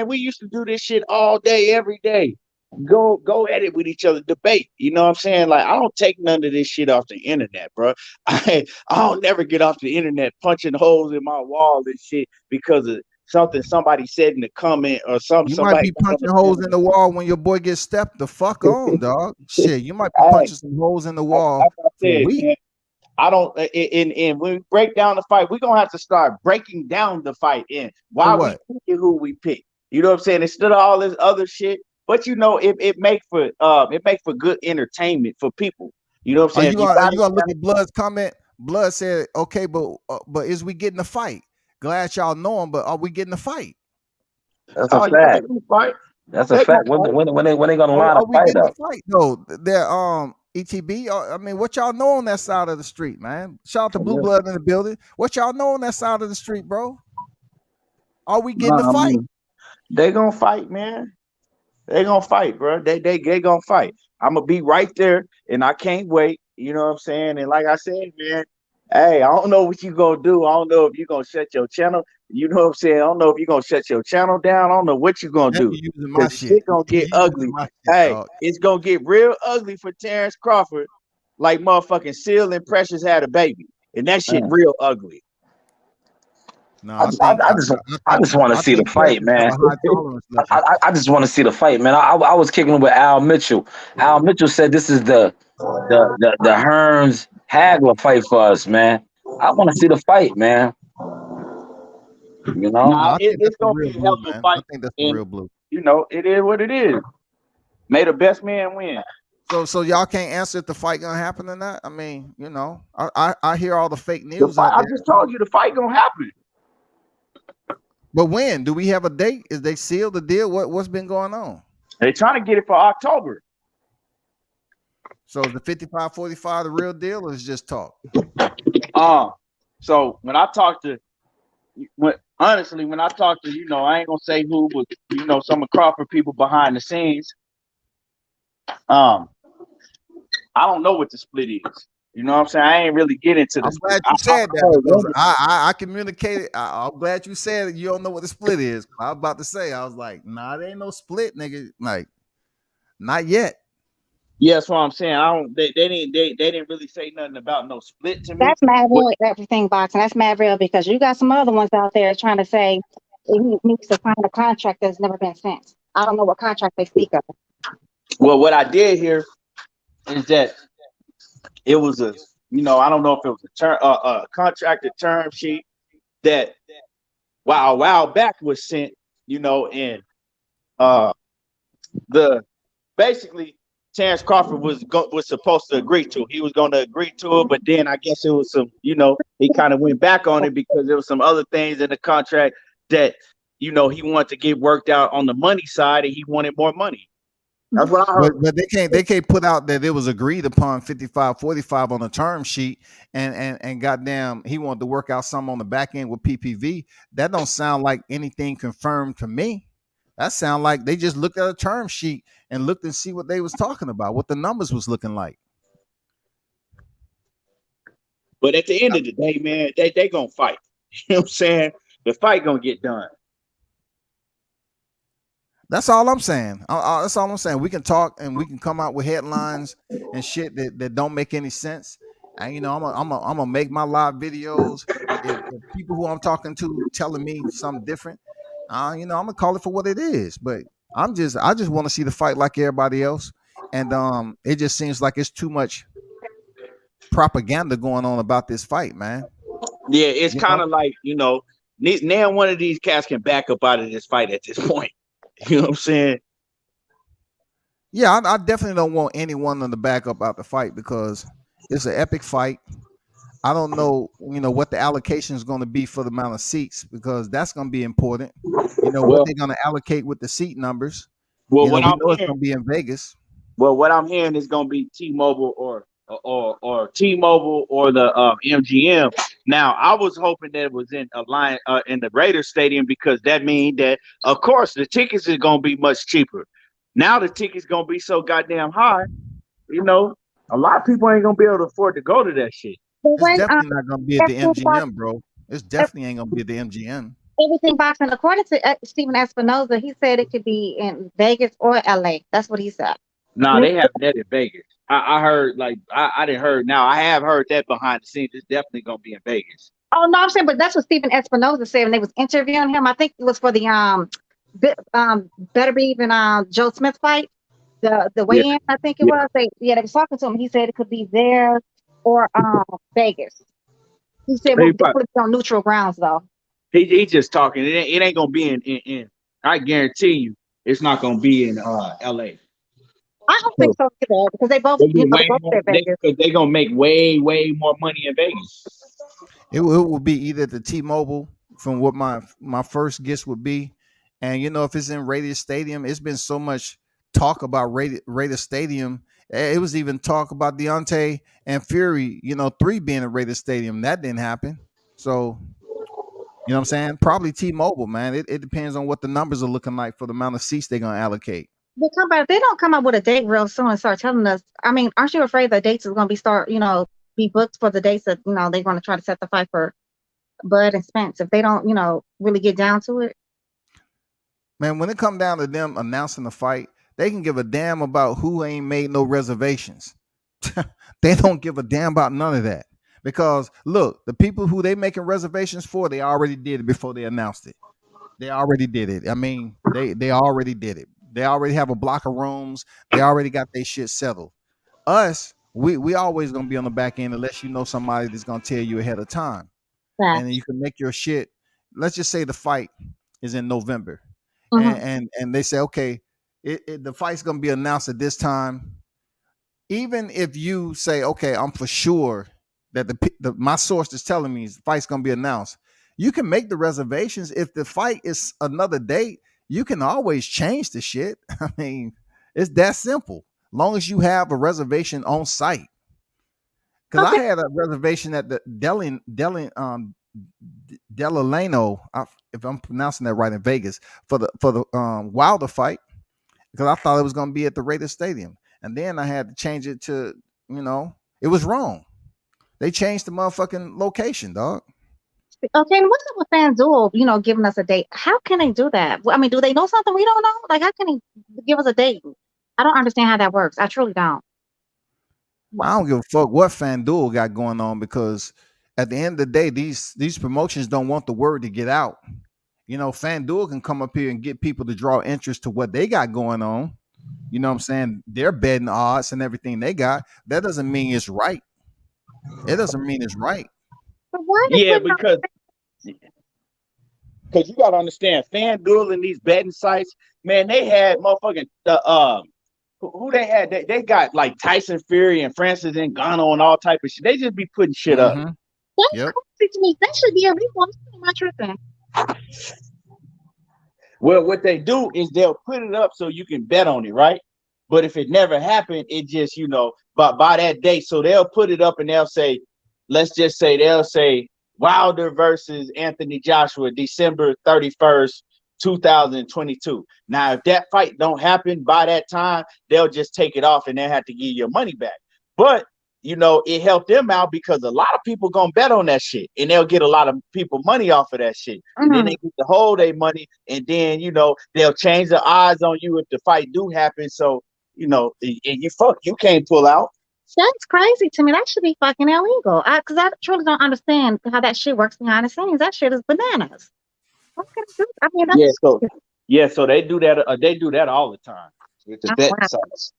We used to do this shit all day, every day. Go at it with each other, debate. You know what I'm saying? Like, I don't take none of this shit off the internet, bro. I don't never get off the internet punching holes in my wall and shit because of something somebody said in the comment or You might somebody be punching holes in the wall when your boy gets stepped the fuck on, dog. Shit, you might be Hey, punching some holes in the like wall I for said, weeks. man, I don't. And when we break down the fight, we're gonna have to start breaking down the fight and For why we what? pick who we pick. You know what I'm saying? Instead of all this other shit, but it make for good entertainment for people. You know what I'm Are saying? you If you gonna are got you gonna look at Blood's comment? Blood said, "Okay, but is we getting a fight? Glad y'all know him, but are we getting a fight? That's a oh yeah, they fact. gonna fight. That's a They gonna fact. When fight. they gonna line a Are we fight getting a up? fight though? They're ETB. I mean, what y'all know on that side of the street, man? Shout out to Blue Blood in the building. What y'all know on that side of the street, bro? Are we getting a I fight? mean, they gonna fight, man. They gonna fight, bro. They gonna fight. I'm gonna be right there, and I can't wait. You know what I'm saying? And like I said, man, hey, I don't know what you gonna do. I don't know if you gonna shut your channel. You know what I'm saying? I don't know if you gonna shut your channel down. I don't know what you gonna Now do you using my because the shit. shit gonna You get using ugly. my shit, Hey, dog. it's gonna get real ugly for Terrence Crawford, like motherfucking Seal and Precious had a baby, and that shit Man, real ugly. No, I I just, think I, I just, I just want to I see the think Terrence fight, have a man. high tolerance level. I just want to see the fight, man. I was kicking it with Al Mitchell. Al Mitchell said this is the Hearns Hagler fight for us, man. I want to see the fight, man. You know. No, Nah, I think that's it's the gonna real be a hell blue, of a man. I fight, think that's the and real blue. it is what it is. May the best man win. So y'all can't answer if the fight gonna happen or not. I mean, I hear all the fake The news fight, out I there. just told you the fight gonna happen. But when? Do we have a date? Is they sealed the deal? What's been going on? They're trying to get it for October. So is the 55-45 the real deal or is just talk? So when I talk to honestly, when I talk to, I ain't gonna say who, but some of Crawford people behind the scenes, um, I don't know what the split is. You know what I'm saying? I ain't really get into the I'm split. glad you I said that heard because rumors. I communicated. I'm glad you said it. You don't know what the split is. I was about to say, I was like, nah, there ain't no split, nigga. Like, not yet. Yeah, that's what I'm saying. I don't. They didn't really say nothing about no split to me. That's mad But real, everything boxing. That's mad real because you got some other ones out there trying to say he needs to sign a contract that's never been sent. I don't know what contract they speak of. well, what I did hear is that it was I don't know if it was a contracted term sheet that a while back was sent, and uh, the basically Terrence Crawford was supposed to agree to. He was going to agree to it, but then I guess it was some, he kind of went back on it because there was some other things in the contract that, he wanted to get worked out on the money side, and he wanted more money. That's what I heard. But they can't put out that it was agreed upon 55-45 on the term sheet and goddamn he wanted to work out some on the back end with PPV. That don't sound like anything confirmed to me. That sound like they just looked at a term sheet and looked and see what they was talking about, what the numbers was looking like. But at the end of the day, man, they gonna fight. You know what I'm saying? The fight gonna get done. That's all I'm saying. That's all I'm saying. We can talk and we can come out with headlines and shit that don't make any sense. And I'm gonna make my live videos. If people who I'm talking to telling me something different, I'm gonna call it for what it is. But I just want to see the fight like everybody else. And it just seems like it's too much propaganda going on about this fight, man. Yeah, it's You kind know? of like, now one of these cats can back up out of this fight at this point. You know what I'm saying? Yeah, I definitely don't want anyone on the back up out the fight because it's an epic fight. I don't know, what the allocation is going to be for the amount of seats because that's going to be important. What Well, they're going to allocate with the seat numbers. well, what We I'm know it's hearing, going to be in Vegas. well, what I'm hearing is gonna be T-Mobile or T-Mobile or the MGM. Now, I was hoping that it was in a line in the Raiders Stadium because that means that, of course, the tickets is gonna be much cheaper. Now the tickets gonna be so goddamn high. A lot of people ain't gonna be able to afford to go to that shit. But It's when definitely not going to be at the everything box, MGM, bro. It's definitely ain't going to be at the MGM. everything boxing, according to Stephen Espinoza, he said it could be in Vegas or LA. That's what he said. Nah, they have that in Vegas. I heard I didn't heard. Now I have heard that behind the scenes. It's definitely gonna be in Vegas. Oh no, I'm saying, but that's what Stephen Espinoza said when they was interviewing him. I think it was for the Better Be Even Joe Smith fight, the Yeah, weigh-in. I think it yeah. was. They was talking to him. He said it could be there or Vegas. He said He, we'll probably, definitely be on neutral grounds though. he just talking. It ain't gonna be in. I guarantee you, it's not gonna be in L.A. I don't think so either because they both, They get they way both more. said Vegas. They gonna make way more money in Vegas. It will be either the T-Mobile from what my first guess would be. And if it's in Raider Stadium, it's been so much talk about Raider Stadium. It was even talk about Deontay and Fury, 3 being in Raider Stadium. That didn't happen. So, what I'm saying? Probably T-Mobile, man. It depends on what the numbers are looking like for the amount of seats they're gonna allocate. But come back, if they don't come up with a date real soon and start telling us. I mean, aren't you afraid the dates is going to be booked for the dates that they're going to try to set the fight for Bud and Spence if they don't really get down to it? Man, when it come down to them announcing the fight, they can give a damn about who ain't made no reservations. They don't give a damn about none of that. Because look, the people who they making reservations for, they already did it before they announced it. They already did it. I mean, they already did it. They already have a block of rooms. They already got their shit settled. Us, we always gonna be on the back end unless you know somebody that's gonna tell you ahead of time. And then Facts. you can make your shit. Let's just say the fight is in November. Mm-hmm. And they say, okay, the fight's gonna be announced at this time. Even if you say, okay, I'm for sure that my source is telling me the fight's gonna be announced, you can make the reservations. If the fight is another date, you can always change the shit. I mean, it's that simple. Long as you have a reservation on site. Because I Okay. had a reservation at the Delano, if I'm pronouncing that right, in Vegas for the Wilder fight because I thought it was going to be at the Raiders Stadium, and then I had to change it to it was wrong. They changed the motherfucking location, dog. Okay. And what's up with FanDuel? Giving us a date. How can they do that? I mean, do they know something we don't know? Like, how can they give us a date? I don't understand how that works. I truly don't. I don't give a fuck what FanDuel got going on because at the end of the day, these promotions don't want the word to get out. FanDuel can come up here and get people to draw interest to what they got going on. You know what I'm saying? They're betting odds and everything they got. That doesn't mean it's right. It doesn't mean it's right. But why they Yeah, putting because you gotta understand, FanDuel and these betting sites, man, they had motherfucking who they had. They got like Tyson Fury and Francis Ngannou and all type of shit. They just be putting shit up. Mm-hmm. That's Yep. crazy to me. That should be illegal. I'm not tripping. Well, what they do is they'll put it up so you can bet on it, right? But if it never happened, it just, by that date. So they'll put it up and they'll say, let's just say they'll say Wilder versus Anthony Joshua, December 31st, 2022. Now, if that fight don't happen by that time, they'll just take it off and they'll have to give your money back. But you know, it helped them out because a lot of people gonna bet on that shit, and they'll get a lot of people money off of that shit, and then they get to hold their money, and then you know they'll change the odds on you if the fight do happen. So you know, and you can't pull out. That's crazy to me. That should be fucking illegal. Because I truly don't understand how that shit works behind the scenes. That shit is bananas. What can I do? I mean, So they do that. They do that all the time with the bet sites.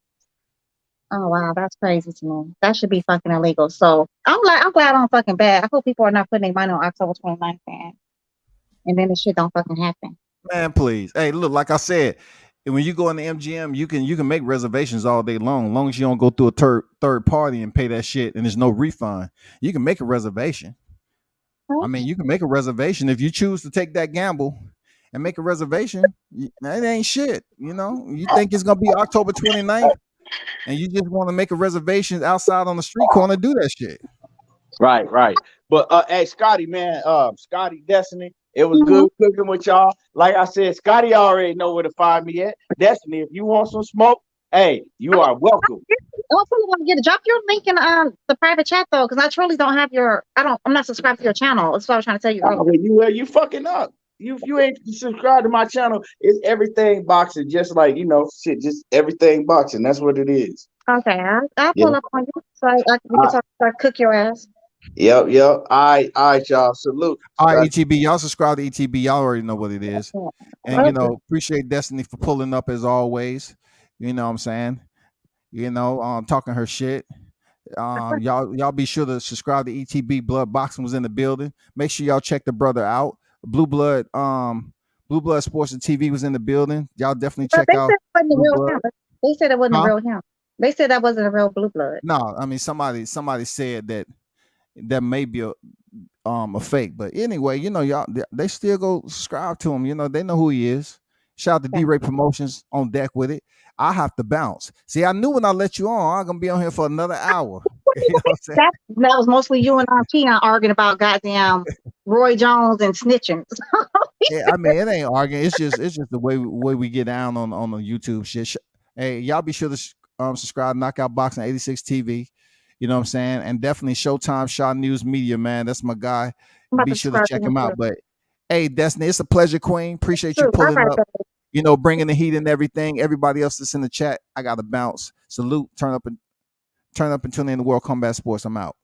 Oh wow, that's crazy to me. That should be fucking illegal. So I'm glad I don't fucking bet. I hope people are not putting their money on October 29th, man. And then this shit don't fucking happen. Man, please. Hey, look, like I said, when you go in the MGM, you can make reservations all day long as you don't go through a third party and pay that shit and there's no refund. You can make a reservation. I mean, you can make a reservation if you choose to take that gamble and make a reservation. That ain't shit. You know, you think it's gonna be October 29th, and you just want to make a reservation outside on the street corner, do that shit. Right. But hey, Scotty, man, Scotty Destiny, it was good cooking with y'all. Like I said, Scotty already know where to find me at. Destiny, if you want some smoke, hey, you are welcome. Drop your link in the private chat though, because I truly don't have I'm not subscribed to your channel. That's what I was trying to tell you. You fucking up. You ain't subscribed to my channel. It's everything boxing, just like shit, just everything boxing. That's what it is. Okay, I'll pull up on you so we can start cook your ass. Yep. All right, y'all. Salute. All right, ETB, y'all subscribe to ETB. Y'all already know what it is. And appreciate Destiny for pulling up as always. You know what I'm saying? Talking her shit. Y'all be sure to subscribe to ETB. Blood Boxing was in the building. Make sure y'all check the brother out. Blue Blood Sports and TV was in the building. Y'all definitely check out. They said it wasn't a real him. They said that wasn't a real Blue Blood. No, I mean somebody said that may be a fake, but anyway, y'all they still go subscribe to him. They know who he is. Shout out to D-Ray Promotions on deck with it. I have to bounce. See, I knew when I let you on, I'm gonna be on here for another hour. That was mostly you and Keon arguing about goddamn Roy Jones and snitching. Yeah, I mean, it ain't arguing. It's just the way we get down on the YouTube shit. Hey, y'all be sure to subscribe to Knockout Boxing 86 TV. You know what I'm saying? And definitely Showtime Shaw News Media, man. That's my guy. Be sure to check him out. But hey, Destiny, it's a pleasure, Queen. Appreciate you pulling up. Bringing the heat and everything. Everybody else that's in the chat, I got to bounce. Salute. Turn up and tune in to World Combat Sports. I'm out.